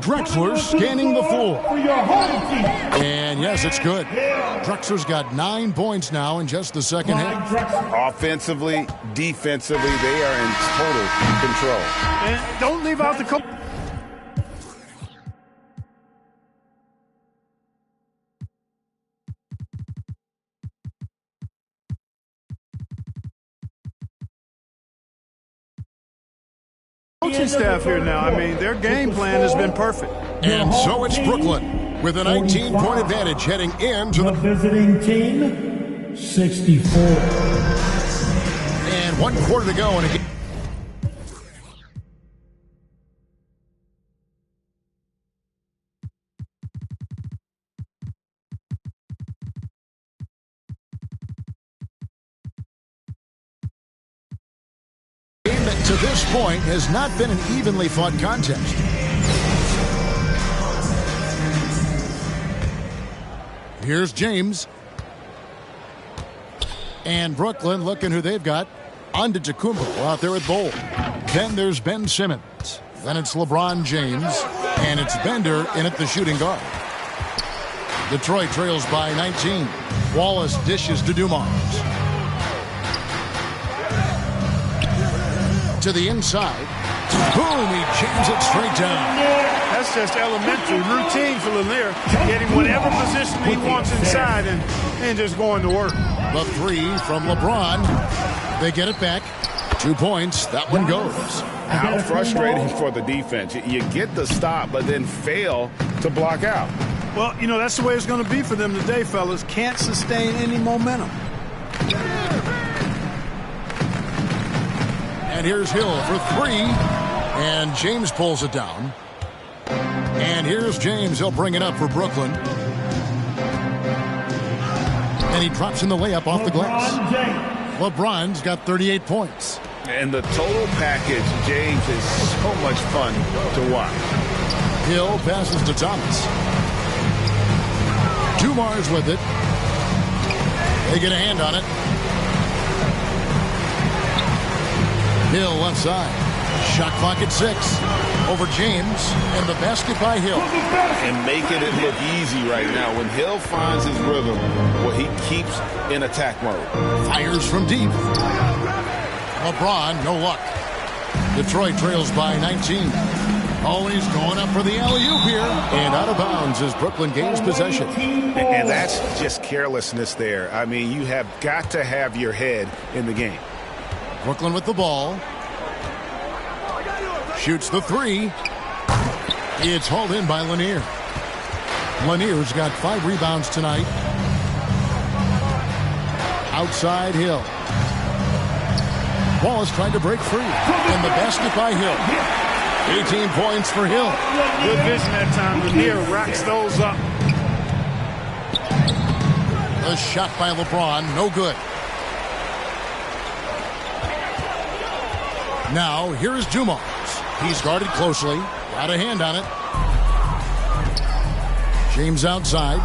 Drexler scanning the floor. For your home team. And yes, it's good. Drexler's got 9 points now in just the second half. Offensively, defensively, they are in total control. And don't leave out the coaching staff here now. I mean, their game plan has been perfect. And so it's Brooklyn with a 19-point advantage heading into the visiting team, 64. And 1 quarter to go in a game. To this point has not been an evenly fought contest. Here's James. And Brooklyn looking who they've got. Antetokounmpo out there at Bowl. Then there's Ben Simmons. Then it's LeBron James. And it's Bender in at the shooting guard. Detroit trails by 19. Wallace dishes to Dumars. To the inside. Boom, he jams it straight down. That's just elementary routine for Lanier. Getting whatever position he wants inside and just going to work. The 3 from LeBron. They get it back. 2 points. That one goes. How frustrating for the defense. You get the stop, but then fail to block out. Well, you know, that's the way it's going to be for them today, fellas. Can't sustain any momentum. And here's Hill for 3. And James pulls it down. And here's James. He'll bring it up for Brooklyn. And he drops in the layup off the glass. LeBron's got 38 points. And the total package, James, is so much fun to watch. Hill passes to Thomas. Dumars with it. They get a hand on it. Hill left side. Shot clock at 6. Over James. And the basket by Hill. And making it look easy right now. When Hill finds his rhythm, well, he keeps in attack mode. Fires from deep. LeBron, no luck. Detroit trails by 19. Always going up for the alley-oop here. And out of bounds as Brooklyn gains possession. And that's just carelessness there. I mean, you have got to have your head in the game. Brooklyn with the ball. Shoots the 3. It's hauled in by Lanier. Lanier's got 5 rebounds tonight. Outside Hill. Wallace trying to break free. And the basket by Hill. 18 points for Hill. Good vision that time. Lanier racks those up. A shot by LeBron. No good. Now, here is Dumars. He's guarded closely. Got a hand on it. James outside.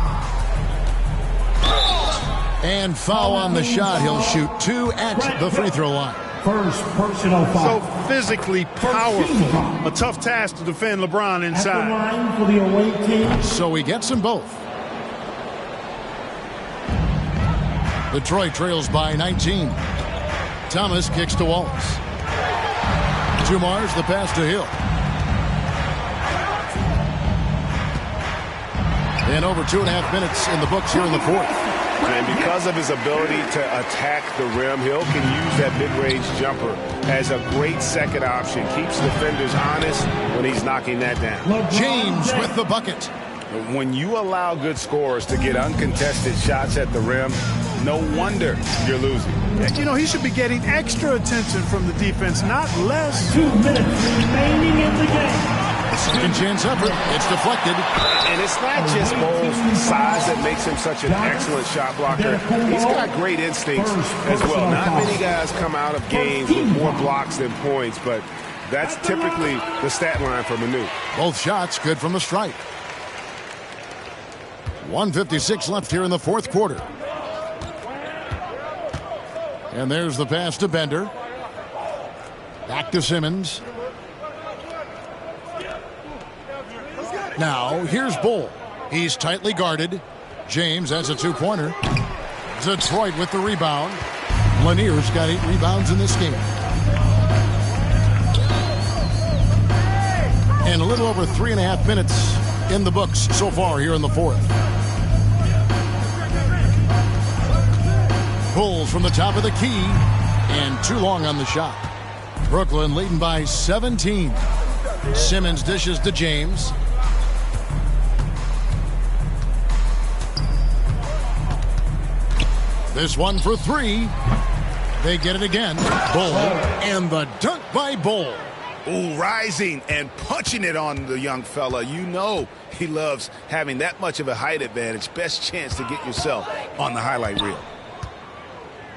And foul on the shot. He'll shoot 2 at the free throw line. First personal foul. So physically powerful. A tough task to defend LeBron inside. At the line for the away team. So he gets them both. Detroit trails by 19. Thomas kicks to Wallace. To Mars, the pass to Hill. And over 2.5 minutes in the books here in the fourth. And because of his ability to attack the rim, Hill can use that mid-range jumper as a great second option. Keeps defenders honest when he's knocking that down. James with the bucket. When you allow good scorers to get uncontested shots at the rim, no wonder you're losing. You know, he should be getting extra attention from the defense, not less. 2 minutes remaining in the game. Second chance effort. It's deflected. And it's not just Bole's size that makes him such an excellent shot blocker. He's got great instincts as well. Not many guys come out of games with more blocks than points, but that's typically the stat line for Manu. Both shots good from the stripe. 1:56 left here in the fourth quarter. And there's the pass to Bender. Back to Simmons. Now, here's Bole. He's tightly guarded. James has a two-pointer. Detroit with the rebound. Lanier's got 8 rebounds in this game. And a little over 3.5 minutes in the books so far here in the fourth. Pulls from the top of the key. And too long on the shot. Brooklyn leading by 17. Simmons dishes to James. This one for 3. They get it again. Bole. And the dunk by Bole. Ooh, rising and punching it on the young fella. You know he loves having that much of a height advantage. Best chance to get yourself on the highlight reel.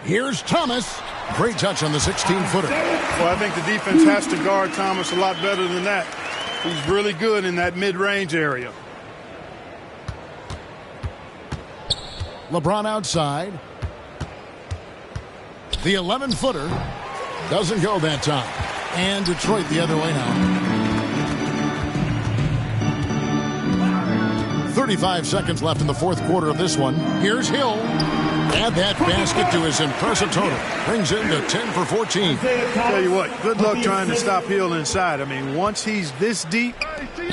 Here's Thomas. Great touch on the 16-footer. Well, I think the defense has to guard Thomas a lot better than that. He's really good in that mid-range area. LeBron outside. The 11-footer doesn't go that time. And Detroit the other way now. 35 seconds left in the fourth quarter of this one. Here's Hill. Add that basket to his impressive total. Brings him to 10 for 14. Tell you what, good luck trying to stop Hill inside. I mean, once he's this deep,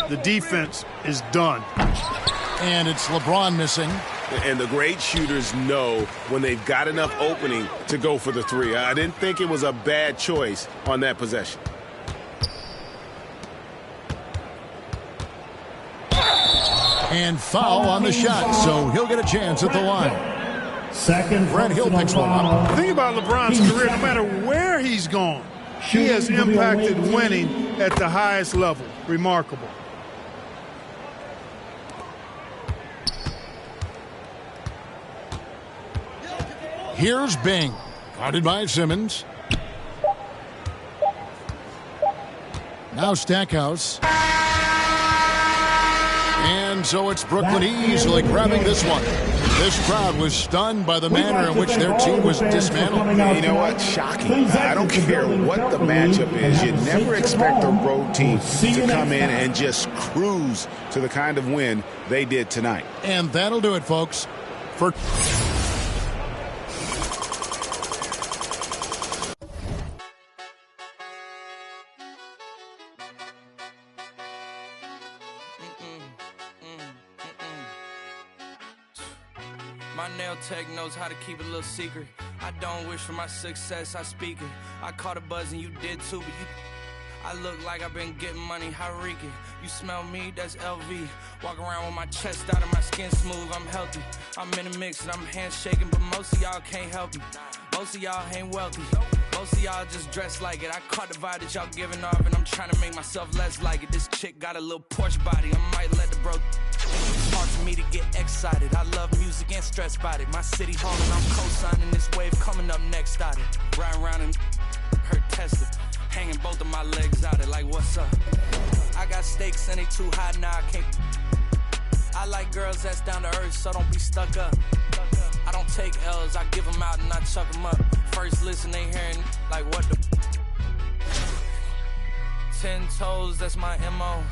the defense is done. And it's LeBron missing. And the great shooters know when they've got enough opening to go for the 3. I didn't think it was a bad choice on that possession. And foul on the shot, so he'll get a chance at the line. Second, Brad Hill picks one up. The thing about LeBron's career, no matter where he's gone, he has impacted winning at the highest level. Remarkable. Here's Bing, guarded by Simmons. Now Stackhouse. And so it's Brooklyn easily grabbing this one. This crowd was stunned by the manner in which their team was dismantled. You know what? Shocking. I don't care what the matchup is. You never expect a road team to come in and just cruise to the kind of win they did tonight. And that'll do it, folks. For My nail tech knows how to keep it a little secret. I don't wish for my success, I speak it. I caught a buzz and you did too, but I look like I've been getting money, Hariki. You smell me, that's LV. Walk around with my chest out and my skin smooth, I'm healthy. I'm in a mix and I'm handshaking, but most of y'all can't help me. Most of y'all ain't wealthy. Most of y'all just dress like it. I caught the vibe that y'all giving off and I'm trying to make myself less like it. This chick got a little Porsche body, I might let the bro. It's hard for me to get excited. I love music and stress about it. My city home and I'm co-signing this wave coming up next out it. Riding around and her Tesla. Hanging both of my legs out it like what's up? I got stakes and they too high now I can't. I like girls that's down to earth so don't be stuck up. I don't take L's, I give them out and I chuck them up. First listen they hearing like what the 10 toes, that's my MO.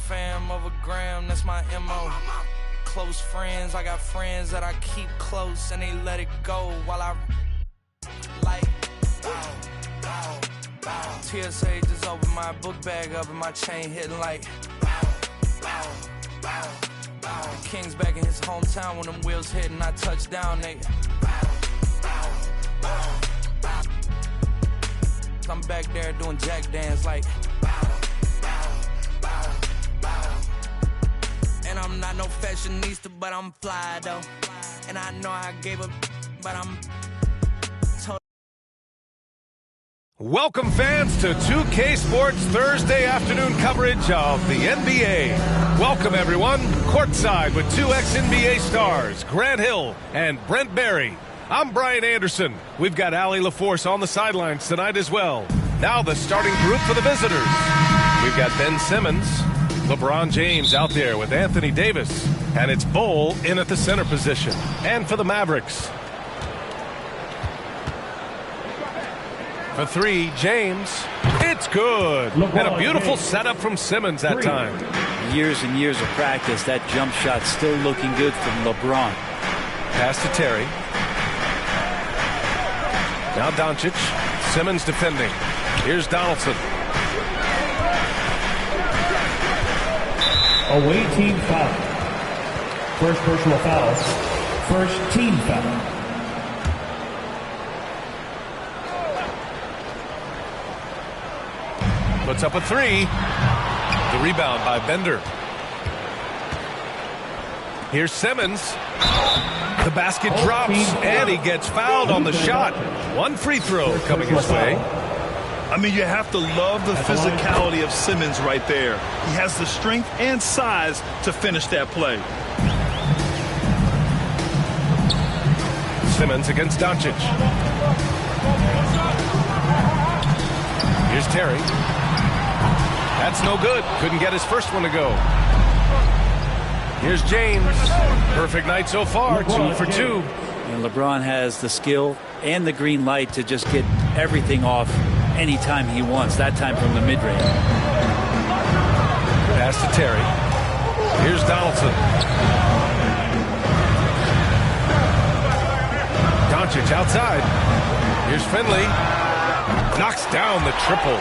Fam over gram, that's my MO. Close friends, I got friends that I keep close and they let it go while I like bow, bow, bow. PSA just opened my book bag up and my chain hitting like bow, bow, bow, bow. King's back in his hometown when them wheels hit and I touch down, they bow, bow, bow, bow. I'm back there doing jack dance like bow, bow, bow, bow. And I'm not no fashionista, but I'm fly though. And I know I gave up, but I'm Welcome fans to 2K Sports Thursday afternoon coverage of the NBA. Welcome everyone, courtside with two ex-NBA stars, Grant Hill and Brent Barry. I'm Brian Anderson. We've got Allie LaForce on the sidelines tonight as well. Now the starting group for the visitors. We've got Ben Simmons, LeBron James out there with Anthony Davis, and it's Bol in at the center position. And for the Mavericks, for three, James. It's good. And a beautiful setup from Simmons that time. Years and years of practice. That jump shot still looking good from LeBron. Pass to Terry. Now Doncic. Simmons defending. Here's Donaldson. Away team foul. First personal foul. First team foul. Puts up a three. The rebound by Bender. Here's Simmons. The basket drops, and he gets fouled on the shot. One free throw coming his way. I mean, you have to love the physicality of Simmons right there. He has the strength and size to finish that play. Simmons against Doncic. Here's Terry. That's no good. Couldn't get his first one to go. Here's James. Perfect night so far. 2 for 2. And LeBron has the skill and the green light to just get everything off anytime he wants. That time from the mid-range. Pass to Terry. Here's Donaldson. Doncic outside. Here's Finley. Knocks down the triple.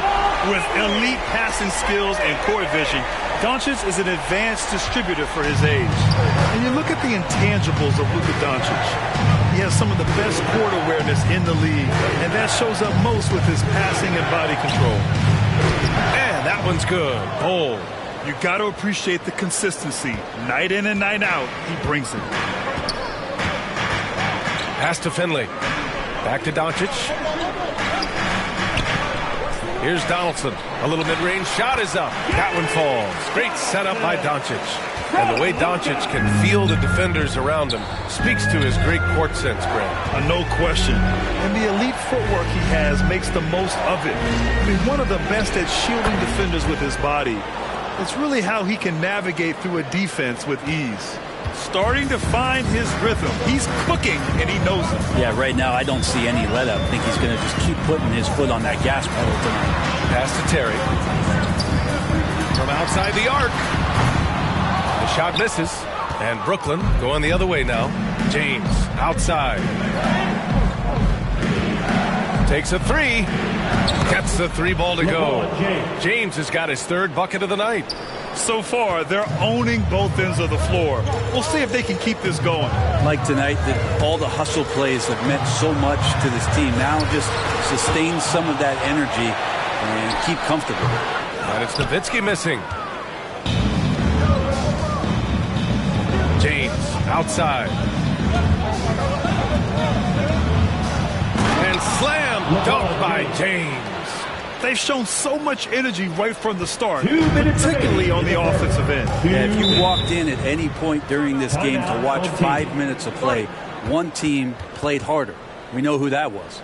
With elite passing skills and court vision, Doncic is an advanced distributor for his age. And you look at the intangibles of Luka Doncic. He has some of the best court awareness in the league, and that shows up most with his passing and body control. And that one's good. Bol. You got to appreciate the consistency. Night in and night out, he brings it. Pass to Finley. Back to Doncic. Here's Donaldson. A little mid-range shot is up. That one falls. Great setup by Doncic. And the way Doncic can feel the defenders around him speaks to his great court sense, Brent. No question. And the elite footwork he has makes the most of it. I mean, one of the best at shielding defenders with his body. It's really how he can navigate through a defense with ease. Starting to find his rhythm. He's cooking, and he knows it. Yeah, right now I don't see any let-up. I think he's going to just keep putting his foot on that gas pedal tonight. Pass to Terry. From outside the arc. The shot misses. And Brooklyn going the other way now. James outside. Takes a three. Gets the three ball to go. James has got his third bucket of the night. So far, they're owning both ends of the floor. We'll see if they can keep this going. Like tonight, all the hustle plays have meant so much to this team. Now just sustain some of that energy and keep comfortable. And it's Nowitzki missing. James outside. And slam dunked by James. They've shown so much energy right from the start, particularly on the offensive end. Yeah, if you walked in at any point during this game to watch 5 minutes of play, one team played harder. We know who that was.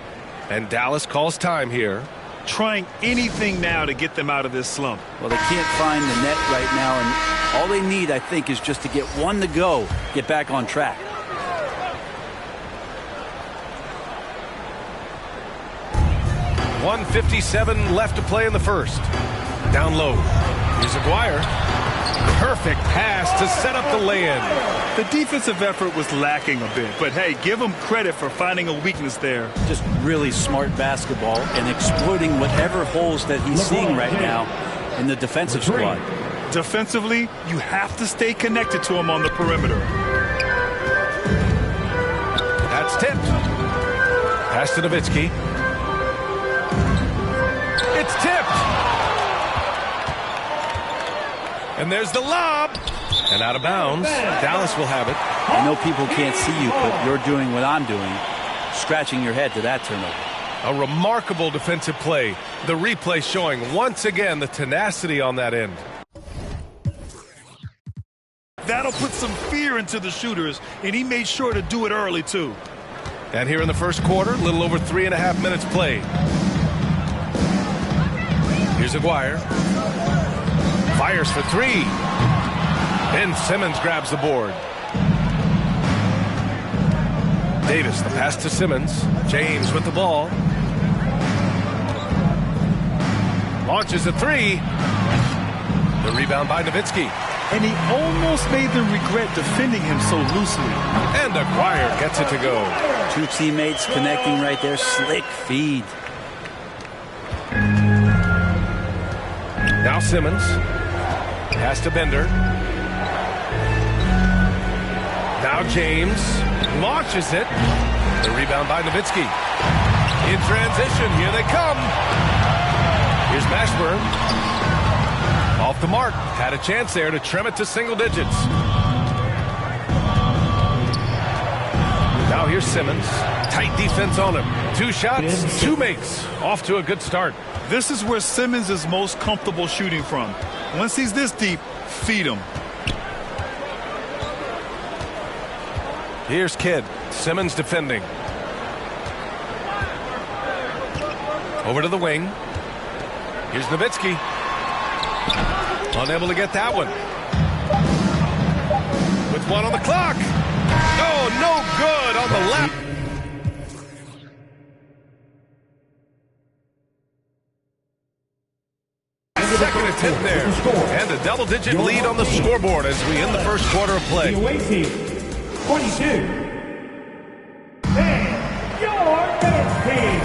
And Dallas calls time here. Trying anything now to get them out of this slump. Well, they can't find the net right now, and all they need, I think, is just to get one to go, get back on track. .157 left to play in the first. Down low. Here's Aguirre. Perfect pass to set up the lay-in. The defensive effort was lacking a bit, but hey, give him credit for finding a weakness there. Just really smart basketball and exploiting whatever holes that he's seeing right now in the defensive squad. Defensively, you have to stay connected to him on the perimeter. That's tipped. Pass to Nowitzki. It's tipped. And there's the lob. And out of bounds. Dallas will have it. I know people can't see you, but you're doing what I'm doing, scratching your head to that turnover. A remarkable defensive play. The replay showing once again the tenacity on that end. That'll put some fear into the shooters, and he made sure to do it early, too. And here in the first quarter, a little over 3.5 minutes played. Here's Aguirre. Fires for three. Ben Simmons grabs the board. Davis, the pass to Simmons. James with the ball. Launches a three. The rebound by Nowitzki. And he almost made them regret defending him so loosely. And Aguirre gets it to go. Two teammates connecting right there. Slick feed. Now Simmons. Pass to Bender. Now James launches it. The rebound by Nowitzki. In transition, here they come. Here's Mashburn. Off the mark. Had a chance there to trim it to single digits. Now here's Simmons. Tight defense on him. Two shots, two makes. Off to a good start. This is where Simmons is most comfortable shooting from. Once he's this deep, feed him. Here's Kidd. Simmons defending. Over to the wing. Here's Nowitzki. Unable to get that one. With one on the clock. Oh, no good on the left. Second attempt there. And a double-digit lead on the scoreboard as we end the first quarter of play. The away team, 22. And your team.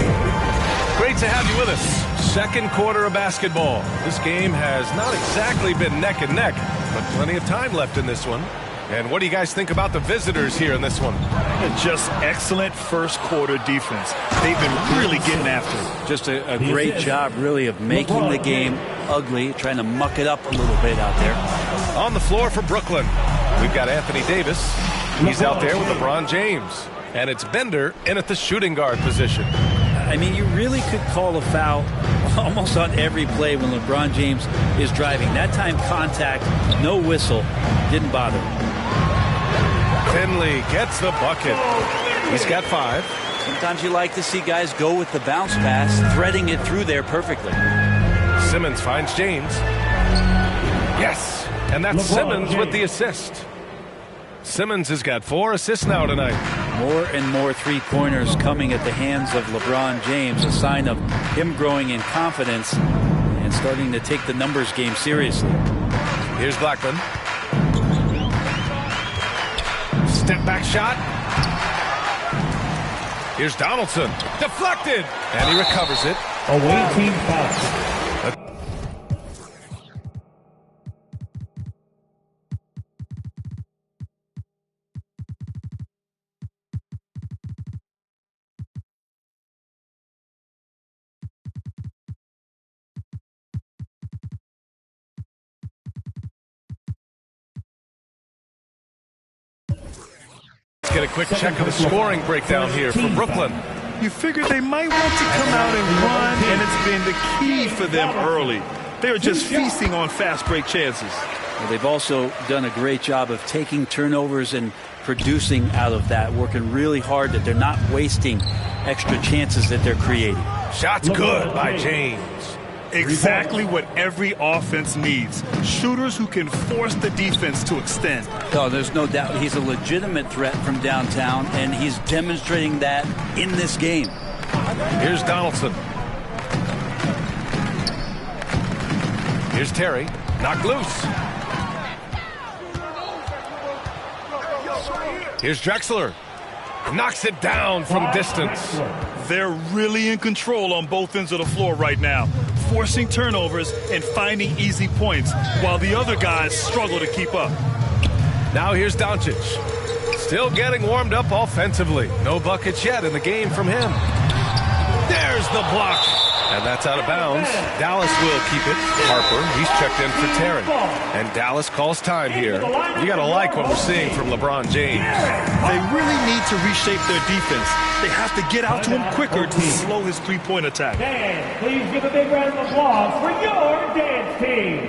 Great to have you with us. Second quarter of basketball. This game has not exactly been neck and neck, but plenty of time left in this one. And what do you guys think about the visitors here in this one? Just excellent first quarter defense. They've been really getting after it. Just a great job, really, of making the game ugly, trying to muck it up a little bit out there. On the floor for Brooklyn, we've got Anthony Davis. He's out there with LeBron James. And it's Bender in at the shooting guard position. I mean, you really could call a foul almost on every play when LeBron James is driving. That time, contact, no whistle, didn't bother him. Finley gets the bucket. He's got 5. Sometimes you like to see guys go with the bounce pass, threading it through there perfectly. Simmons finds James. Yes, and that's Simmons with the assist. Simmons has got 4 assists now tonight. More and more three-pointers coming at the hands of LeBron James, a sign of him growing in confidence and starting to take the numbers game seriously. Here's Blackman. Step back shot. Here's Donaldson. Deflected. And he recovers it. Away team foul. Get a quick check of the scoring breakdown here for Brooklyn. You figured they might want to come out and run, and it's been the key for them early. They are just feasting on fast break chances. Well, they've also done a great job of taking turnovers and producing out of that, working really hard that they're not wasting extra chances that they're creating. Shots good by James. Exactly what every offense needs. Shooters who can force the defense to extend. Oh, there's no doubt he's a legitimate threat from downtown, and he's demonstrating that in this game. Here's Donaldson. Here's Terry. Knocked loose. Here's Drexler. Knocks it down from distance. They're really in control on both ends of the floor right now, forcing turnovers and finding easy points while the other guys struggle to keep up. Now here's Doncic. Still getting warmed up offensively. No buckets yet in the game from him. There's the block. And that's out of bounds. Dallas will keep it. Harper, he's checked in for Terry. And Dallas calls time here. You got to like what we're seeing from LeBron James. They really need to reshape their defense. They have to get out to him quicker to slow his three-point attack. Dan, please give a big round of applause for your dance team.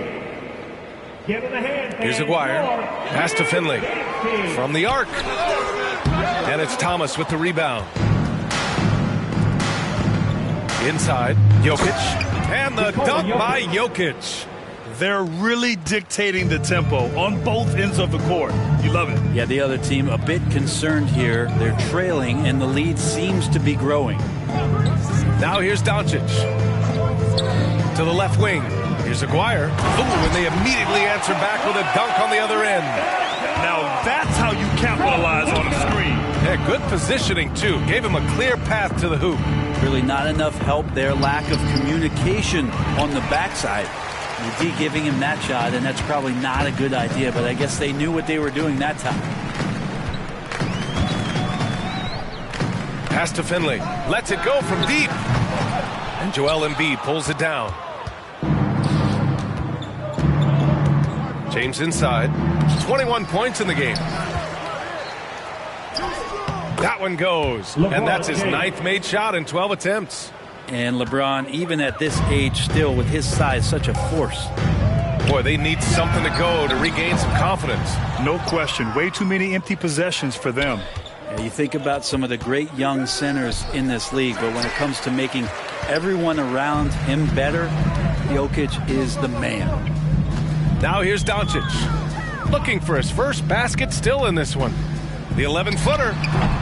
Give him a hand. Here's Aguirre. Pass to Finley. From the arc. And it's Thomas with the rebound. Inside, Jokic, and the dunk by Jokic. They're really dictating the tempo on both ends of the court. You love it. Yeah, the other team a bit concerned here. They're trailing, and the lead seems to be growing. Now here's Doncic. To the left wing. Here's Aguirre. Ooh, and they immediately answer back with a dunk on the other end. Now that's how you capitalize on a screen. Yeah, good positioning, too. Gave him a clear path to the hoop. Really not enough help there. Lack of communication on the backside. UD giving him that shot, and that's probably not a good idea, but I guess they knew what they were doing that time. Pass to Finley. Lets it go from deep. And Joel Embiid pulls it down. James inside. 21 points in the game. That one goes. And that's his 9th made shot in 12 attempts. And LeBron, even at this age, still with his size, such a force. Boy, they need something to go to regain some confidence. No question. Way too many empty possessions for them. Yeah, you think about some of the great young centers in this league, but when it comes to making everyone around him better, Jokic is the man. Now here's Doncic. Looking for his first basket still in this one. The 11-footer,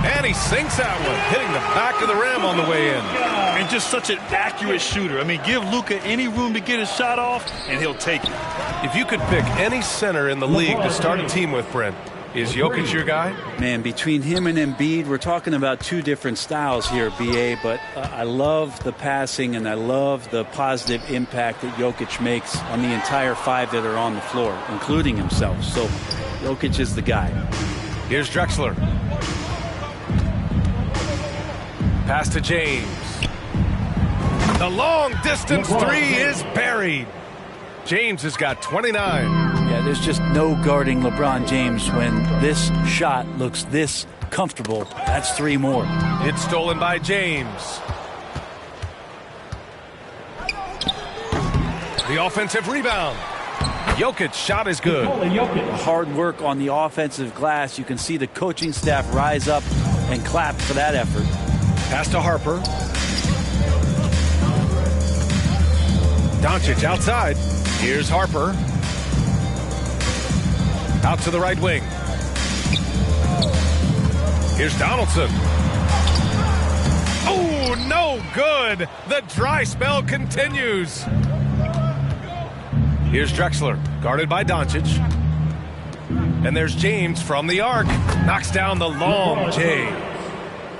and he sinks that one, hitting the back of the rim on the way in. And just such an accurate shooter. I mean, give Luka any room to get his shot off, and he'll take it. If you could pick any center in the league to start a team with, Brent, is Jokic your guy? Man, between him and Embiid, we're talking about two different styles here, BA, but I love the passing, and I love the positive impact that Jokic makes on the entire 5 that are on the floor, including himself. So Jokic is the guy. Here's Drexler. Pass to James. The long-distance 3 is buried. James has got 29. Yeah, there's just no guarding LeBron James when this shot looks this comfortable. That's 3 more. It's stolen by James. The offensive rebound. Jokic's shot is good. Hard work on the offensive glass. You can see the coaching staff rise up and clap for that effort. Pass to Harper. Doncic outside. Here's Harper. Out to the right wing. Here's Donaldson. Oh, no good. The dry spell continues. Here's Drexler, guarded by Doncic. And there's James from the arc. Knocks down the long J.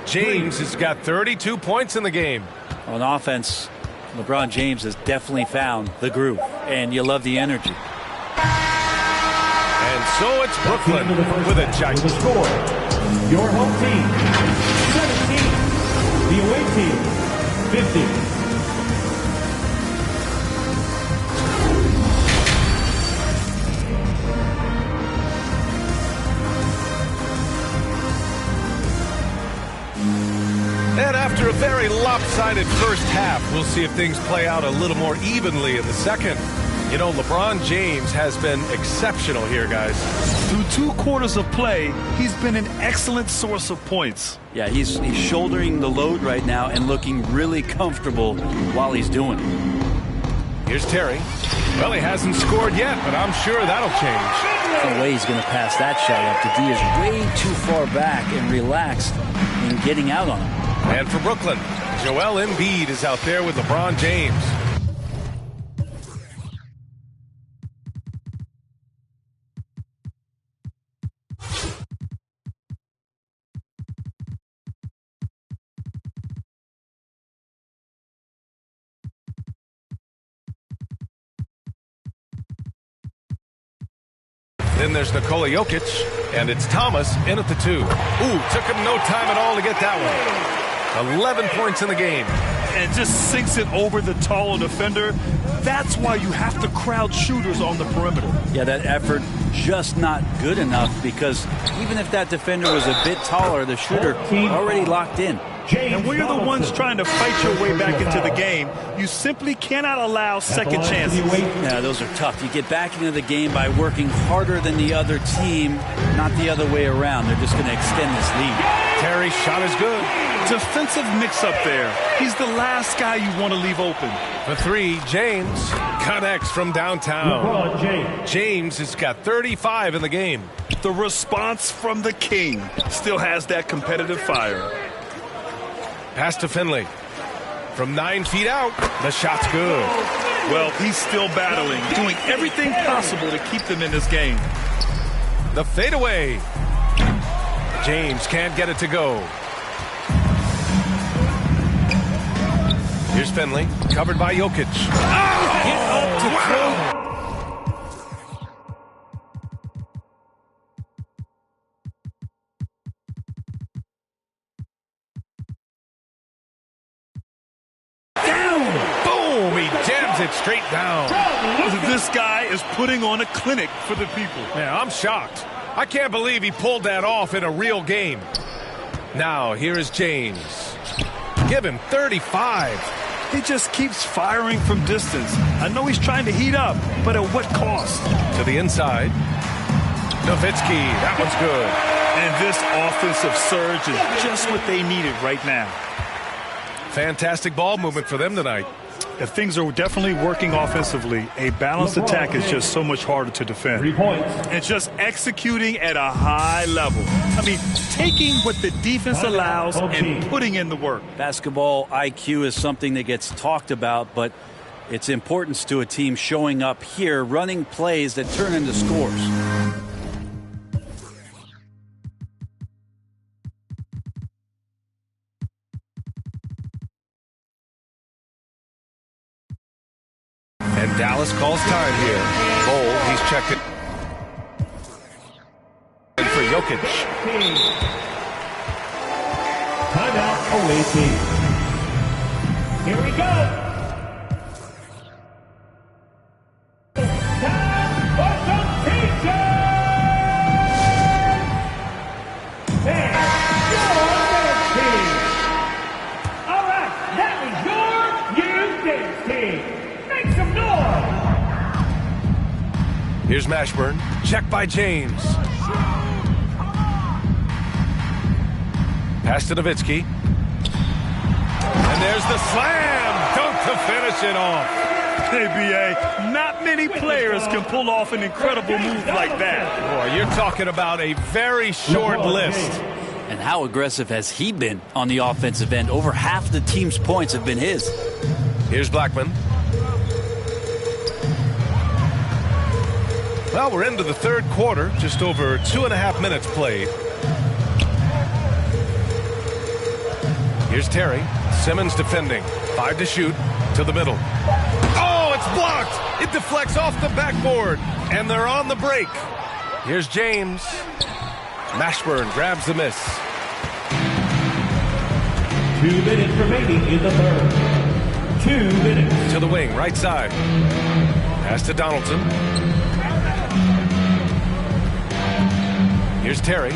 James has got 32 points in the game. On offense, LeBron James has definitely found the groove, and you love the energy. And so it's Brooklyn with a giant score. Your home team, 17. The away team, 50. And after a very lopsided first half, we'll see if things play out a little more evenly in the second. You know, LeBron James has been exceptional here, guys. Through 2 quarters of play, he's been an excellent source of points. Yeah, he's shouldering the load right now and looking really comfortable while he's doing it. Here's Terry. Well, he hasn't scored yet, but I'm sure that'll change. No way he's going to pass that shot up. The D is way too far back and relaxed in getting out on him. And for Brooklyn, Joel Embiid is out there with LeBron James. Then there's Nikola Jokic, and it's Thomas in at the 2. Ooh, took him no time at all to get that one. 11 points in the game. And just sinks it over the taller defender. That's why you have to crowd shooters on the perimeter. Yeah, that effort just not good enough, because even if that defender was a bit taller, the shooter already locked in. And when you're the ones trying to fight your way back into the game, you simply cannot allow second chances. Yeah, those are tough. You get back into the game by working harder than the other team, not the other way around. They're just going to extend this lead. Terry's shot is good. Defensive mix-up there. He's the last guy you want to leave open. The 3, James connects from downtown. James has got 35 in the game. The response from the king still has that competitive fire. Pass to Finley. From 9 feet out, the shot's good. Well, he's still battling, doing everything possible to keep them in this game. The fadeaway. James can't get it to go. Here's Finley, covered by Jokic. Oh! Get up to throw. It straight down. This guy is putting on a clinic for the people. Yeah, I'm shocked. I can't believe he pulled that off in a real game. Now, here is James. Give him 35. He just keeps firing from distance. I know he's trying to heat up, but at what cost? To the inside. Nowitzki, that one's good. And this offensive surge is just what they needed right now. Fantastic ball movement for them tonight. If things are definitely working offensively, a balanced attack is just so much harder to defend. 3 points. And just executing at a high level. I mean, taking what the defense allows and putting in the work. Basketball IQ is something that gets talked about, but its importance to a team showing up here, running plays that turn into scores. And Dallas calls time here. Cole, he's checked it. And for Jokic. Timeout away team. Here we go. Time for some teachers. And your team. All right, that was your dance team. Make some noise! Here's Mashburn. Check by James. Pass to Nowitzki. And there's the slam! Dunk to finish it off. Hey, B.A., not many players can pull off an incredible move like that. Boy, you're talking about a very short list. And how aggressive has he been on the offensive end? Over half the team's points have been his. Here's Blackman. Well, we're into the third quarter, just over 2.5 minutes played. Here's Terry. Simmons defending. 5 to shoot. To the middle. Oh, it's blocked! It deflects off the backboard. And they're on the break. Here's James. Mashburn grabs the miss. 2 minutes remaining in the third. 2 minutes. To the wing, right side. Pass to Donaldson. Here's Terry.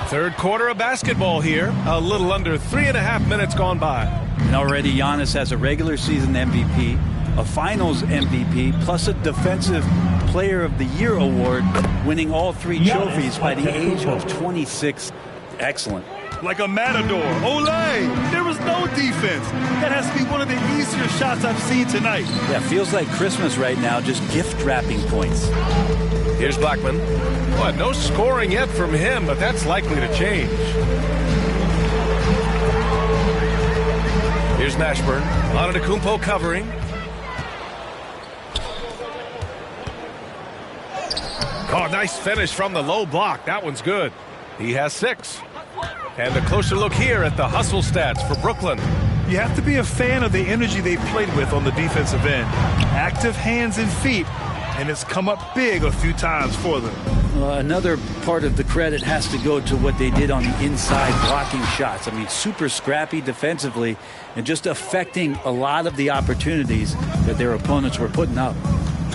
Third quarter of basketball here. A little under 3.5 minutes gone by. And already Giannis has a regular season MVP, a finals MVP, plus a defensive player of the year award, winning all 3 trophies by the age of 26. Excellent. Like a matador. Olay! There was no defense. That has to be one of the easier shots I've seen tonight. Yeah, feels like Christmas right now, just gift wrapping points. Here's Blackman. What, no scoring yet from him, but that's likely to change. Here's Mashburn. Antetokounmpo covering. Oh, nice finish from the low block. That one's good. He has 6. And a closer look here at the hustle stats for Brooklyn. You have to be a fan of the energy they played with on the defensive end. Active hands and feet, and it's come up big a few times for them. Another part of the credit has to go to what they did on the inside blocking shots. I mean, super scrappy defensively and just affecting a lot of the opportunities that their opponents were putting up.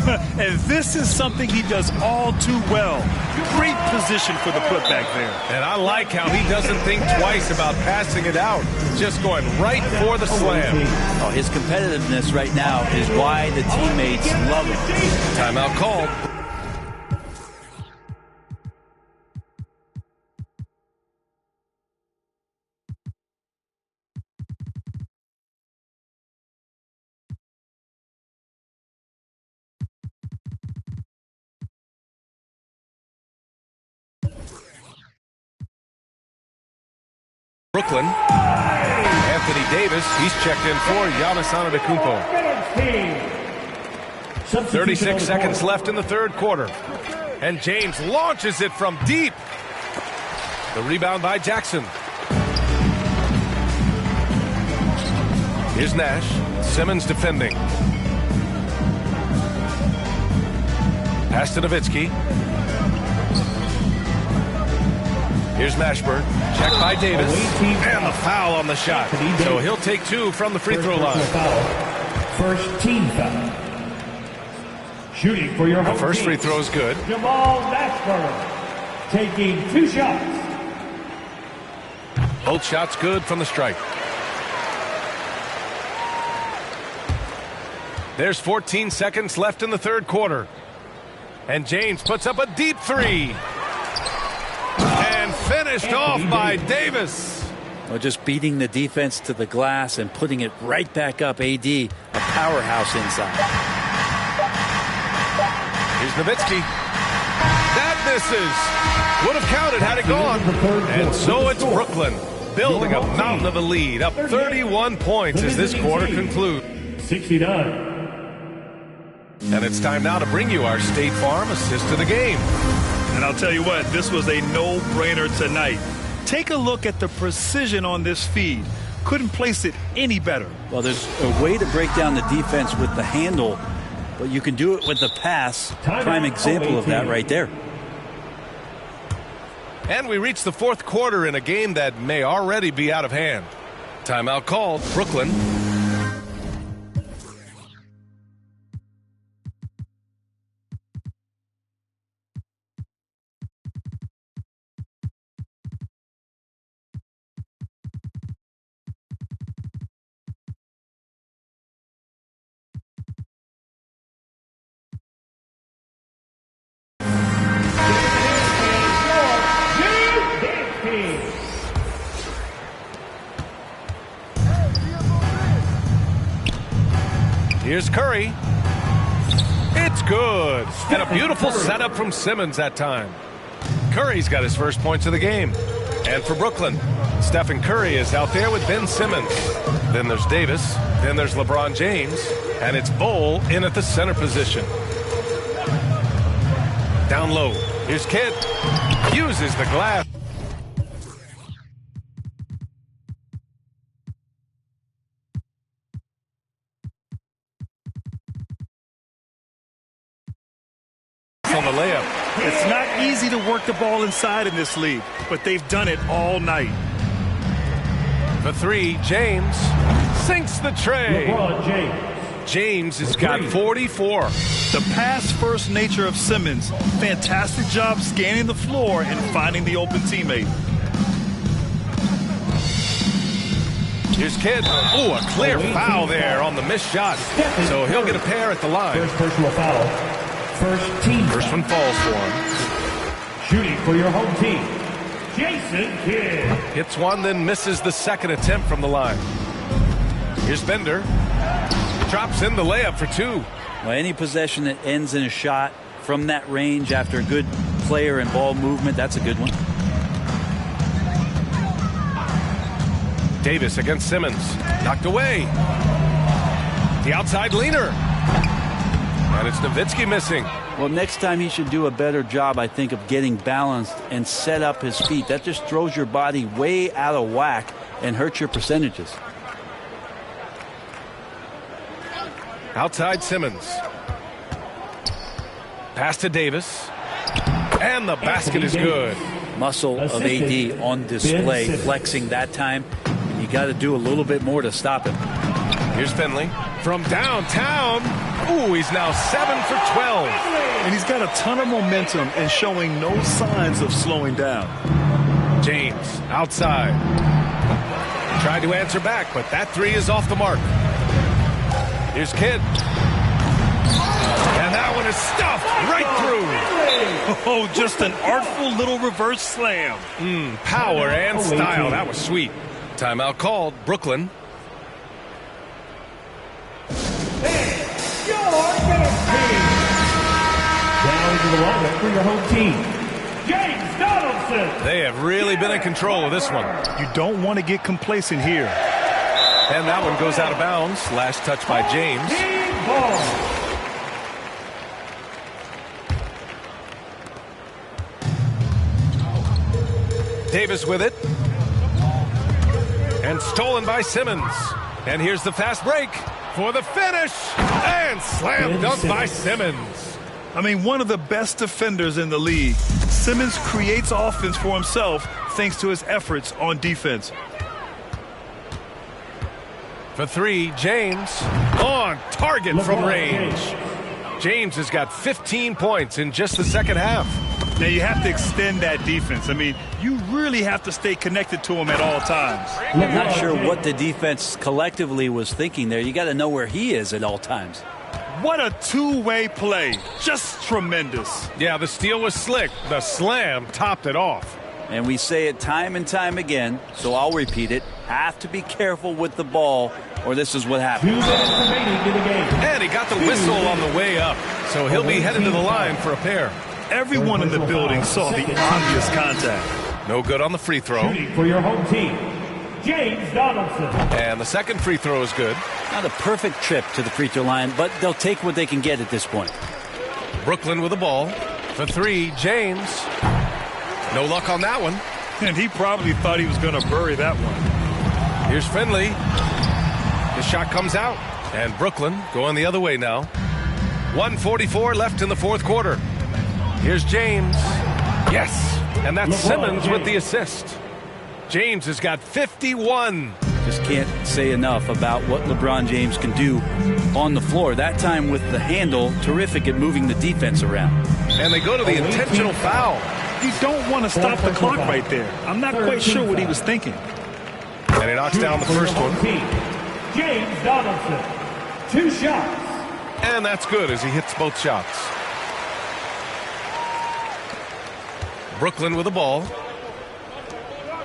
And this is something he does all too well. Great position for the putback there. And I like how he doesn't think twice about passing it out. Just going right for the slam. Oh, his competitiveness right now is why the teammates love him. Timeout called. Brooklyn. Anthony Davis, he's checked in for Giannis Antetokounmpo. 36 seconds left in the third quarter. And James launches it from deep. The rebound by Jackson. Here's Nash. Simmons defending. Pass to Nowitzki. Here's Mashburn. Checked by Davis. And the foul on the shot. So he'll take 2 from the free throw line. First team foul. Shooting for your home The first team. free throw is good. Jamal Mashburn taking 2 shots. Both shots good from the stripe. There's 14 seconds left in the third quarter. And James puts up a deep 3. And finished off by Davis. Well, just beating the defense to the glass and putting it right back up. AD, a powerhouse inside. Here's Nowitzki. That misses. Would have counted had it gone. And so it's Brooklyn building a mountain of a lead, up 31 points as this quarter concludes. 69. And it's time now to bring you our State Farm assist of the game. And I'll tell you what, this was a no-brainer tonight. Take a look at the precision on this feed. Couldn't place it any better. Well, there's a way to break down the defense with the handle, but you can do it with the pass. Prime example of that right there. And we reach the fourth quarter in a game that may already be out of hand. Timeout called. Brooklyn. Here's Curry. It's good. And a beautiful setup from Simmons that time. Curry's got his first points of the game. And for Brooklyn, Stephen Curry is out there with Ben Simmons. Then there's Davis. Then there's LeBron James. And it's Bol in at the center position. Down low. Here's Kidd. Uses the glass. On the layup. It's not easy to work the ball inside in this league, but they've done it all night. For 3, James sinks the tray. LeBron James. James has got 44. The pass-first nature of Simmons. Fantastic job scanning the floor and finding the open teammate. Here's Kidd. Ooh, a clear foul there on the missed shot. So he'll get a pair at the line. First personal foul. First team. First one falls for him. Shooting for your home team, Jason Kidd. Hits one, then misses the second attempt from the line. Here's Bender. Drops in the layup for 2. Well, any possession that ends in a shot from that range after a good player and ball movement, that's a good one. Davis against Simmons. Knocked away. The outside leaner. And it's Nowitzki missing. Well, next time he should do a better job, I think, of getting balanced and set up his feet. That just throws your body way out of whack and hurts your percentages. Outside Simmons. Pass to Davis. And the basket is good. Muscle of AD on display, flexing that time. And you got to do a little bit more to stop him. Here's Finley from downtown. Ooh, he's now 7 for 12. And he's got a ton of momentum and showing no signs of slowing down. James outside. Tried to answer back, but that three is off the mark. Here's Kidd. And that one is stuffed right through. Oh, just an artful little reverse slam. Power and style. That was sweet. Timeout called. Brooklyn. Down to the line for your home team, James Donaldson. They have really been in control of this one. You don't want to get complacent here. And that one goes out of bounds. Last touch by James. Davis with it. And stolen by Simmons. And here's the fast break for the finish. And slam dunk by Simmons. I mean, one of the best defenders in the league. Simmons creates offense for himself thanks to his efforts on defense. For three, James on target from range. James has got 15 points in just the second half. Now you have to extend that defense. I mean, you really have to stay connected to him at all times. I'm not sure what the defense collectively was thinking there. You got to know where he is at all times. What a two-way play. Just tremendous. Yeah, the steal was slick. The slam topped it off. And we say it time and time again, so I'll repeat it. Have to be careful with the ball, or this is what happens. 2 minutes remaining in the game. And he got the whistle on the way up, so he'll be headed to the line for a pair. Everyone in the building saw the obvious contact. No good on the free throw. Shooting for your home team, James Donaldson. And the second free throw is good. Not a perfect trip to the free throw line, but they'll take what they can get at this point. Brooklyn with the ball. For three, James. No luck on that one. And he probably thought he was going to bury that one. Here's Finley. His shot comes out. And Brooklyn going the other way now. 1:44 left in the fourth quarter. Here's James. Yes. And that's Simmons with the assist. James has got 51. Just can't say enough about what LeBron James can do on the floor. That time with the handle, terrific at moving the defense around. And they go to the intentional foul. You don't want to stop the clock right there. I'm not quite sure what he was thinking. And he knocks down the first one. James Donaldson. 2 shots. And that's good as he hits both shots. Brooklyn with the ball.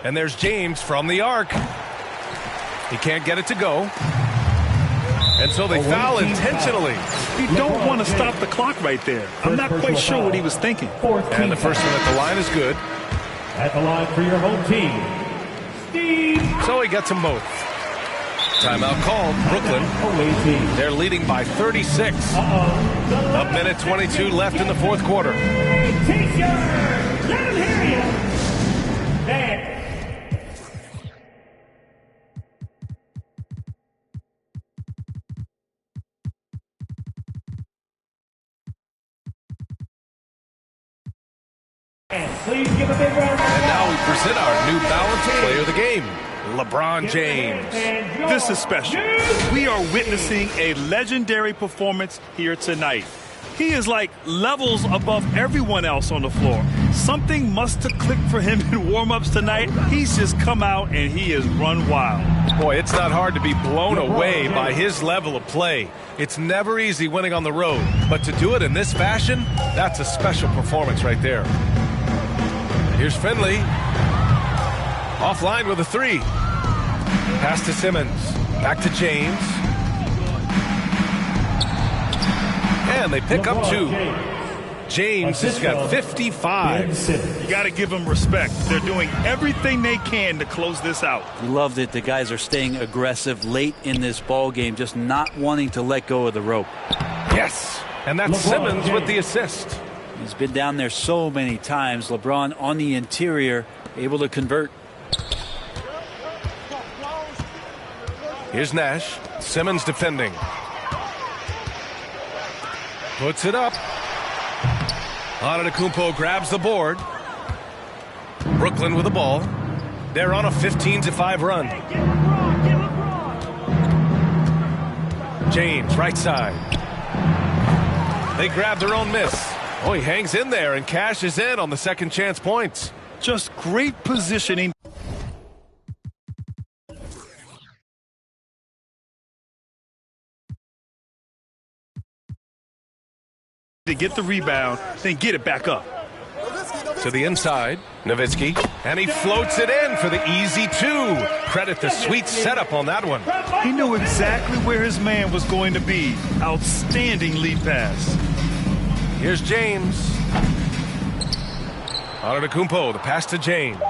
And there's James from the arc. He can't get it to go. And so they foul intentionally. You don't want to stop the clock right there. I'm not quite sure what he was thinking. And the first one at the line is good. At the line for your home team, Steve. So he gets them both. Timeout called. Brooklyn. They're leading by 36. A minute 22 left in the fourth quarter. T-shirt. Let him hear you. There. Please give a big round. And now we present our New Balance player of the game, LeBron James. This is special. We are witnessing a legendary performance here tonight. He is like levels above everyone else on the floor. Something must have clicked for him in warm-ups tonight. He's just come out and he has run wild. Boy, it's not hard to be blown away by his level of play. It's never easy winning on the road, but to do it in this fashion, that's a special performance right there. Here's Finley. Offline with a three. Pass to Simmons. Back to James. And they pick up 2. James has got 55. You got to give them respect. They're doing everything they can to close this out. You loved it. The guys are staying aggressive late in this ball game, just not wanting to let go of the rope. Yes. And that's Simmons with the assist. He's been down there so many times. LeBron on the interior, able to convert. Here's Nash. Simmons defending. Puts it up. Antetokounmpo grabs the board. Brooklyn with the ball. They're on a 15-5 run. James, right side. They grab their own miss. Oh, he hangs in there and cashes in on the second chance points. Just great positioning. To get the rebound, then get it back up. To the inside, Nowitzki, and he floats it in for the easy two. Credit the sweet setup on that one. He knew exactly where his man was going to be. Outstanding lead pass. Here's James. Antetokounmpo, the pass to James.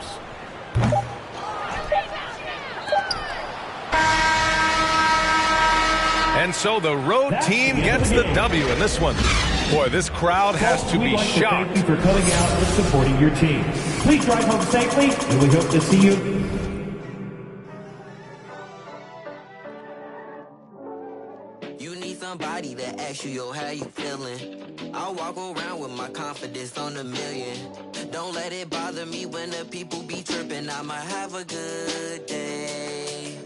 And so the road team gets the W in this one. Boy, this crowd has to be shocked. Thank you for coming out and supporting your team. Please drive home safely, and we hope to see you. You need somebody to ask you, yo, how you feeling? I walk around with my confidence on a million. Don't let it bother me when the people be tripping. I'ma have a good day.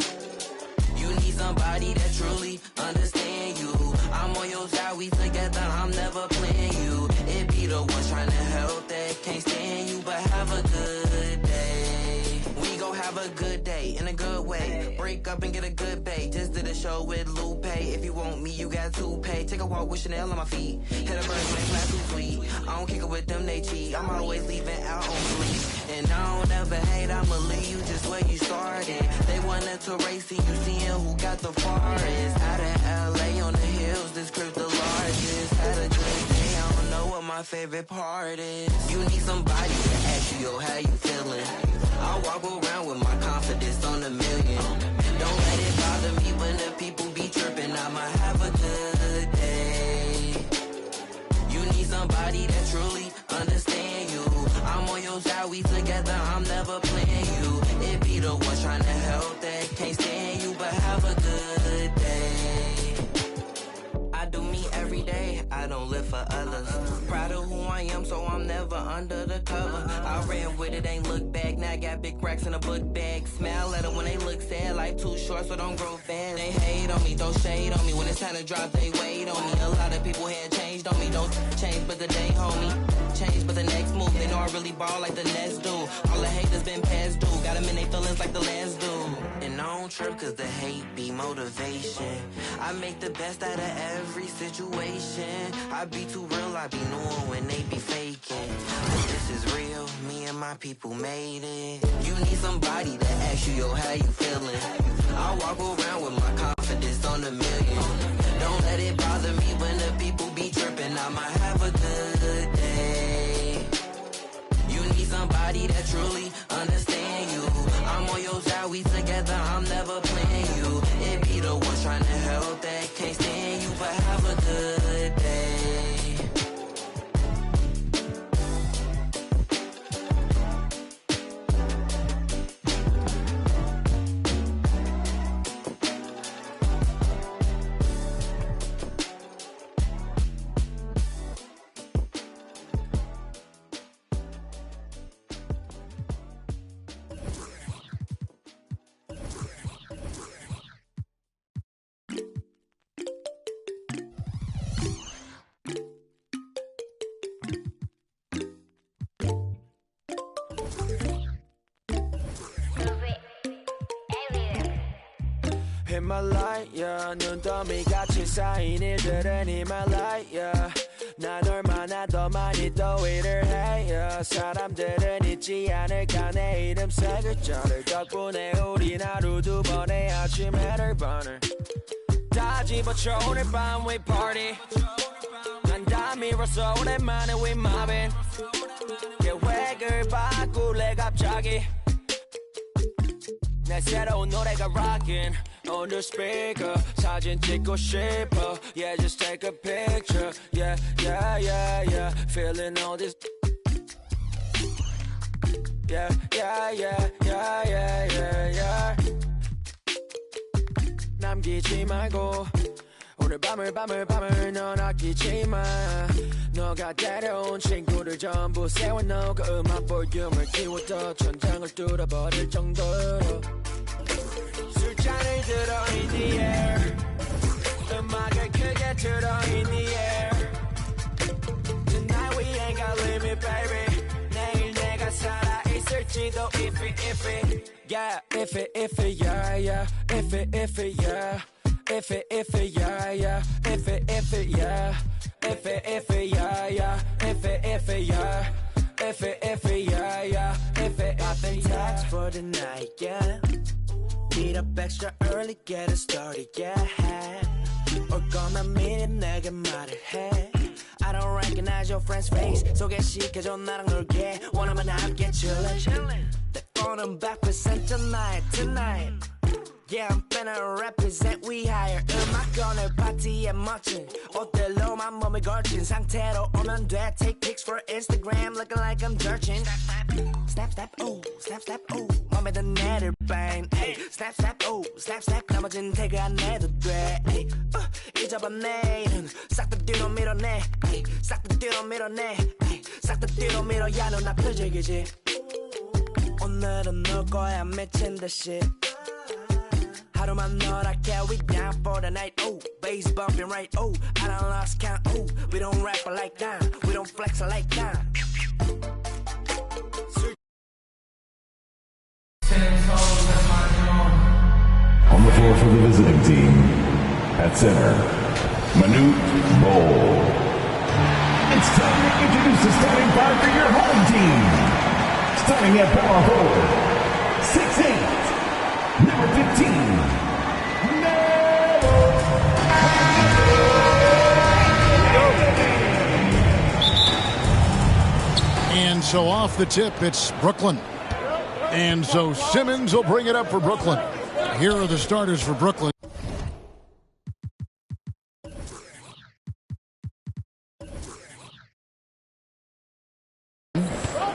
You need somebody that truly understand you. I'm on your side, we together, I'm never playing you. It be the ones trying to help that can't stand you, but have a good day. We gon' have a good day in a good way. Break up and get a good pay. Just did a show with Lupe. If you want me, you got to pay. Take a walk with Chanel on my feet. Hit a bird, you ain't flat too sweet. I don't kick it with them, they cheat. I'm always leaving out on fleek. And I don't ever hate, I'ma leave you just where you started. They wanted to race to you, seeing who got the farthest. Out of LA on the hills, this crib the largest. Had a good day, I don't know what my favorite part is. You need somebody to ask you, yo, how you feeling? I walk around with my confidence on a million. Don't let it bother me when the people be tripping. I'ma have a good day. You need somebody that truly understand you. I'm on your side, we together, I'm never playing you. It be the ones trying to help that can't stand you, but have a good day. I do me every day, I don't live for others. Proud of who I am, so I'm never under the cover. I ran with it, ain't look back, now I got big racks in a book bag. Smile at them when they look sad, life too short, so don't grow fast. They hate on me, throw shade on me, when it's time to drop, they wait on me. A lot of people had changed on me, don't change but the day, homie. Change but the next move, they know I really ball like the Nets do. All the haters been past due, got them in they feelings like the last dude. And I don't trip cause the hate be motivation. I make the best out of every situation. I be too real, I be knowing when they be faking. But this is real, me and my people made it. You need somebody to ask you, yo, how you feeling? I walk around with my confidence on a million. Don't let it bother me when the people be tripping. I'ma have a good day. You need somebody that truly understand you. I'm on your side, we together, I'm never playing you. It be the ones trying to help that can't stand you, but have a good day. Himalaya 눈더미 같이 쌓인 일들은 Himalaya 난 얼마나 더 많이 더위를 해요 사람들은 잊지 않을까 내 이름 세 글자를 덕분에 우린 하루 두 번의 아침 해를 버늘 다 집어쳐 오늘 밤 we party 난 다 밀었어 오랜만에 we mobbing 계획을 바꿀래 갑자기 내 새로운 노래가 rockin' on the speaker 사진 찍고 싶어 yeah just take a picture yeah yeah yeah yeah feeling all this yeah yeah yeah yeah yeah yeah yeah 남기지 말고 오늘 밤을 넌 아끼지마 너가 데려온 친구들 전부 세워놓고 음악 볼륨을 키워도 천장을 뚫어버릴 정도로 술잔을 들어 in the air 음악을 크게 틀어 in the air Tonight we ain't got limit baby 내일 내가 살아있을지도 if it yeah if it yeah yeah if it yeah if it yeah yeah if it yeah if it yeah yeah if it yeah if it yeah yeah if it poppin' tags for the night yeah meet up extra early get it started yeah 올 거면 미리 내게 말을 해 I don't recognize your friend's face 소개시켜줘 나랑 놀게 원하면 함께 chillin' 내 폰은 100% tonight Yeah, I'm finna represent we higher 음악 오늘 파티에 멋진 옷들로만 몸을 걸친 상태로 오면 돼 Take pics for Instagram looking like I'm dirtin Snap, snap, ooh, snap, snap, ooh 맘에 든 애들 bang Snap, snap, ooh, snap, snap 나머진 태그 안 해도 돼 잊어봐 내일은 싹 다 뒤로 밀어내 싹 다 뒤로 밀어내 싹 다 뒤로 밀어야 넌 앞을 즐기지 오늘은 놀 거야 미친 듯이 하루만 너랄게 we down for the night ooh bass bumping right ooh I done lost count ooh we don't rap like that we don't flex like that On the floor for the visiting team at center Manute Bol It's time to introduce the starting five for your home team starting at power forward 6'8" Number 15. And so off the tip, it's Brooklyn. And so Simmons will bring it up for Brooklyn. Here are the starters for Brooklyn.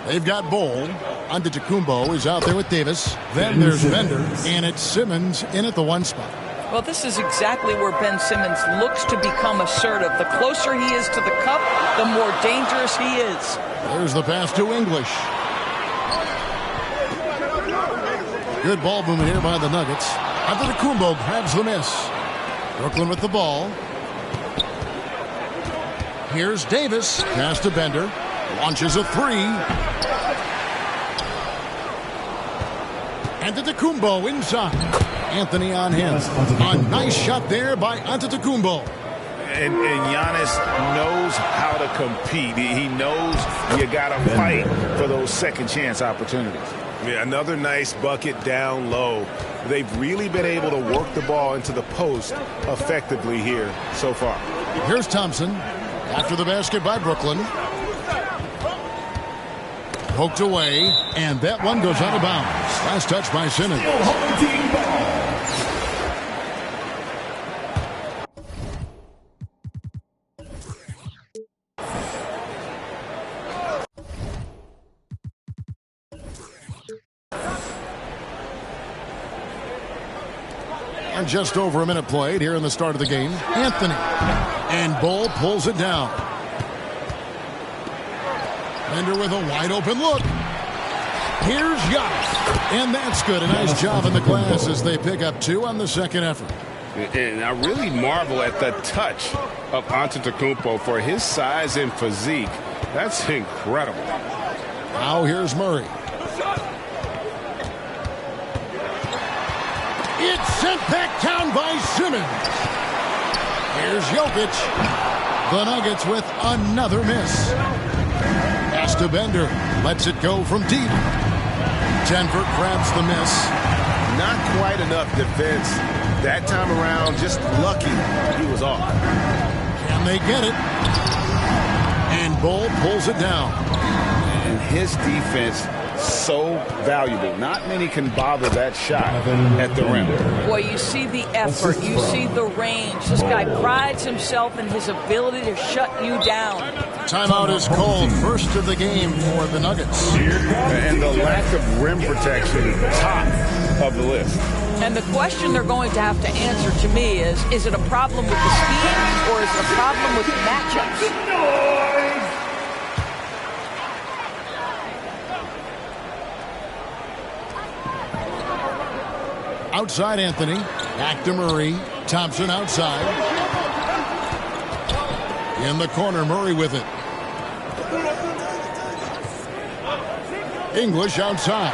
They've got Bol. Antetokounmpo is out there with Davis. Then there's Bender, and it's Simmons in at the one spot. Well, this is exactly where Ben Simmons looks to become assertive. The closer he is to the cup, the more dangerous he is. There's the pass to English. Good ball movement here by the Nuggets. Antetokounmpo grabs the miss. Brooklyn with the ball. Here's Davis. Pass to Bender. Launches a three. Antetokounmpo inside. Anthony on him. A nice shot there by Antetokounmpo. And Giannis knows how to compete. He knows you got to fight for those second chance opportunities. Yeah, another nice bucket down low. They've really been able to work the ball into the post effectively here so far. Here's Thompson. After the basket by Brooklyn. Poked away, and that one goes out of bounds. Last touch by Simmons. And just over a minute played here in the start of the game. Anthony. And Bol pulls it down. Bender with a wide open look. Here's Giannis. And that's good. A nice job in the glass as they pick up two on the second effort. And I really marvel at the touch of Antetokounmpo for his size and physique. That's incredible. Now here's Murray. It's sent back down by Simmons. Here's Jokic. The Nuggets with another miss. Pass to Bender. Lets it go from deep. Denver grabs the miss. Not quite enough defense. That time around, just lucky he was off. Can they get it? And Bol pulls it down. And his defense, so valuable. Not many can bother that shot at the rim. Boy, you see the effort. You see the range. This guy prides himself in his ability to shut you down. Timeout is called. First of the game for the Nuggets. And the lack of rim protection, top of the list. And the question they're going to have to answer to me is it a problem with the speed or is it a problem with the matchups? Outside Anthony. Back to Murray. Thompson outside. In the corner, Murray with it. English outside.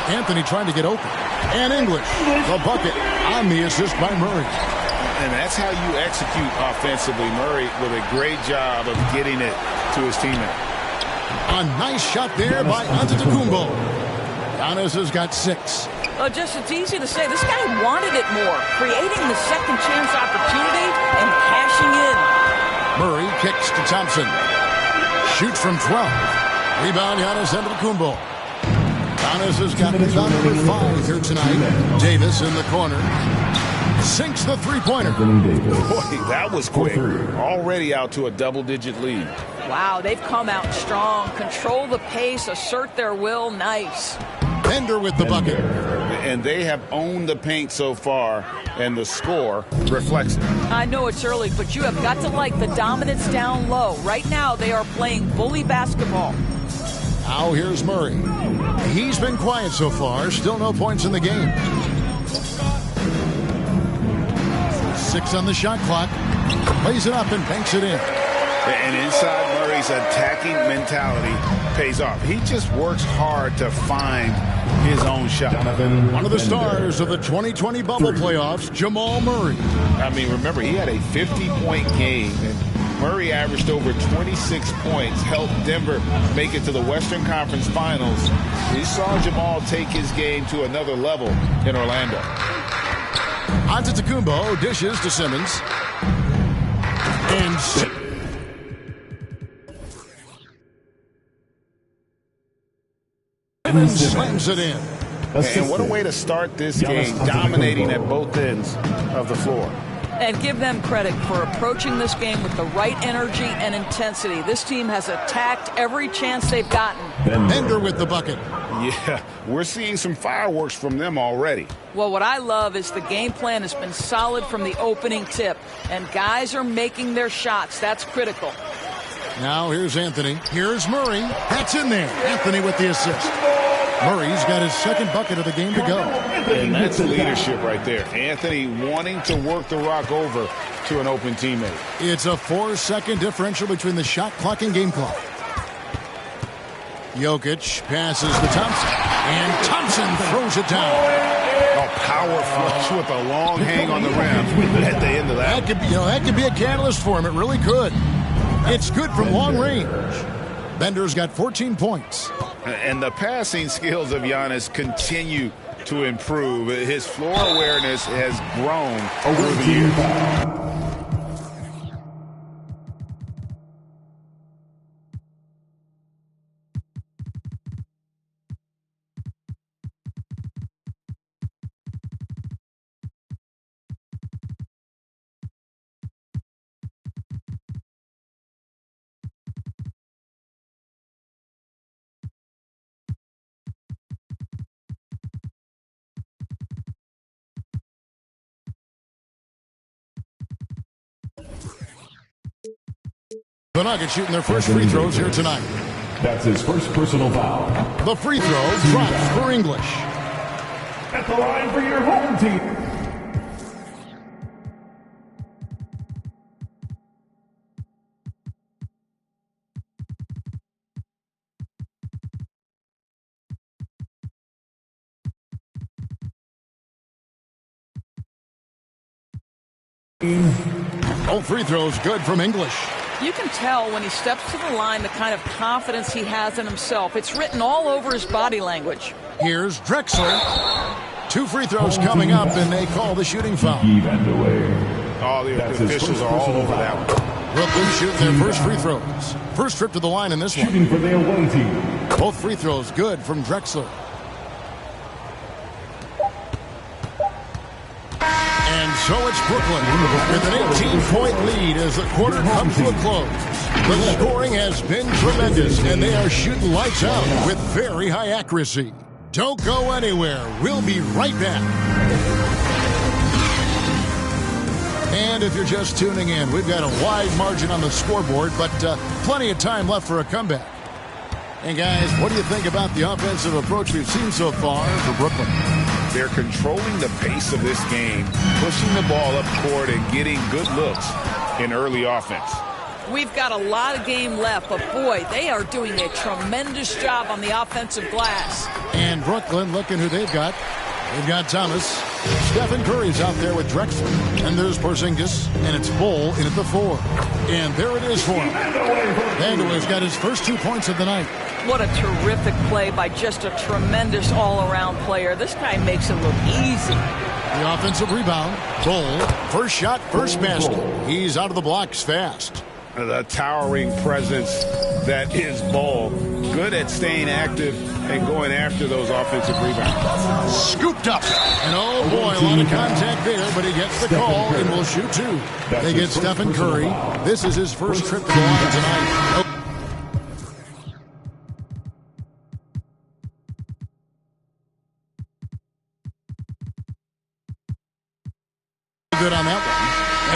Anthony trying to get open. And English, the bucket on the assist by Murray. And that's how you execute offensively. Murray with a great job of getting it to his teammate. A nice shot there by Antetokounmpo. Giannis has got 6. It's easy to say. This guy wanted it more, creating the second chance opportunity and cashing in. Murray kicks to Thompson. Shoots from 12. Rebound, Giannis Antetokounmpo. Giannis has got rebound number 5 here tonight. Davis in the corner. Sinks the three-pointer. Boy, that was quick. Already out to a double-digit lead. Wow, they've come out strong. Control the pace, assert their will. Nice. Bender with the bucket. And they have owned the paint so far, and the score reflects it. I know it's early, but you have got to like the dominance down low. Right now, they are playing bully basketball. Now here's Murray. He's been quiet so far. Still no points in the game. 6 on the shot clock. Plays it up and banks it in. And inside Murray's attacking mentality pays off. He just works hard to find his own shot. One of the stars of the 2020 bubble playoffs, Jamal Murray. I mean, remember, he had a 50-point game, and Murray averaged over 26 points, helped Denver make it to the Western Conference Finals. We saw Jamal take his game to another level in Orlando. Antetokounmpo dishes to Simmons. And Simmons slams it in. And what a way to start this game, dominating at both ends of the floor. And give them credit for approaching this game with the right energy and intensity. This team has attacked every chance they've gotten. Bender with the bucket. Yeah, we're seeing some fireworks from them already. Well, what I love is the game plan has been solid from the opening tip, and guys are making their shots. That's critical. Now here's Anthony. Here's Murray. That's in there. Anthony with the assist. Murray's got his second bucket of the game to go. And that's leadership right there. Anthony wanting to work the rock over to an open teammate. It's a 4-second differential between the shot clock and game clock. Jokic passes to Thompson. And Thompson throws it down. A power flush with a long hang on the rim at the end of that. That could be a catalyst for him. It really could. It's good from long range. Bender's got 14 points. And the passing skills of Giannis continue to improve. His floor awareness has grown over the years. The Nuggets shooting their first free throws here tonight. That's his first personal foul. The free throw drops for English. At the line for your home team. Both free throws good from English. You can tell when he steps to the line the kind of confidence he has in himself. It's written all over his body language. Here's Drexler. 2 free throws coming up, and they call the shooting foul. All the officials are all over that one. Brooklyn shooting their first free throws. First trip to the line in this one. Shooting for their away team. Both free throws good from Drexler. And so it's Brooklyn with an 18-point lead as the quarter comes to a close. The scoring has been tremendous, and they are shooting lights out with very high accuracy. Don't go anywhere. We'll be right back. And if you're just tuning in, we've got a wide margin on the scoreboard, but plenty of time left for a comeback. And guys, what do you think about the offensive approach we've seen so far for Brooklyn? They're controlling the pace of this game, pushing the ball up court and getting good looks in early offense. We've got a lot of game left, but boy, they are doing a tremendous job on the offensive glass. And Brooklyn, looking who they've got. They've got Thomas. Stephen Curry's out there with Drexler. And there's Porzingis, and it's Bull in at the 4. And there it is for him. Vanderweer's got his first 2 points of the night. What a terrific play by just a tremendous all-around player. This guy makes it look easy. The offensive rebound. Bull, first shot, first basket. He's out of the blocks fast. The towering presence that is Bull. Good at staying active and going after those offensive rebounds. Scooped up. And oh boy, a lot of contact there, but he gets the call and will shoot 2. They get Stephen Curry. This is his first trip to the line tonight. Good on that one.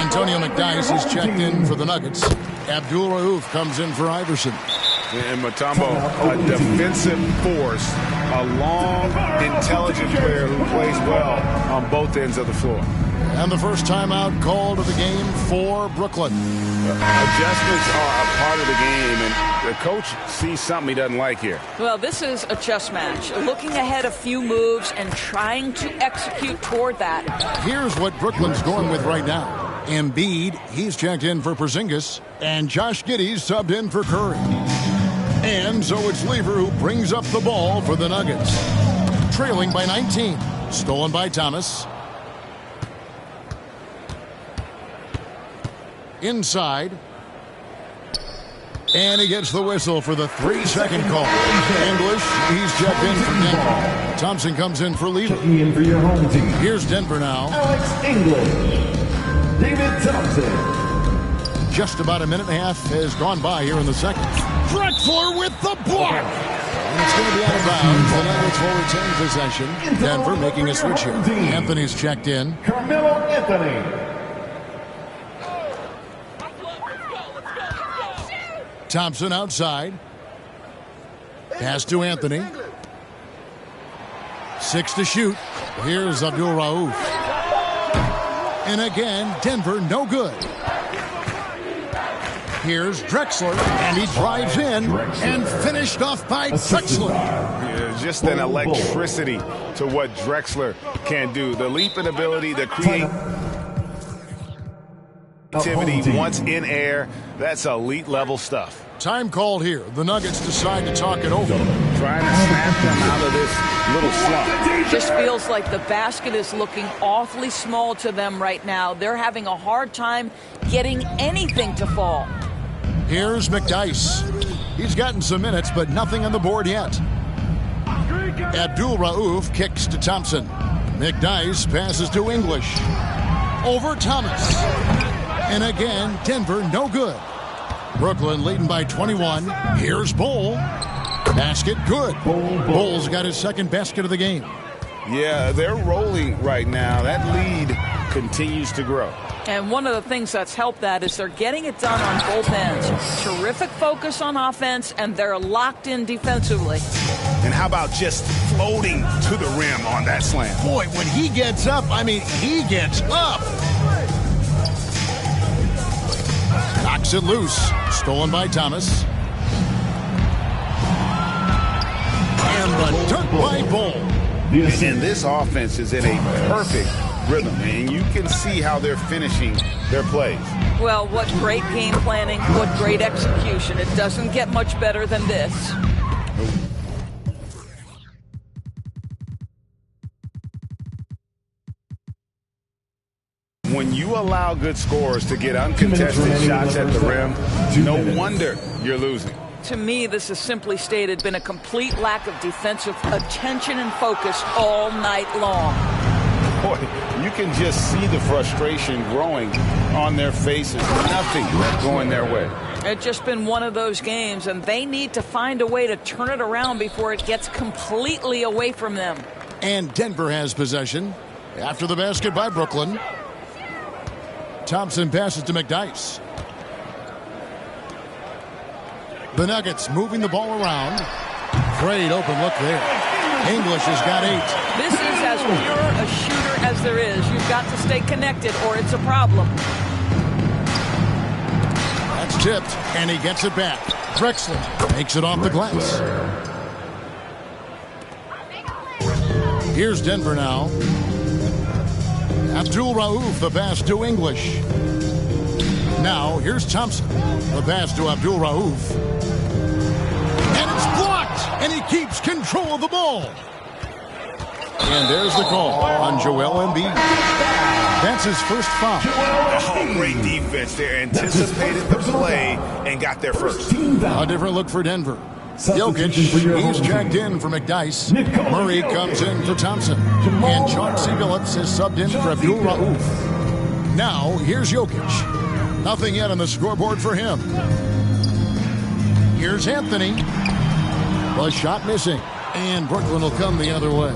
Antonio McDyess is checked in for the Nuggets. Abdul Rauf comes in for Iverson. And Mutombo, a defensive force, a long, intelligent player who plays well on both ends of the floor. And the first timeout called of the game for Brooklyn. Adjustments are a part of the game, and the coach sees something he doesn't like here. Well, this is a chess match. Looking ahead a few moves and trying to execute toward that. Here's what Brooklyn's going with right now. Embiid, he's checked in for Porzingis, and Josh Giddey's subbed in for Curry. And so it's Lever who brings up the ball for the Nuggets. Trailing by 19. Stolen by Thomas. Inside. And he gets the whistle for the 3-second call. English, he's checked in for Denver. Thompson comes in for Lever. Checking in for your home team. Here's Denver now. Alex English. David Thompson. Just about a minute and a half has gone by here in the second. Drexler with the block. And it's going to be out of bounds. The Nuggets will retain possession. Denver making a switch here. Anthony's checked in. Carmelo Anthony. Thompson outside. Pass to Anthony. 6 to shoot. Here's Abdul Rauf. And again, Denver no good. Here's Drexler, and he drives in and finished off by Drexler. Yeah, just an electricity to what Drexler can do. The leaping ability, the creativity once in air, that's elite level stuff. Time called here. The Nuggets decide to talk it over. Trying to snap them out of this little slump. Just feels like the basket is looking awfully small to them right now. They're having a hard time getting anything to fall. Here's McDyess. He's gotten some minutes, but nothing on the board yet. Abdul Rauf kicks to Thompson. McDyess passes to English. Over Thomas. And again, Denver no good. Brooklyn leading by 21. Here's Bull. Basket good. Bull's got his second basket of the game. Yeah, they're rolling right now. That lead continues to grow. And one of the things that's helped that is they're getting it done on both ends. Terrific focus on offense, and they're locked in defensively. And how about just floating to the rim on that slam? Boy, when he gets up, I mean, he gets up. Knocks it loose. Stolen by Thomas. And the dunk by Bull. And this offense is in a perfect rhythm, and you can see how they're finishing their plays. Well, what great game planning, what great execution. It doesn't get much better than this. When you allow good scorers to get uncontested shots at the rim, no wonder you're losing. To me, this has simply stated been a complete lack of defensive attention and focus all night long. Boy, you can just see the frustration growing on their faces. Nothing going their way. It's just been one of those games, and they need to find a way to turn it around before it gets completely away from them. And Denver has possession after the basket by Brooklyn. Thompson passes to McDyess. The Nuggets moving the ball around. Great open look there. English has got 8. This is as pure a shooter as there is. You've got to stay connected or it's a problem. That's tipped, and he gets it back. Drexler makes it off the glass. Here's Denver now. Abdul Rauf, the pass to English. Now, here's Thompson. The pass to Abdul Rauf. And it's blocked, and he keeps control of the ball. And there's the call on Joel Embiid. That's his first foul. Oh, great defense there. Anticipated the play and got there first. A different look for Denver. Jokic, he's checked in for McDyess. Murray comes in for Thompson. And Chauncey Billups is subbed in for Abdul Rauf. Now, here's Jokic. Nothing yet on the scoreboard for him. Here's Anthony. The shot missing. And Brooklyn will come the other way.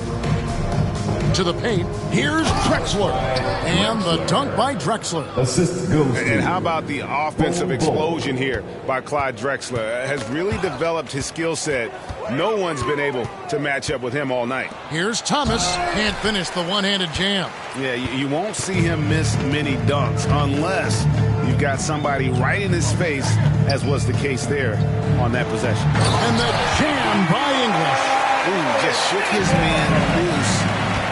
To the paint. Here's Drexler. And the dunk by Drexler. Assist goes. And how about the offensive explosion here by Clyde Drexler? Has really developed his skill set. No one's been able to match up with him all night. Here's Thomas. Can't finish the one-handed jam. Yeah, you won't see him miss many dunks unless you've got somebody right in his face, as was the case there on that possession. And the jam by English. Ooh, just shook his man loose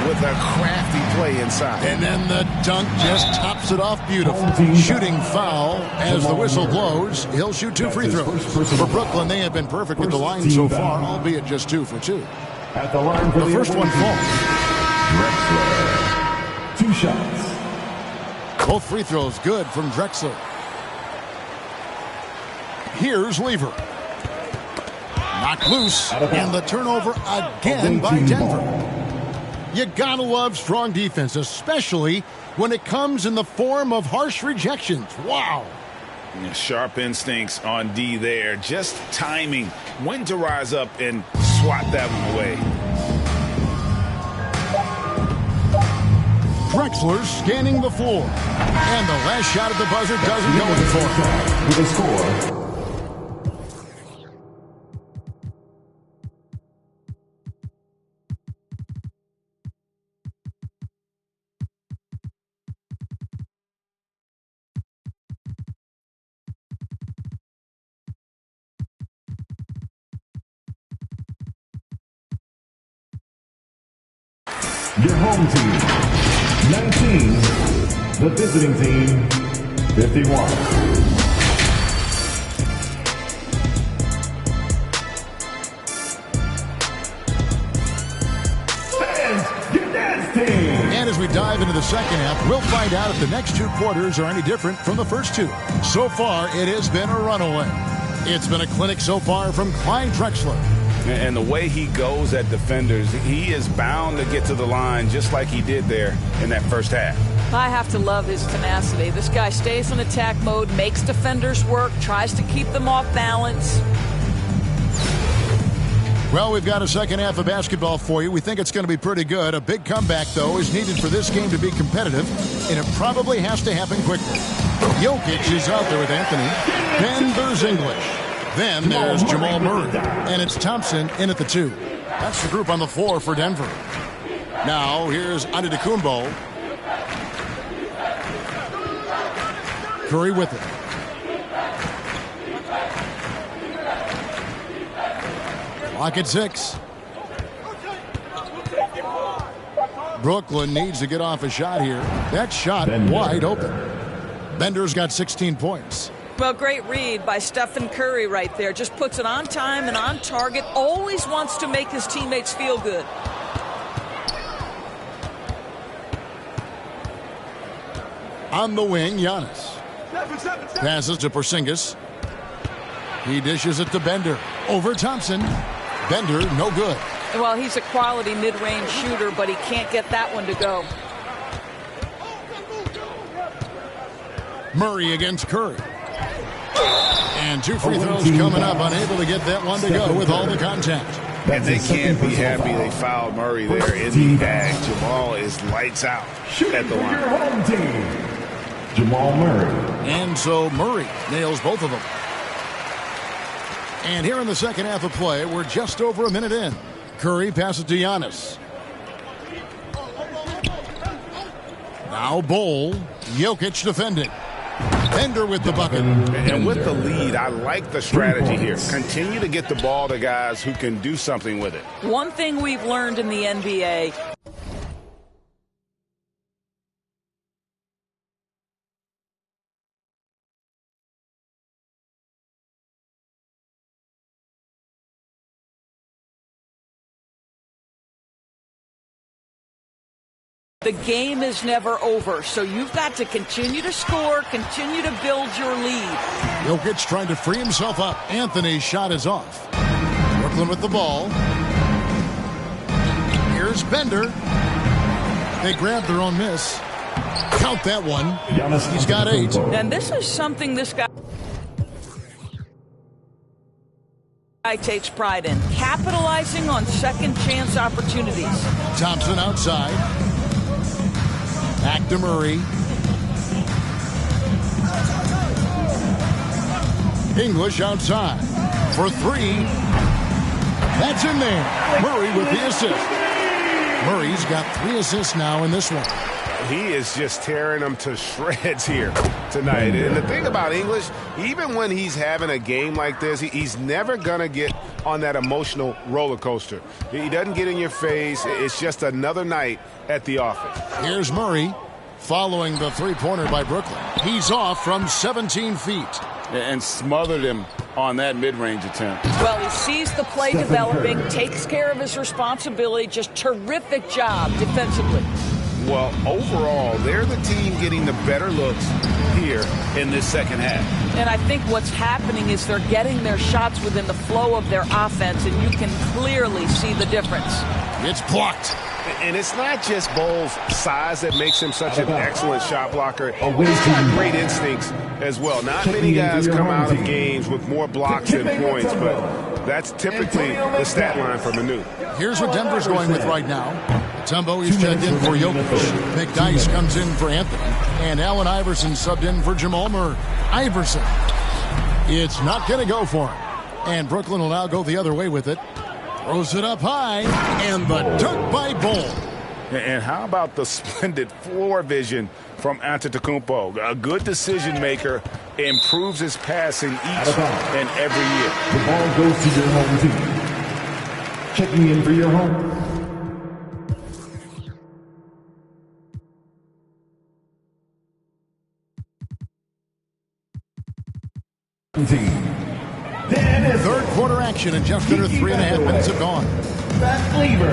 with a crafty play inside. And then the dunk just tops it off beautiful. Shooting foul as the whistle blows. He'll shoot 2 free throws. For Brooklyn, they have been perfect with the line so far, albeit just 2 for 2. At the line for the first one falls. Drexler. 2 shots. Both free throws good from Drexler. Here's Lever. Knocked loose. And the turnover again by Denver. You gotta love strong defense, especially when it comes in the form of harsh rejections. Wow. Yeah, sharp instincts on D there. Just timing when to rise up and swat that one away. Drexler scanning the floor. And the last shot at the buzzer doesn't go in for him. With a score. Your home team, 19. The visiting team, 51. And as we dive into the second half, we'll find out if the next 2 quarters are any different from the first 2. So far, it has been a runaway. It's been a clinic so far from Clyde Drexler. And the way he goes at defenders, he is bound to get to the line just like he did there in that first half. I have to love his tenacity. This guy stays in attack mode, makes defenders work, tries to keep them off balance. Well, we've got a second half of basketball for you. We think it's going to be pretty good. A big comeback, though, is needed for this game to be competitive, and it probably has to happen quickly. Jokic is out there with Anthony. Then there's English. Then there's Jamal Murray. And it's Thompson in at the 2. That's the group on the floor for Denver. Now, here's Antetokounmpo. Curry with it. Clock at 6. Brooklyn needs to get off a shot here. That shot wide open. Bender's got 16 points. Well, great read by Stephen Curry right there. Just puts it on time and on target. Always wants to make his teammates feel good. On the wing, Giannis. Passes to Porzingis. He dishes it to Bender. Over Thompson. Bender, no good. Well, he's a quality mid-range shooter, but he can't get that one to go. Murray against Curry. And 2 free throws coming up, unable to get that one to go with all the contact. And they can't be happy they fouled Murray there in the bag. Jamal is lights out at the line. Home team, Jamal Murray. And so Murray nails both of them. And here in the second half of play, we're just over a minute in. Curry passes to Giannis. Now Bol, Jokic defending. Bender with the bucket. And with the lead, I like the strategy here. Continue to get the ball to guys who can do something with it. One thing we've learned in the NBA, the game is never over, so you've got to continue to score, continue to build your lead. Jokic trying to free himself up. Anthony's shot is off. Brooklyn with the ball. Here's Bender. They grab their own miss. Count that one. He's got 8. And this is something this guy takes pride in, capitalizing on second chance opportunities. Thompson outside. Back to Murray. English outside for 3. That's in there. Murray with the assist. Murray's got 3 assists now in this one. He is just tearing them to shreds here tonight. And the thing about English, even when he's having a game like this, he's never going to get on that emotional roller coaster. He doesn't get in your face. It's just another night at the office. Here's Murray following the three-pointer by Brooklyn. He's off from 17 feet. And smothered him on that mid-range attempt. Well, he sees the play developing, takes care of his responsibility. Just terrific job defensively. Well, overall, they're the team getting the better looks here in this second half. And I think what's happening is they're getting their shots within the flow of their offense, and you can clearly see the difference. It's blocked. And it's not just Bol's size that makes him such an excellent shot blocker. He's got great instincts as well. Not many guys come out of games with more blocks than points, but that's typically the stat line for Manu. Here's what Denver's going with right now. Tumbo is checked in for Jokic. McDyess comes in for Anthony. And Allen Iverson subbed in for Jamal Murray. Iverson. It's not going to go for him. And Brooklyn will now go the other way with it. Throws it up high. And the dunk by Bol. And how about the splendid floor vision from Antetokounmpo? A good decision maker, improves his passing each and every year. The ball goes to your home team. Checking in for your home team. Third quarter action and just under 3.5 minutes have gone. Fast Lever.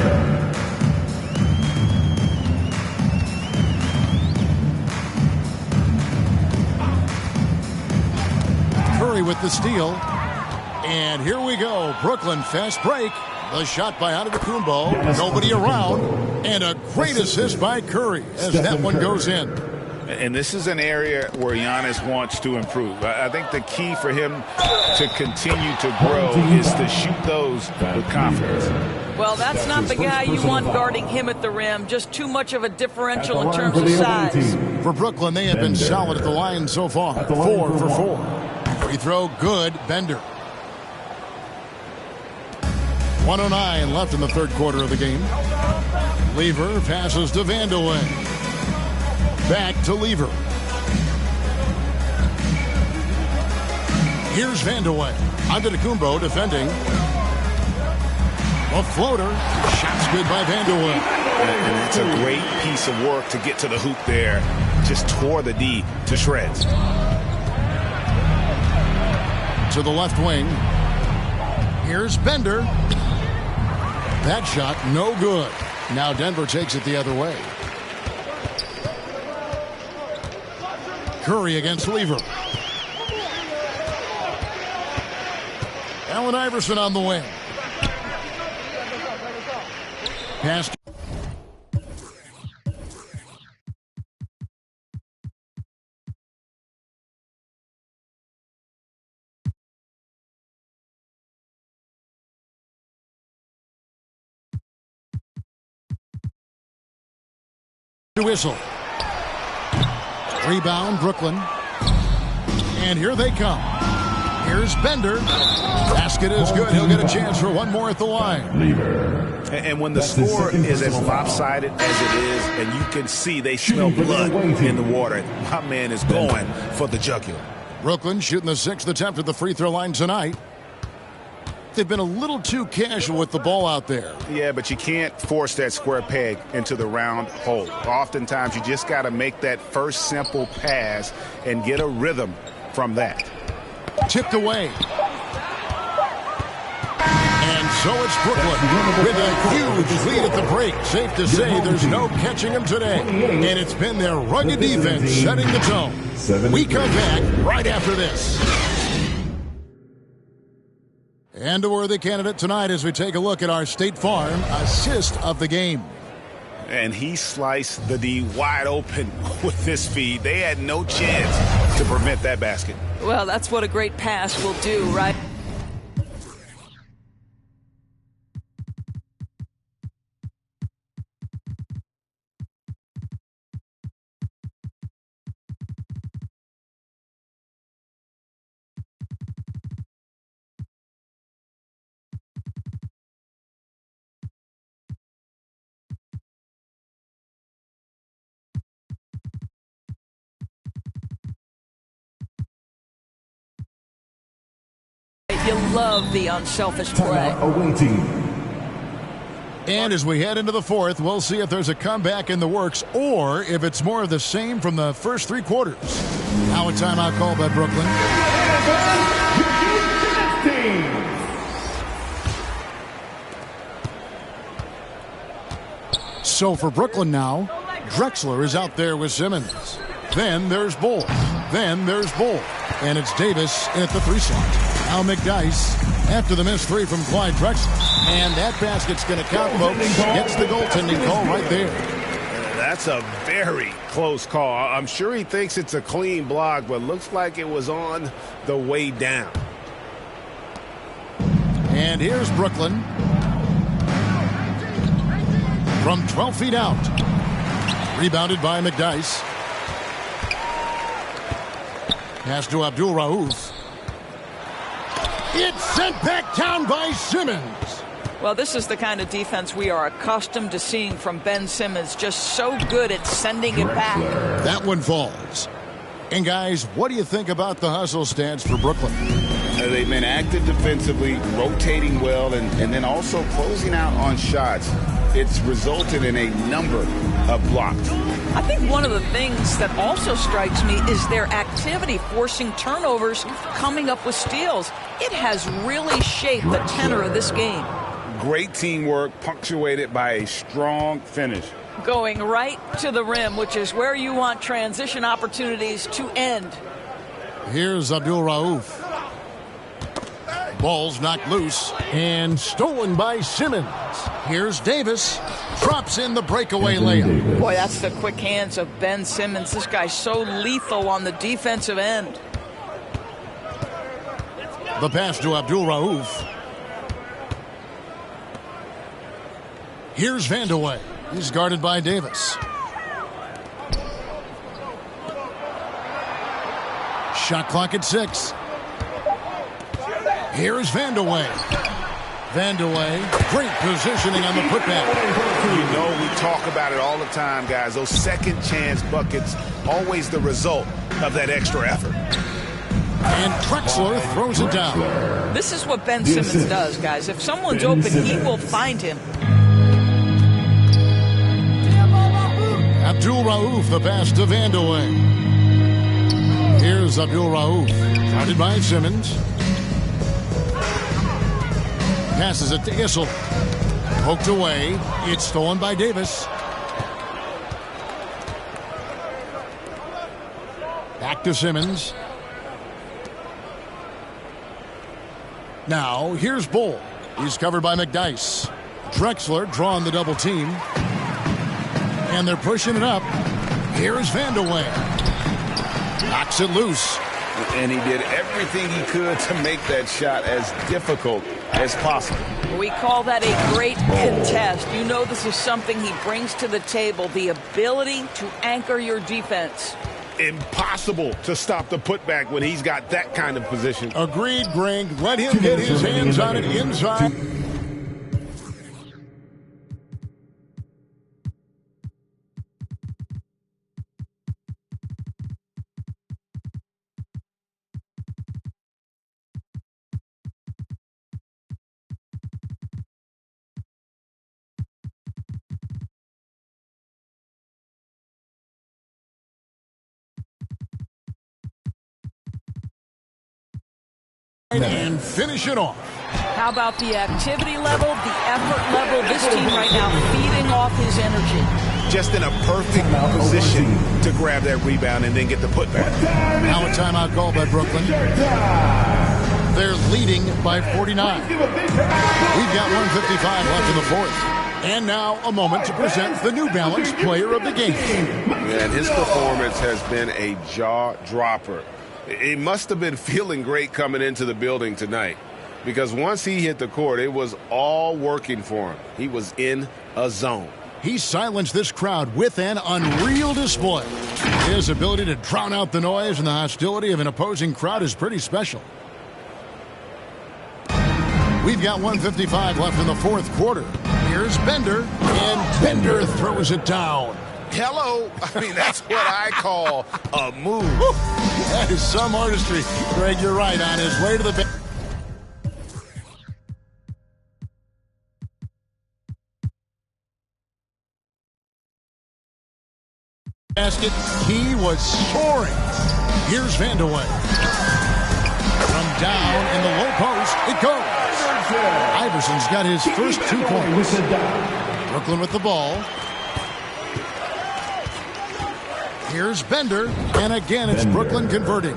Curry with the steal. And here we go. Brooklyn fast break. The shot by Antetokounmpo. Nobody around. And a great assist by Curry as that one goes in. And this is an area where Giannis wants to improve. I think the key for him to continue to grow is to shoot those with confidence. Well, that's not the guy you want guarding him at the rim. Just too much of a differential in terms of size. For Brooklyn, they have been solid at the line so far. 4 for 4. Free throw, good. Bender. 1:09 left in the third quarter of the game. Lever passes to Vandeweghe. Back to Lever. Here's Vandeweghe. Antetokounmpo defending. A floater. Shot's good by Vandeweghe. And it's a great piece of work to get to the hoop there. Just tore the D to shreds. To the left wing. Here's Bender. That shot no good. Now Denver takes it the other way. Curry against Lever. Allen Iverson on the wing. Pass Whistle. Rebound, Brooklyn. And here they come. Here's Bender. Basket is good. He'll get a chance for one more at the line. And when the score is as lopsided as it is, and you can see they smell blood in the water, my man is going for the jugular. Brooklyn shooting the 6th attempt at the free throw line tonight. They've been a little too casual with the ball out there. Yeah, but you can't force that square peg into the round hole. Oftentimes, you just got to make that first simple pass and get a rhythm from that. Tipped away. And so it's Brooklyn with a huge lead at the break. Safe to say there's no catching them today. And it's been their rugged defense setting the tone. We come back right after this. And a worthy candidate tonight as we take a look at our State Farm assist of the game. And he sliced the D wide open with this feed. They had no chance to prevent that basket. Well, that's what a great pass will do, right? You love the unselfish play. And as we head into the 4th, we'll see if there's a comeback in the works or if it's more of the same from the first 3 quarters. Now a timeout call by Brooklyn. So for Brooklyn now, Drexler is out there with Simmons. Then there's Bull. Then there's Bull. And it's Davis in at the 3 slot. Now McDyess after the missed 3 from Clyde Drexler. And that basket's going to count, folks. Gets the goaltending call right there. That's a very close call. I'm sure he thinks it's a clean block, but looks like it was on the way down. And here's Brooklyn. From 12 feet out. Rebounded by McDyess. Pass to Abdul Rauf. It's sent back down by Simmons. Well, this is the kind of defense we are accustomed to seeing from Ben Simmons. Just so good at sending it back. That one falls. And guys, what do you think about the hustle stance for Brooklyn? They've been active defensively, rotating well, and then also closing out on shots. It's resulted in a number of blocks. I think one of the things that also strikes me is their activity, forcing turnovers, coming up with steals. It has really shaped the tenor of this game. Great teamwork, punctuated by a strong finish. Going right to the rim, which is where you want transition opportunities to end. Here's Abdul Rauf. Ball's knocked loose and stolen by Simmons. Here's Davis. Drops in the breakaway layup. Boy, that's the quick hands of Ben Simmons. This guy's so lethal on the defensive end. The pass to Abdul Rauf. Here's Vandeweghe. He's guarded by Davis. Shot clock at 6. Here's Vandeweghe. Vandeweghe, great positioning on the putback. You know we talk about it all the time, guys. Those second chance buckets, always the result of that extra effort. And Drexler throws it down. This is what Ben Simmons does, guys. If someone's open, he will find him. Abdul Rauf, the pass to Vandeweghe. Here's Abdul Rauf, guarded by Simmons. Passes it to Issel. Poked away. It's stolen by Davis. Back to Simmons. Now, here's Bull. He's covered by McDyess. Drexler drawing the double team. And they're pushing it up. Here's Vandeweghe. Knocks it loose. And he did everything he could to make that shot as difficult as possible. We call that a great contest. You know this is something he brings to the table, the ability to anchor your defense. Impossible to stop the putback when he's got that kind of position. Agreed, Greg. Let him get his hands on it inside. And finish it off. How about the activity level, the effort level? This team right now feeding off his energy. Just in a perfect position to grab that rebound and then get the putback. Now a timeout call by Brooklyn. They're leading by 49. We've got 1:55 left in the fourth. And now a moment to present the New Balance Player of the Game. Man, his performance has been a jaw-dropper. He must have been feeling great coming into the building tonight, because once he hit the court, it was all working for him. He was in a zone. He silenced this crowd with an unreal display. His ability to drown out the noise and the hostility of an opposing crowd is pretty special. We've got 1:55 left in the fourth quarter. Here's Bender, and Bender throws it down. Hello. I mean, that's what I call a move. That is some artistry. Greg, you're right. On his way to the basket, he was soaring. Here's Vandeweghe. From down in the low post, it goes. Iverson's got his first 2 points. Brooklyn with the ball. Here's Bender, and again it's Brooklyn converting.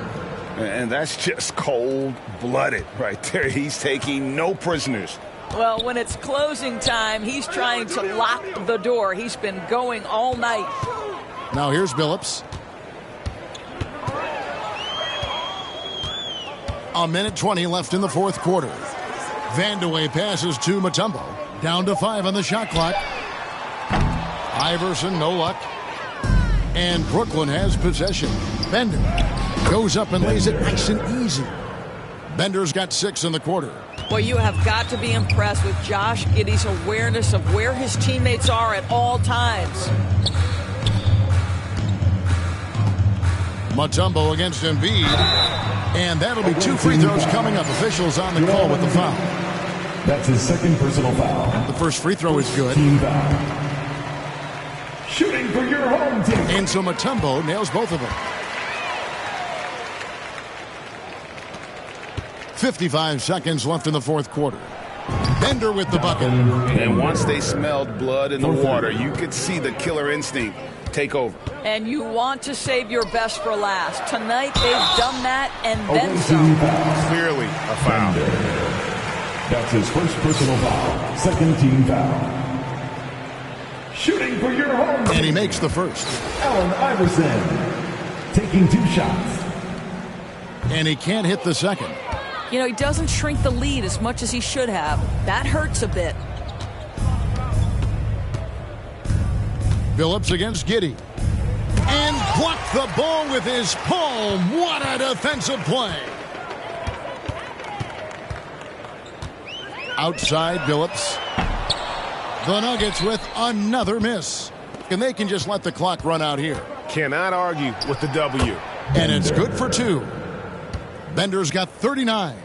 And that's just cold-blooded right there. He's taking no prisoners. Well, when it's closing time, he's trying to lock the door. He's been going all night. Now here's Billups. A minute 20 left in the fourth quarter. Vandeweghe passes to Mutombo. Down to 5 on the shot clock. Iverson, no luck. And Brooklyn has possession. Bender goes up and lays it nice and easy. Bender's got 6 in the quarter. Well, you have got to be impressed with Josh Giddey's awareness of where his teammates are at all times. Mutombo against Embiid. And that'll be 2 free throws coming up. Officials on the call with the foul. That's his second personal foul. The first free throw is good. Team foul. Shooting for your home team. And so Mutombo nails both of them. 55 seconds left in the fourth quarter. Bender with the bucket. And once they smelled blood in the water, you could see the killer instinct take over. And you want to save your best for last. Tonight they've done that and then some. Clearly a foul. That's his first personal foul. Second team foul. Shooting for your home team. And he makes the first. Allen Iverson taking 2 shots. And he can't hit the second. You know, he doesn't shrink the lead as much as he should have. That hurts a bit. Billups against Giddey. And blocked the ball with his palm. What a defensive play. Outside Billups. The Nuggets with another miss. And they can just let the clock run out here. Cannot argue with the W. And it's good for 2. Bender's got 39.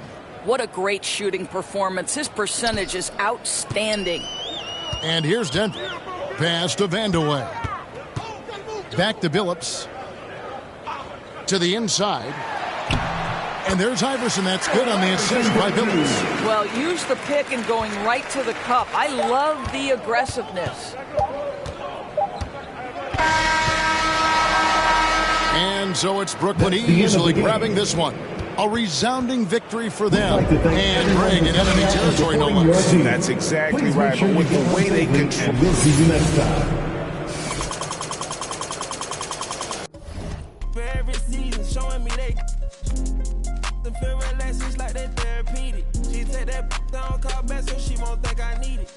What a great shooting performance. His percentage is outstanding. And here's Denver. Pass to Vandeweghe. Back to Billups. To the inside. And there's Iverson. That's good on the assist by Billups. Well, use the pick and going right to the cup. I love the aggressiveness. And so it's Brooklyn easily grabbing this one. A resounding victory for them. And Greg in enemy territory, no less. That's exactly right. But with the way they control. We'll see you next time. For every season, showing me they feel relaxed, it's like they therapeutic. He take that down, call back so she won't think I need it.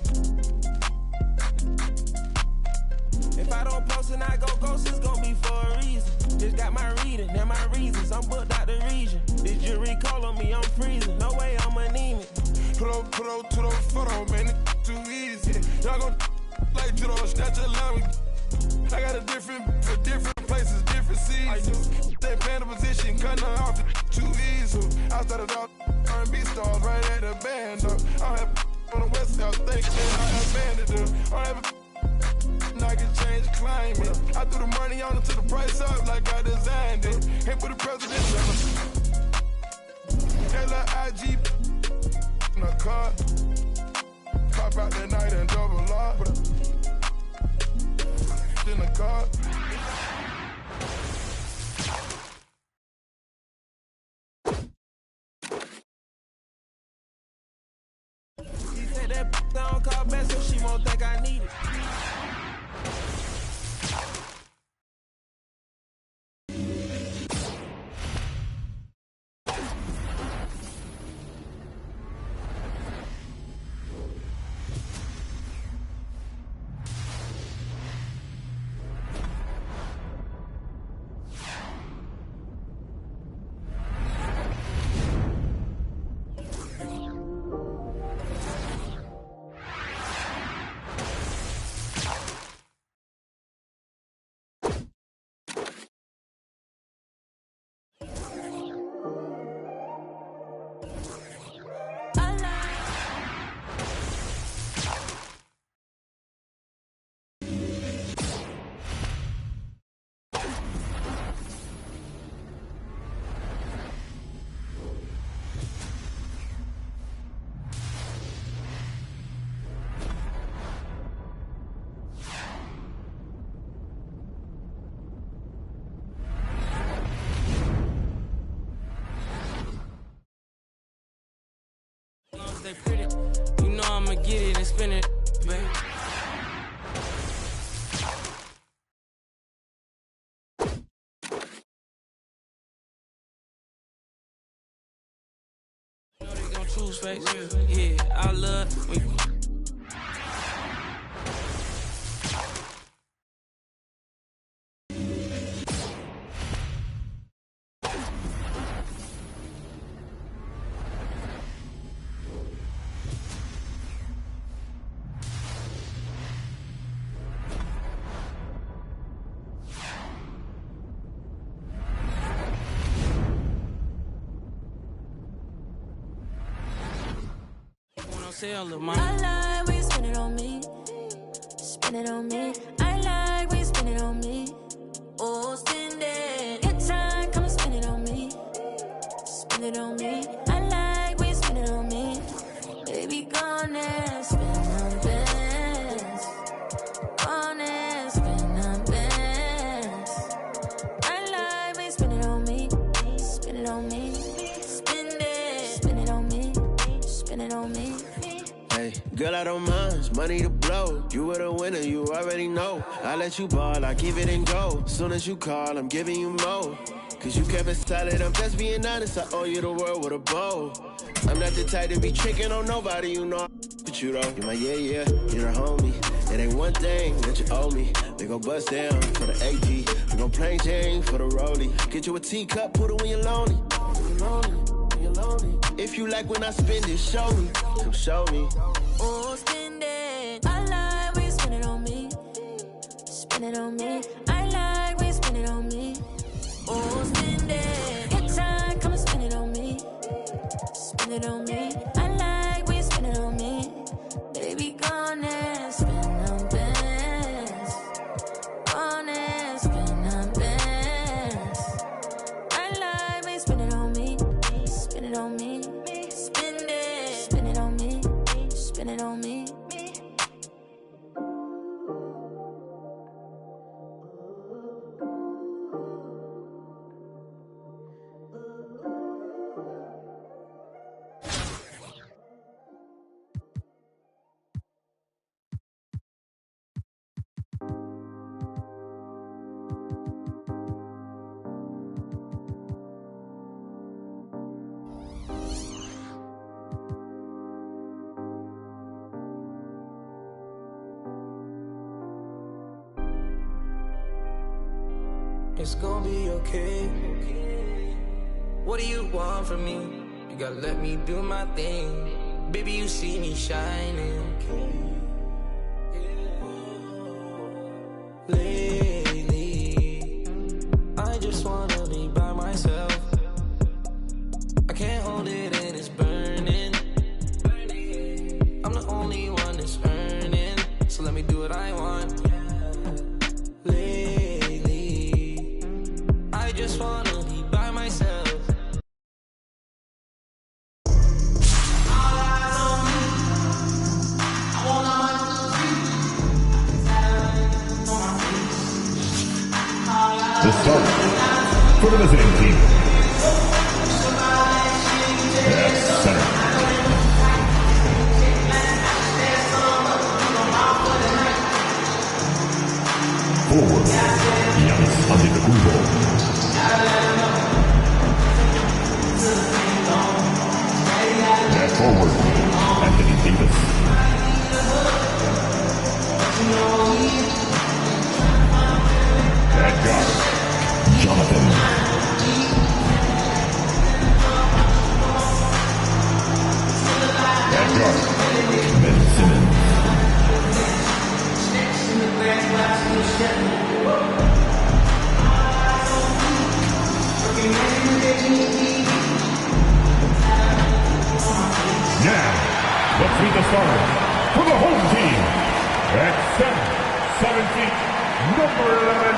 If I don't post and I go ghost, it's gon' be for a reason. Just got my reading and my reasons. I'm booked out the region. This jury call on me, I'm freezing. No way I'm anemic. Put up to the photo, man, it too easy. Y'all gon' like judo, snatch a line. I got a different for different places, different seasons. They playing the position, cutting her off too easy. I started off R&B stars right at the band. I have on the west side, thinking that I abandoned her. I have I can change climate. I threw the money on it to the price up like I designed it. Ain't for the president. L-I-G in a car. Pop out that night and double lock. In the car. He said that down, call back so she won't think I need it. They pretty, you know I'ma get it and spin it, baby. You know they gon' choose face, yeah, I love when you. I like when you spin it on me. Spin it on me. I like when you spin it on me. Oh, spin it. Good time, come and spin it on me. Spin it on me. I like when you spin it on me. Baby, gone and spin on bands. Gone and spin on bands. I like when you spin it on me. Spin it on me. Spin it. Spin it on me. Spin it on me. Hey, girl, I don't mind, money to blow. You were the winner, you already know. I let you ball, I give it and go. Soon as you call, I'm giving you more. Cause you kept it solid, I'm just being honest. I owe you the world with a bow. I'm not the type to be tricking on nobody, you know. But you though, you're my yeah, you're the homie. It ain't one thing that you owe me. We gon' bust down for the AP. We gon' plain Jane for the rollie. Get you a teacup, put it when you're lonely. When you're lonely. If you like when I spend it, show me. Come show me. Oh, spin it. I like when you spin it on me. Spin it on me. I like when you spin it on me. Oh, spin it. Good time, come and spin it on me. Spin it on me. I like when you spin it on me. Baby, gone and spin on bands. Gone and spin on bands. I like when you spin it on me. Spin it on me. Spin it. Spin it on me. Spin it on me. it's gonna be okay. What do you want from me? You gotta let me do my thing. Baby, you see me shining. Lately, I just wanna be by myself. I can't hold it in, it's burning. I'm the only one that's earning, so let me do what I want. Lately, I just wanna be by myself. The start for the visiting team. At center. Forward, Giannis Antetokounmpo. At forward, Anthony Davis. At guard, Jonathan. At guard, Ben Simmons. Now, let's meet the starters for the home team. At 7 feet, number 11,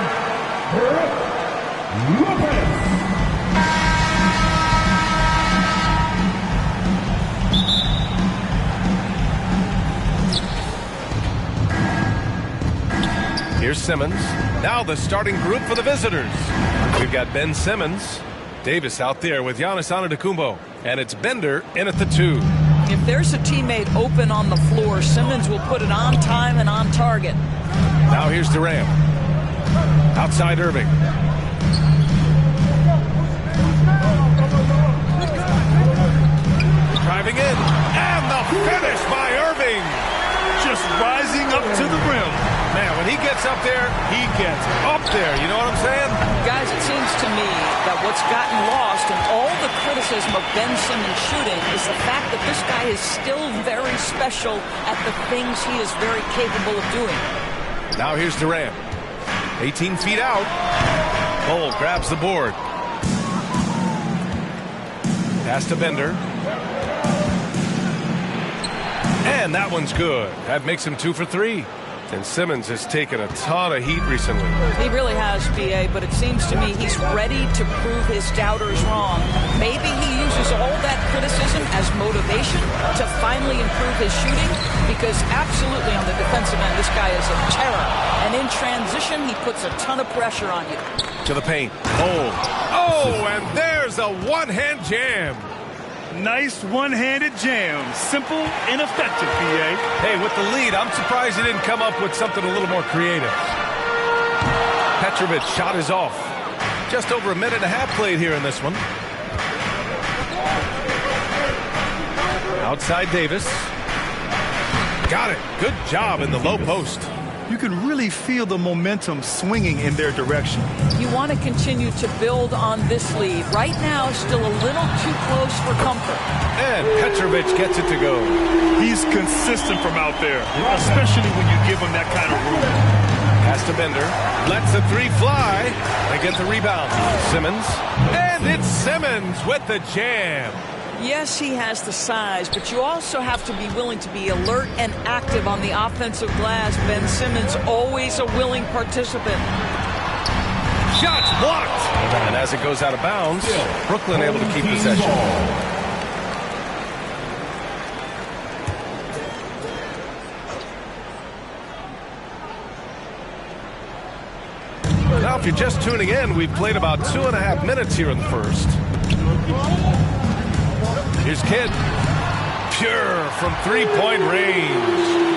Brook Lopez. Here's Simmons. Now the starting group for the visitors. We've got Ben Simmons, Davis out there with Giannis Antetokounmpo, and it's Bender in at the 2. If there's a teammate open on the floor, Simmons will put it on time and on target. Now here's Durant. Outside Irving. Driving in. And the finish by Irving. Just rising up to the rim. Man, when he gets up there, he gets up there. You know what I'm saying? Guys, it seems to me that what's gotten lost in all the criticism of Ben Simmons shooting is the fact that this guy is still very special at the things he is very capable of doing. Now here's Durant. 18 feet out. Cole grabs the board. Pass to Bender. And that one's good. That makes him 2 for 3. And Simmons has taken a ton of heat recently. He really has, B.A., but it seems to me he's ready to prove his doubters wrong. Maybe he uses all that criticism as motivation to finally improve his shooting, because absolutely on the defensive end, this guy is a terror. And in transition, he puts a ton of pressure on you. To the paint. Oh, and there's a one-hand jam. Nice one-handed jam. Simple and effective, PA. Hey, with the lead, I'm surprised he didn't come up with something a little more creative. Petrovic's shot is off. Just over a minute and a half played here in this one. Outside Davis. Got it. Good job in the low post. You can really feel the momentum swinging in their direction. You want to continue to build on this lead. Right now, still a little too close for comfort. And Petrovic gets it to go. He's consistent from out there, especially when you give him that kind of room. Pass to Bender. Lets the 3 fly. And get the rebound. Simmons. And it's Simmons with the jam. Yes, he has the size, but you also have to be willing to be alert and active on the offensive glass. Ben Simmons, always a willing participant. Shots blocked. And as it goes out of bounds, Brooklyn able to keep possession. Now, if you're just tuning in, we've played about 2.5 minutes here in the first. Here's Kidd. Pure from 3-point range.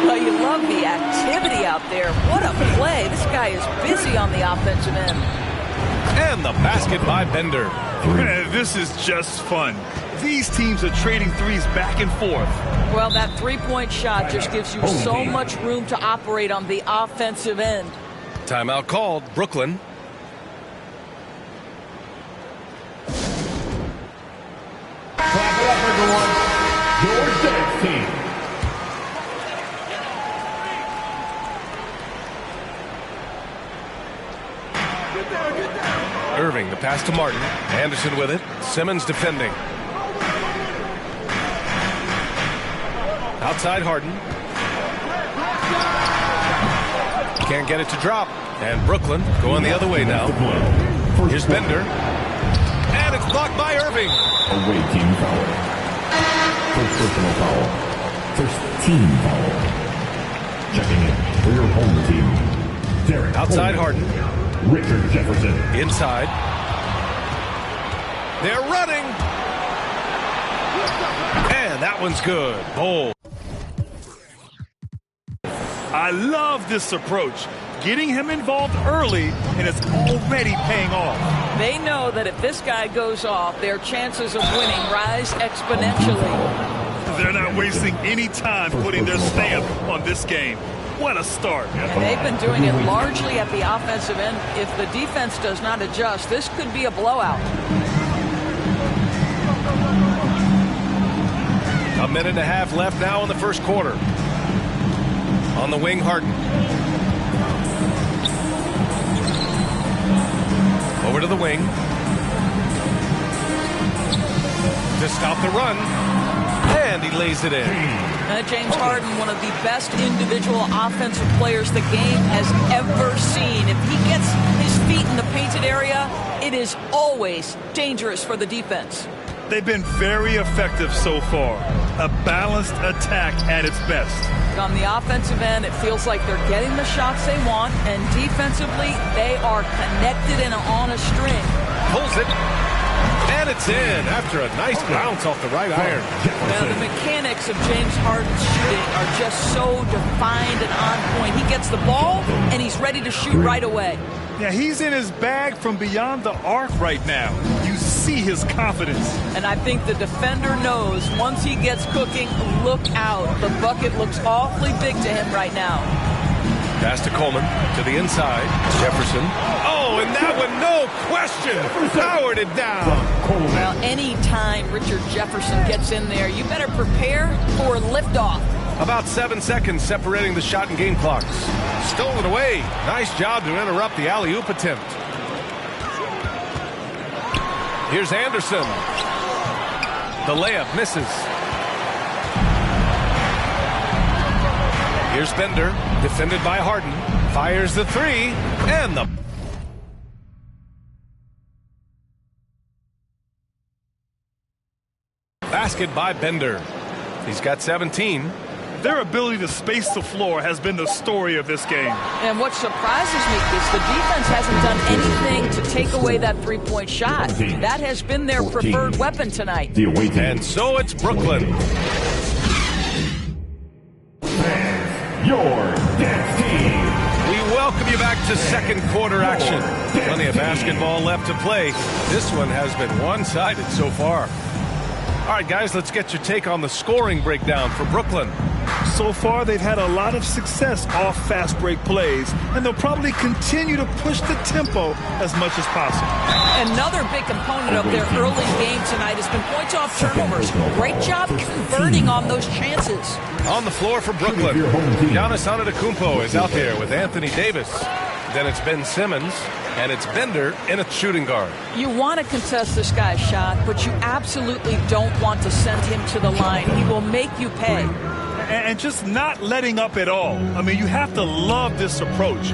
Well, you love the activity out there. What a play. This guy is busy on the offensive end. And the basket by Bender. This is just fun. These teams are trading threes back and forth. Well, that 3-point shot just gives you so much room to operate on the offensive end. Timeout called. Brooklyn. everyone, your dance team. Irving, the pass to Martin. Anderson with it. Simmons defending. Outside Harden. Can't get it to drop. And Brooklyn going the other way now. Here's Bender. And it's blocked by Irving. Away team foul. First personal foul. First team foul. Checking in for your home team. Derek outside Coleman. Harden. Richard Jefferson. Inside. They're running. And that one's good. Bowl. I love this approach. Getting him involved early, and it's already paying off. They know that if this guy goes off, their chances of winning rise exponentially. They're not wasting any time putting their stamp on this game. What a start. And they've been doing it largely at the offensive end. If the defense does not adjust, this could be a blowout. A minute and a half left now in the first quarter. On the wing, Harden. Over to the wing. To stop the run. And he lays it in. James Harden, one of the best individual offensive players the game has ever seen. If he gets his feet in the painted area, it is always dangerous for the defense. They've been very effective so far. A balanced attack at its best. On the offensive end, it feels like they're getting the shots they want, and defensively, they are connected and on a string. Pulls it. And it's in after a nice bounce off the right iron. Now, the mechanics of James Harden's shooting are just so defined and on point. He gets the ball, and he's ready to shoot right away. Yeah, he's in his bag from beyond the arc right now. You see his confidence. And I think the defender knows once he gets cooking, look out. The bucket looks awfully big to him right now. Pass to Coleman, to the inside. Jefferson. Oh, and that one, no question, powered it down. Well, anytime Richard Jefferson gets in there, you better prepare for liftoff. About 7 seconds separating the shot and game clocks. Stolen away. Nice job to interrupt the alley-oop attempt. Here's Anderson. The layup misses. Here's Bender, defended by Harden. Fires the three, and the... basket by Bender. He's got 17. Their ability to space the floor has been the story of this game. And what surprises me is the defense hasn't done anything to take away that three-point shot. That has been their preferred weapon tonight. And so it's Brooklyn. Your dance team. We welcome you back to second quarter action. Plenty of basketball left to play. This one has been one-sided so far. All right, guys, let's get your take on the scoring breakdown for Brooklyn. So far, they've had a lot of success off fast break plays, and they'll probably continue to push the tempo as much as possible. Another big component of their early game tonight has been points off turnovers. Great job converting on those chances. On the floor for Brooklyn, Giannis Antetokounmpo is out there with Anthony Davis. Then it's Ben Simmons, and it's Bender in a shooting guard. You want to contest this guy's shot, but you absolutely don't want to send him to the line. He will make you pay. And just not letting up at all. I mean, you have to love this approach.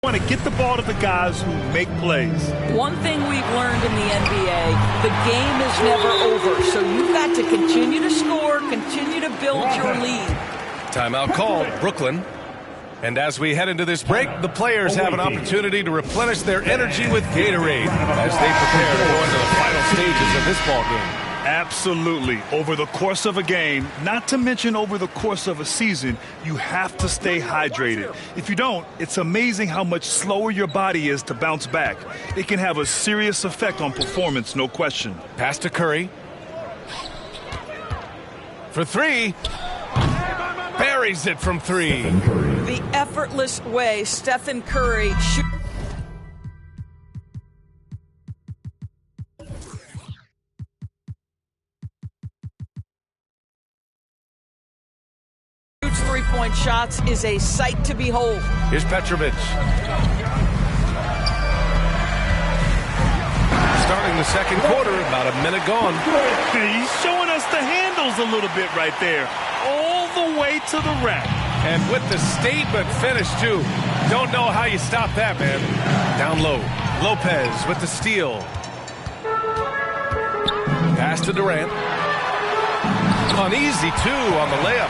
Want to get the ball to the guys who make plays. One thing we've learned in the NBA, the game is never over, so you've got to continue to score, continue to build your lead. Timeout called, Brooklyn. And as we head into this break, the players have an opportunity to replenish their energy with Gatorade as they prepare to go into the final stages of this ball game. Absolutely. Over the course of a game, not to mention over the course of a season, you have to stay hydrated. If you don't, it's amazing how much slower your body is to bounce back. It can have a serious effect on performance, no question. Pass to Curry. For three. Buries it from three. The effortless way Stephen Curry shoots. Three-point shots is a sight to behold. Here's Petrovic. Starting the second quarter, about a minute gone. He's showing us the handles a little bit right there. All the way to the rack. And with the statement finish, too. Don't know how you stop that, man. Down low. Lopez with the steal. Pass to Durant. Uneasy, too, on the layup.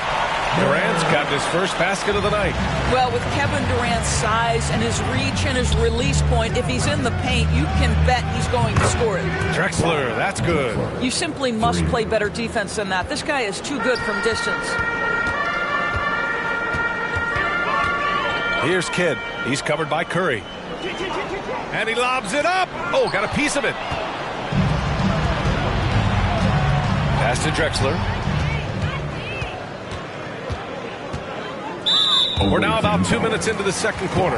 Durant's got his first basket of the night. Well, with Kevin Durant's size and his reach and his release point, if he's in the paint, you can bet he's going to score it. Drexler, that's good. You simply must play better defense than that. This guy is too good from distance. Here's Kidd. He's covered by Curry. And he lobs it up. Oh, got a piece of it. Pass to Drexler. We're now about 2 minutes into the second quarter.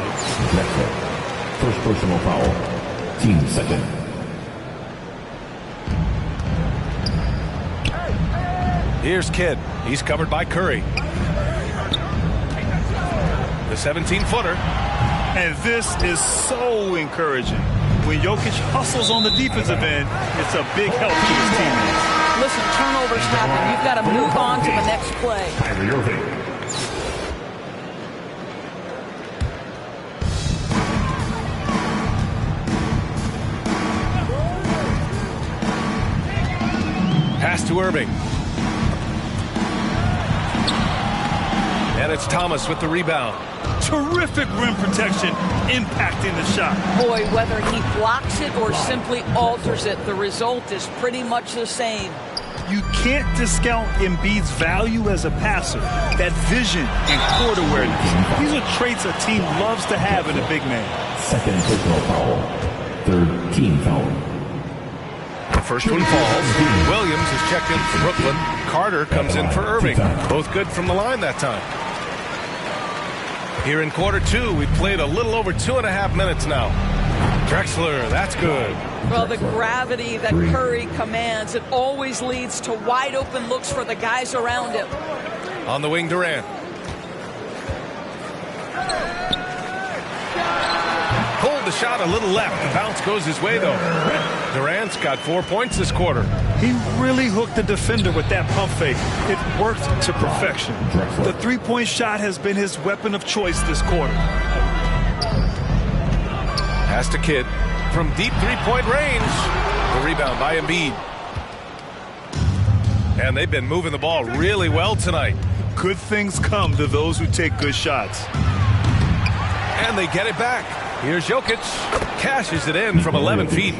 First personal foul. Team second. Here's Kidd. He's covered by Curry. The 17-footer. And this is so encouraging. When Jokic hustles on the defensive end, it's a big help to his teammates. Listen, turnovers happen. You've got to move on to the next play. Pass to Irving. And it's Thomas with the rebound. Terrific rim protection, impacting the shot. Boy, whether he blocks it or simply alters it, the result is pretty much the same. You can't discount Embiid's value as a passer. That vision and court awareness. These are traits a team loves to have in a big man. Second personal foul. Third team foul. The first one falls. Williams is checked in for Brooklyn. Carter comes in for Irving. Both good from the line that time. Here in quarter two, we've played a little over 2.5 minutes now. Drexler, that's good. Well, the gravity that Curry commands, it always leads to wide open looks for the guys around him. On the wing, Durant. Pulled the shot a little left. The bounce goes his way, though. Durant's got 4 points this quarter. He really hooked the defender with that pump fake. It worked to perfection. The three-point shot has been his weapon of choice this quarter. Pass to Kidd from deep three-point range. The rebound by Embiid. And they've been moving the ball really well tonight. Good things come to those who take good shots. And they get it back. Here's Jokic. Cashes it in from 11 feet.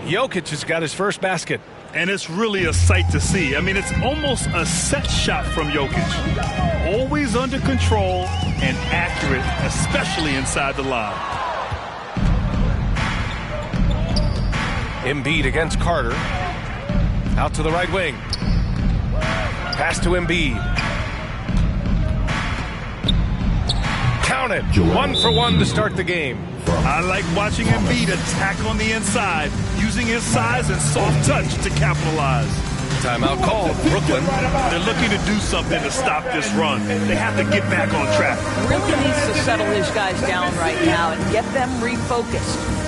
Jokic has got his first basket. And it's really a sight to see. I mean, it's almost a set shot from Jokic. Always under control and accurate, especially inside the line. Embiid against Carter. Out to the right wing. Pass to Embiid. Count it. 1 for 1 to start the game. I like watching Embiid attack on the inside, using his size and soft touch to capitalize. Timeout called. Brooklyn. They're looking to do something to stop this run. They have to get back on track. Really needs to settle his guys down right now and get them refocused.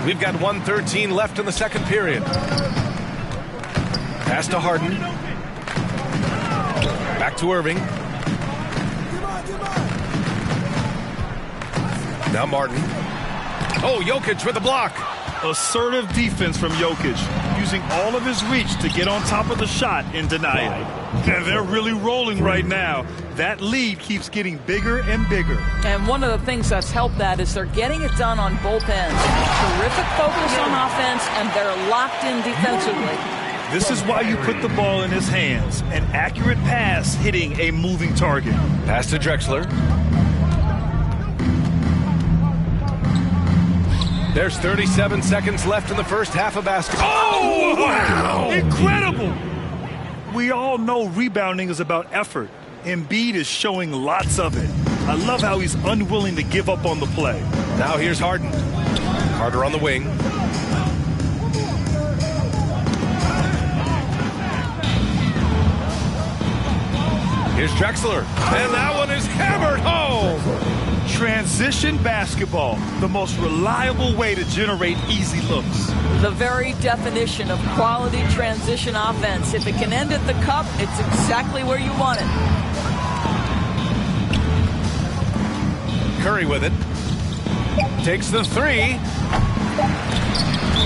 We've got 1:13 left in the second period. Pass to Harden. Back to Irving. Now Martin. Oh, Jokic with a block. Assertive defense from Jokic, using all of his reach to get on top of the shot and deny it. And they're really rolling right now. That lead keeps getting bigger and bigger. And one of the things that's helped that is they're getting it done on both ends. Terrific focus on offense, and they're locked in defensively. This is why you put the ball in his hands. An accurate pass hitting a moving target. Pass to Drexler. There's 37 seconds left in the first half of basketball. Oh, wow! Incredible! We all know rebounding is about effort. Embiid is showing lots of it. I love how he's unwilling to give up on the play. Now here's Harden. Carter on the wing. Here's Drexler. And that one is hammered home. Transition basketball, the most reliable way to generate easy looks. The very definition of quality transition offense. If it can end at the cup, it's exactly where you want it. Curry with it. Takes the three.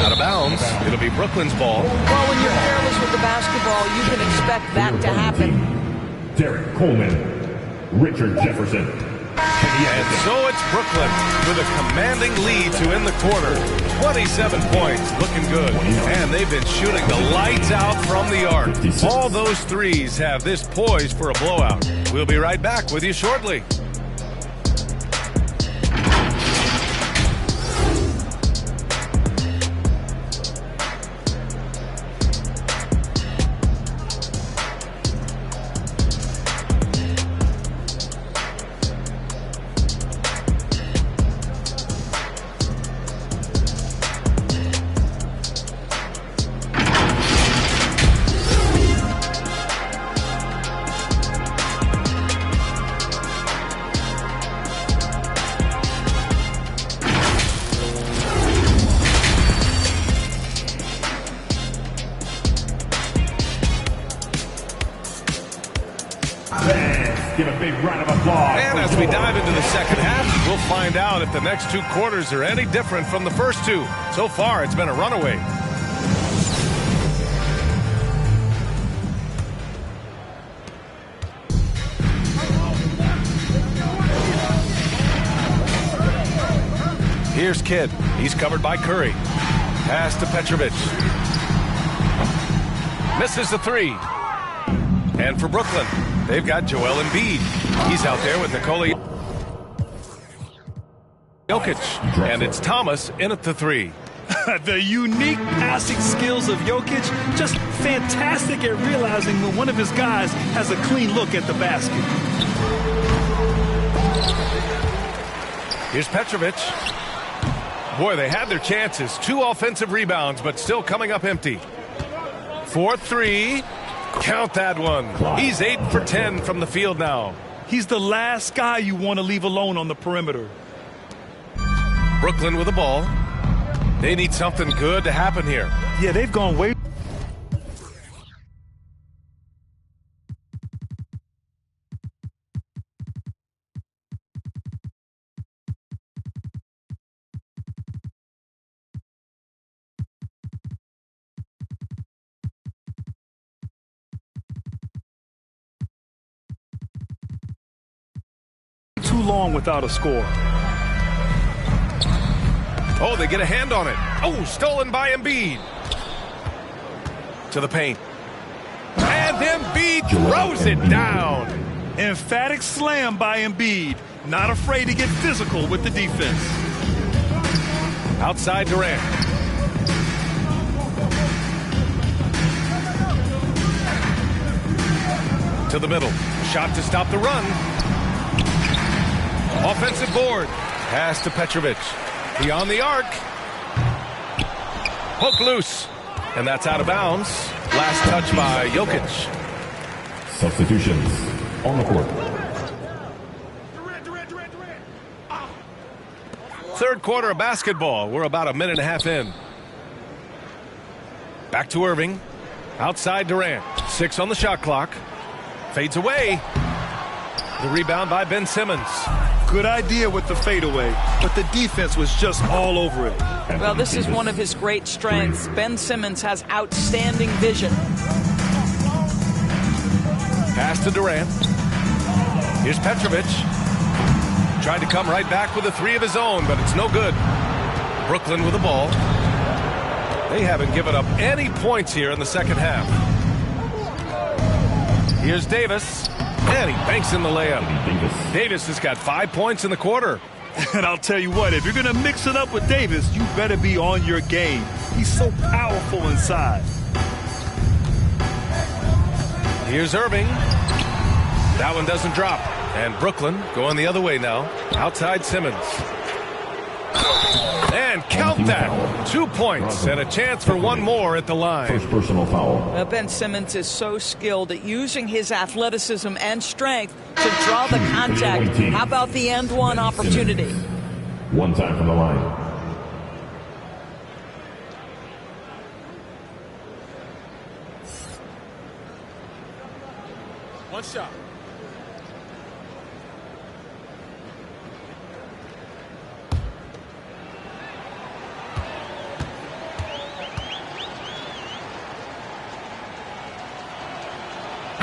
Out of bounds. It'll be Brooklyn's ball. Well, when you're careless with the basketball, you can expect that to happen. Derek Coleman, Richard Jefferson. And so it's Brooklyn with a commanding lead to end the quarter. 27 points, looking good. And they've been shooting the lights out from the arc. All those threes have this poised for a blowout. We'll be right back with you shortly. Give a big round of applause. And as we dive into the second half, we'll find out if the next two quarters are any different from the first two. So far, it's been a runaway. Here's Kidd. He's covered by Curry. Pass to Petrovic. Misses the three. And for Brooklyn, they've got Joel Embiid. He's out there with Nikola Jokic. And it's Thomas in at the three. The unique passing skills of Jokic, just fantastic at realizing when one of his guys has a clean look at the basket. Here's Petrovic. Boy, they had their chances. 2 offensive rebounds, but still coming up empty. 4-3. Count that one. He's 8 for 10 from the field now. He's the last guy you want to leave alone on the perimeter. Brooklyn with the ball. They need something good to happen here. Yeah, they've gone way. Too long without a score. Oh, they get a hand on it. Oh, stolen by Embiid. To the paint. And Embiid throws it down. Emphatic slam by Embiid. Not afraid to get physical with the defense. Outside Durant. To the middle. Shot to stop the run. Offensive board. Pass to Petrovic. Beyond the arc. Hook loose. And that's out of bounds. Last touch by Jokic. Substitutions on the court. Third quarter of basketball. We're about a minute and a half in. Back to Irving. Outside Durant. 6 on the shot clock. Fades away. The rebound by Ben Simmons. Good idea with the fadeaway, but the defense was just all over it. Well, this is one of his great strengths. Ben Simmons has outstanding vision. Pass to Durant. Here's Petrovic. Tried to come right back with a three of his own, but it's no good. Brooklyn with the ball. They haven't given up any points here in the second half. Here's Davis. And he banks in the layup. Davis has got 5 points in the quarter. And I'll tell you what, if you're going to mix it up with Davis, you better be on your game. He's so powerful inside. Here's Irving. That one doesn't drop. And Brooklyn going the other way now. Outside Simmons. And count that. 2 points and a chance for one more at the line. First personal foul. Well, Ben Simmons is so skilled at using his athleticism and strength to draw the contact. How about the end one opportunity? One time from the line. One shot.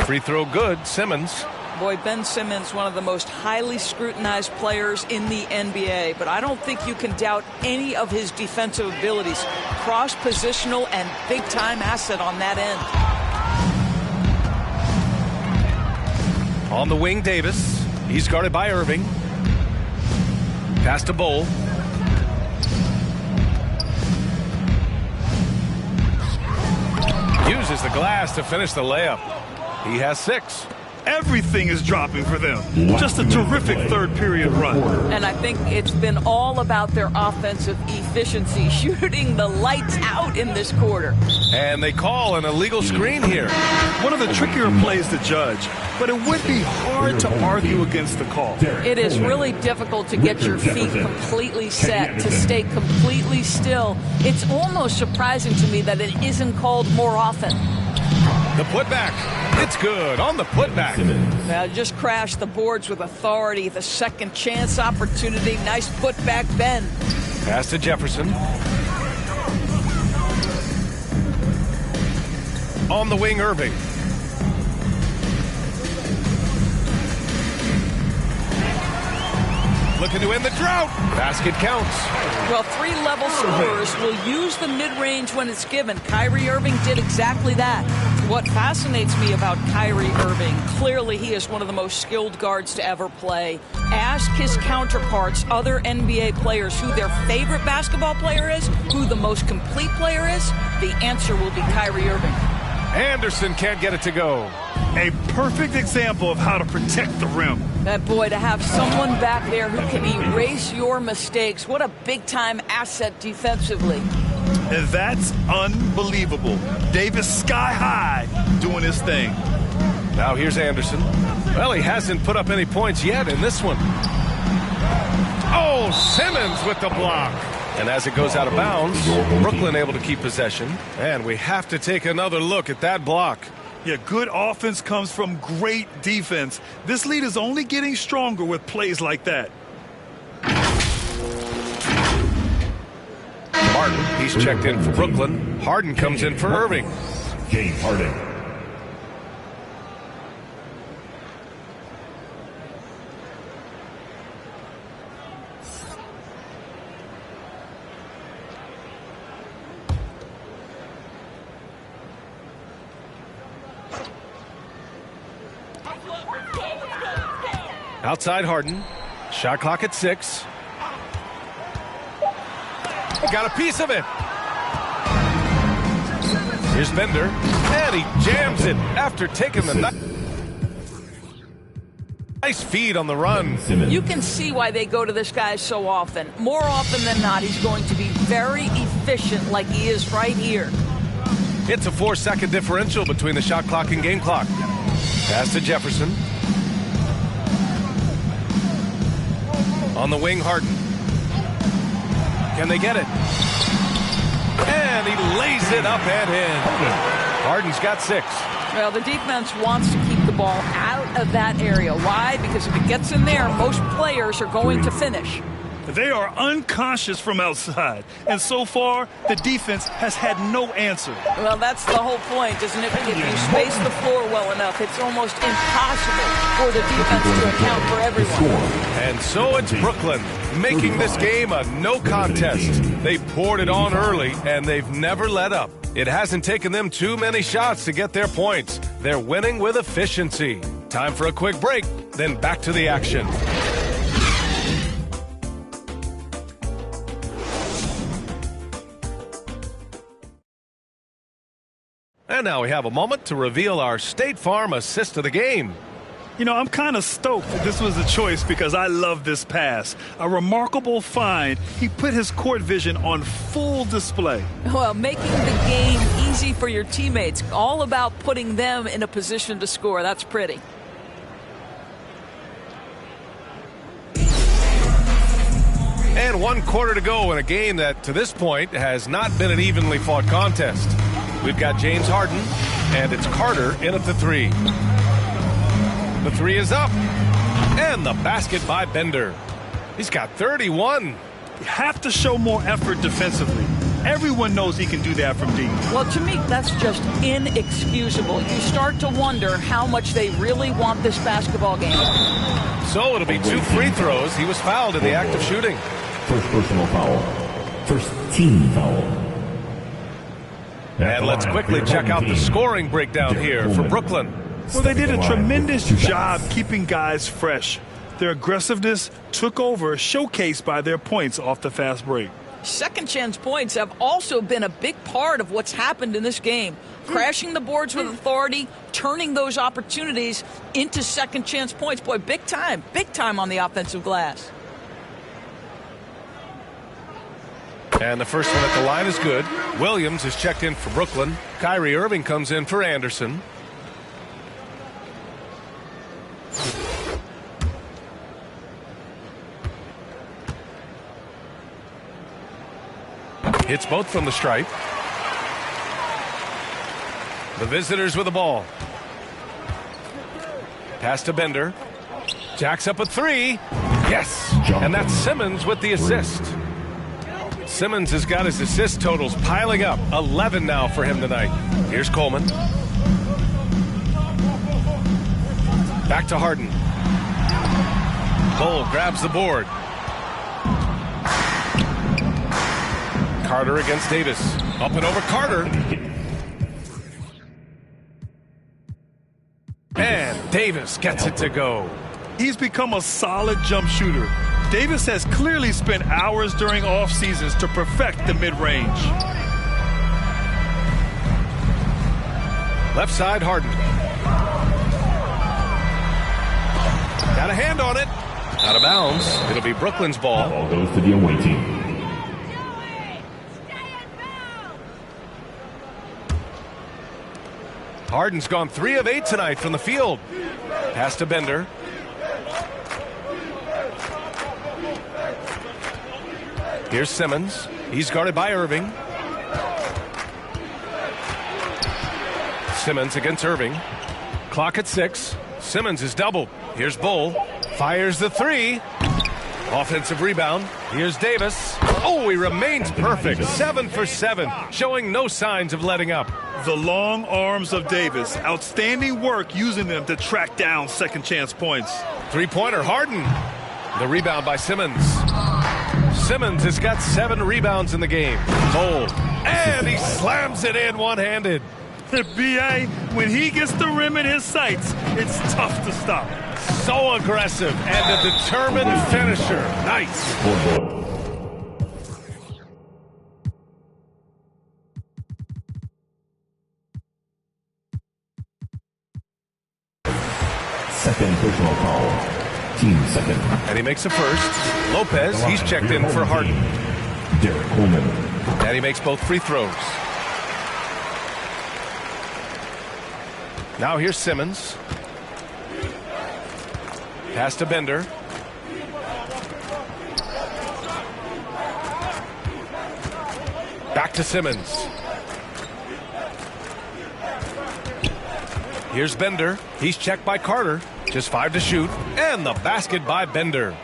Free throw good. Simmons. Boy, Ben Simmons, one of the most highly scrutinized players in the NBA, but I don't think you can doubt any of his defensive abilities. Cross-positional and big-time asset on that end. On the wing, Davis. He's guarded by Irving. Pass to Bowl. Uses the glass to finish the layup. He has 6. Everything is dropping for them. Just a terrific third period run. And I think it's been all about their offensive efficiency, shooting the lights out in this quarter. And they call an illegal screen here. One of the trickier plays to judge, but it would be hard to argue against the call. It is really difficult to get your feet completely set, to stay completely still. It's almost surprising to me that it isn't called more often. The putback. It's good on the putback. Well, just crashed the boards with authority. The second chance opportunity. Nice putback, Ben. Pass to Jefferson. On the wing, Irving. Looking to end the drought. Basket counts. Well, three-level scorers will use the mid-range when it's given. Kyrie Irving did exactly that. What fascinates me about Kyrie Irving, clearly he is one of the most skilled guards to ever play. Ask his counterparts, other NBA players, who their favorite basketball player is, who the most complete player is. The answer will be Kyrie Irving. Anderson can't get it to go. A perfect example of how to protect the rim. That boy, to have someone back there who can erase your mistakes. What a big-time asset defensively. And that's unbelievable. Davis sky high doing his thing. Now here's Anderson. Well, he hasn't put up any points yet in this one. Oh, Simmons with the block. And as it goes out of bounds, Brooklyn able to keep possession. And we have to take another look at that block. Yeah, good offense comes from great defense. This lead is only getting stronger with plays like that. Martin, he's checked in for Brooklyn. Harden comes in for Irving. James Harden. Outside Harden. Shot clock at 6. Got a piece of it. Here's Bender. And he jams it after taking the nice feed on the run. You can see why they go to this guy so often. More often than not, he's going to be very efficient like he is right here. It's a 4-second differential between the shot clock and game clock. Pass to Jefferson. On the wing, Harden. Can they get it? And he lays it up and in. Harden's got 6. Well, the defense wants to keep the ball out of that area. Why? Because if it gets in there, most players are going to finish. They are unconscious from outside, and so far, the defense has had no answer. Well, that's the whole point, isn't it? If you space the floor well enough, it's almost impossible for the defense to account for everyone. And so it's Brooklyn making this game a no contest. They poured it on early, and they've never let up. It hasn't taken them too many shots to get their points. They're winning with efficiency. Time for a quick break, then back to the action. And now we have a moment to reveal our State Farm assist of the game. You know, I'm kind of stoked that this was a choice because I love this pass. A remarkable find. He put his court vision on full display. Well, making the game easy for your teammates. All about putting them in a position to score. That's pretty. And 1 quarter to go in a game that, to this point, has not been an evenly fought contest. We've got James Harden, and it's Carter in at the 3. The 3 is up, and the basket by Bender. He's got 31. You have to show more effort defensively. Everyone knows he can do that from deep. Well, to me, that's just inexcusable. You start to wonder how much they really want this basketball game. So it'll be 2 free throws. He was fouled in the act of shooting. First personal foul. First team foul. And let's quickly check out the scoring breakdown here for Brooklyn. Well, they did a tremendous job keeping guys fresh. Their aggressiveness took over, showcased by their points off the fast break. Second chance points have also been a big part of what's happened in this game. Crashing the boards with authority, turning those opportunities into second chance points. Boy, big time on the offensive glass. And the first one at the line is good. Williams is checked in for Brooklyn. Kyrie Irving comes in for Anderson. Hits both from the stripe. The visitors with the ball. Pass to Bender. Jacks up a 3. Yes! And that's Simmons with the assist. Simmons has got his assist totals piling up. 11 now for him tonight. Here's Coleman. Back to Harden. Cole grabs the board. Carter against Davis. Up and over Carter. And Davis gets it to go. He's become a solid jump shooter. Davis has clearly spent hours during off seasons to perfect the mid-range. Left side, Harden. Got a hand on it. Out of bounds. It'll be Brooklyn's ball. Ball goes to the away team. Harden's gone 3 of 8 tonight from the field. Pass to Bender. Here's Simmons. He's guarded by Irving. Simmons against Irving. Clock at 6. Simmons is doubled. Here's Bull. Fires the 3. Offensive rebound. Here's Davis. Oh, he remains perfect. 7 for 7. Showing no signs of letting up. The long arms of Davis. Outstanding work using them to track down second chance points. Three-pointer, Harden. The rebound by Simmons. Simmons has got 7 rebounds in the game. Bold. And he slams it in one-handed. B.A., when he gets the rim in his sights, it's tough to stop. So aggressive and a determined finisher. Nice. Second personal foul. Team second. And he makes a first. Lopez, he's checked in for Harden. Derek Coleman. And he makes both free throws. Now here's Simmons. Pass to Bender. Back to Simmons. Here's Bender. He's checked by Carter. Just 5 to shoot. And the basket by Bender.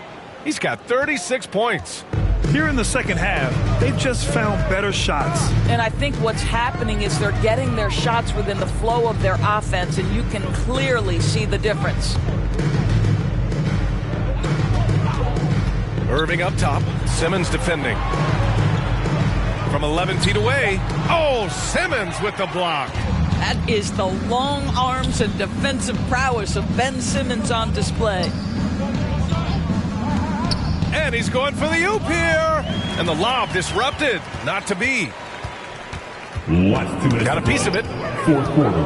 He's got 36 points. Here in the second half, they've just found better shots. And I think what's happening is they're getting their shots within the flow of their offense, and you can clearly see the difference. Irving up top. Simmons defending. From 11 feet away. Oh, Simmons with the block. That is the long arms and defensive prowess of Ben Simmons on display. And he's going for the oop here. And the lob disrupted. Not to be. Got a piece of it. Fourth quarter.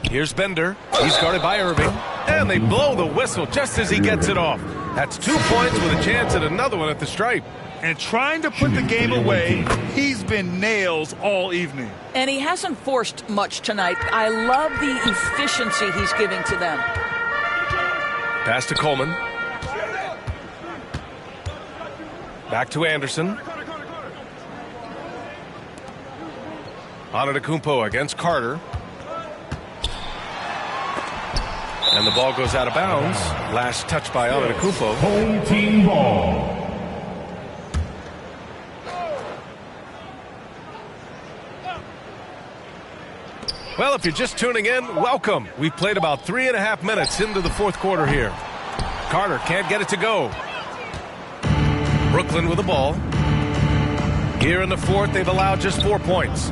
Here's Bender. He's guarded by Irving. And they blow the whistle just as he gets it off. That's 2 points with a chance at another one at the stripe. And trying to put the game away, he's been nails all evening. And he hasn't forced much tonight. I love the efficiency he's giving to them. Pass to Coleman. Back to Anderson. Antetokounmpo against Carter. And the ball goes out of bounds. Last touch by Antetokounmpo. Home team ball. Well, if you're just tuning in, welcome. We've played about 3.5 minutes into the fourth quarter here. Carter can't get it to go. Brooklyn with the ball. Here in the fourth, they've allowed just 4 points.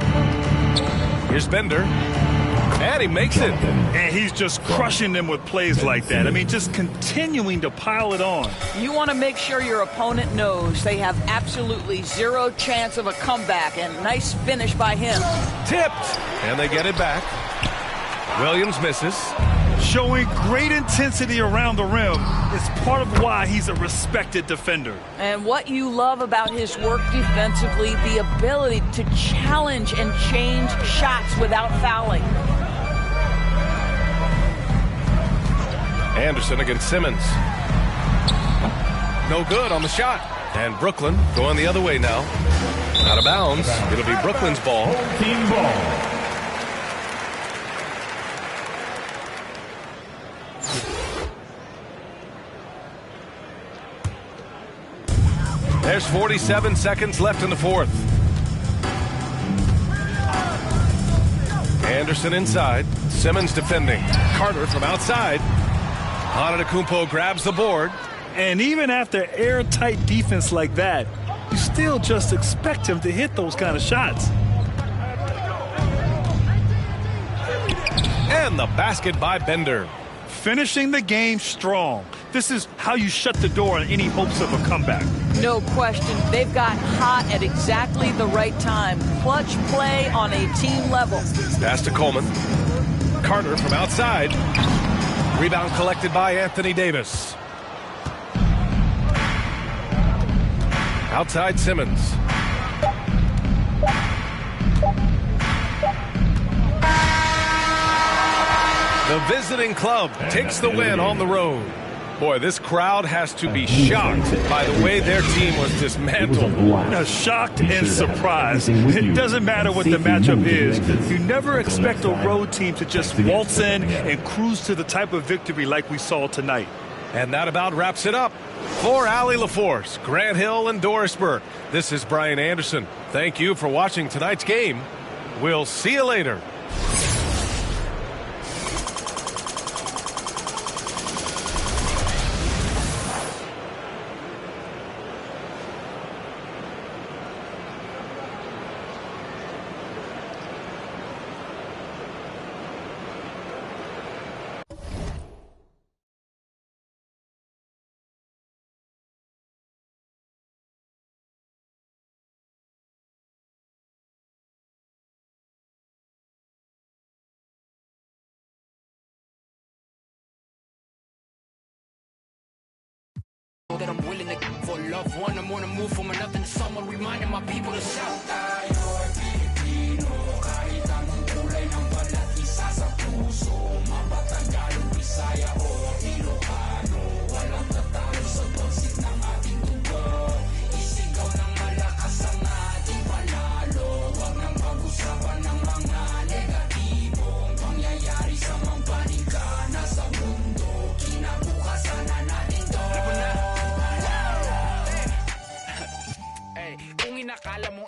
Here's Bender. And he makes it. And he's just crushing them with plays like that. I mean, just continuing to pile it on. You want to make sure your opponent knows they have absolutely zero chance of a comeback. And nice finish by him. Tipped. And they get it back. Williams misses. Showing great intensity around the rim is part of why he's a respected defender. And what you love about his work defensively, the ability to challenge and change shots without fouling. Anderson against Simmons. No good on the shot. And Brooklyn going the other way now. Out of bounds. It'll be Brooklyn's ball. Team ball. There's 47 seconds left in the fourth. Anderson inside. Simmons defending. Carter from outside. Antetokounmpo grabs the board. And even after airtight defense like that, you still just expect him to hit those kind of shots. And the basket by Bender. Finishing the game strong. This is how you shut the door on any hopes of a comeback. No question. They've got hot at exactly the right time. Clutch play on a team level. Pass to Coleman. Carter from outside. Rebound collected by Anthony Davis. Outside Simmons. The visiting club takes the win on the road. Boy, this crowd has to be shocked by the way their team was dismantled. Shocked and surprised. It doesn't matter what the matchup is. You never expect a road team to just waltz in and cruise to the type of victory like we saw tonight. And that about wraps it up. For Allie LaForce, Grant Hill, and Doris Burke, this is Brian Anderson. Thank you for watching tonight's game. We'll see you later. That I'm willing to for a loved one. I'm on the move from nothing to someone, reminding my people to shout. Tayo'y Pilipino, kahit anong kulay ng balat, isa sa puso. Mabatagal, Bisaya o Ilocano, walang tatalo sa pagsik ng ating dugo. Isigaw ng malakas ang ating panalo. Huwag nang pag-usapan ng mga negatibong pangyayari sa mga panig.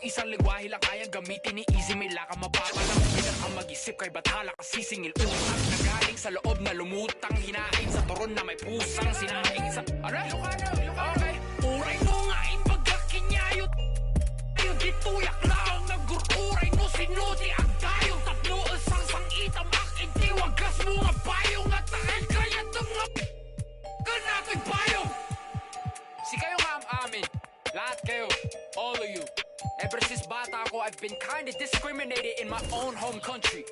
isang lingwahe lang kayang gamitin ni Easy. May laka mapapalang bilang ang mag-isip kay bathala kasi singil utang na galing sa loob na lumutang, hinain sa turon na may pusang sinaing sa okay. Uray no nga impagkakinyayot yung dituyak lang nagururay no sinuti ang tayong tatlo isang sangitam aking tiwagas mga payong at tahan kaya nga kanapig payong. Si kayo nga ang amin, lahat kayo, all of you. Ever since bata ako, I've been kinda discriminated in my own home country.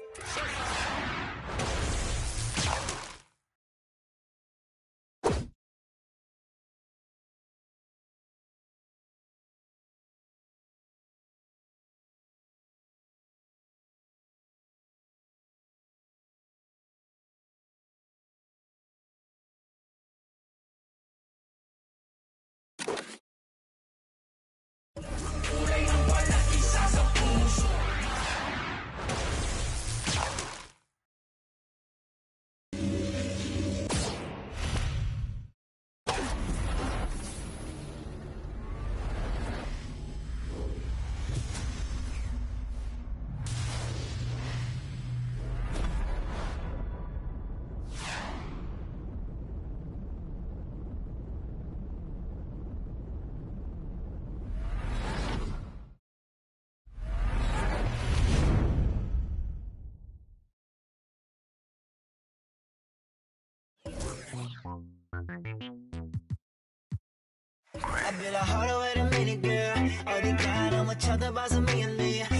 I feel a harder way to meet it, girl. 어디 가 너무 쳐다봐서 미안해.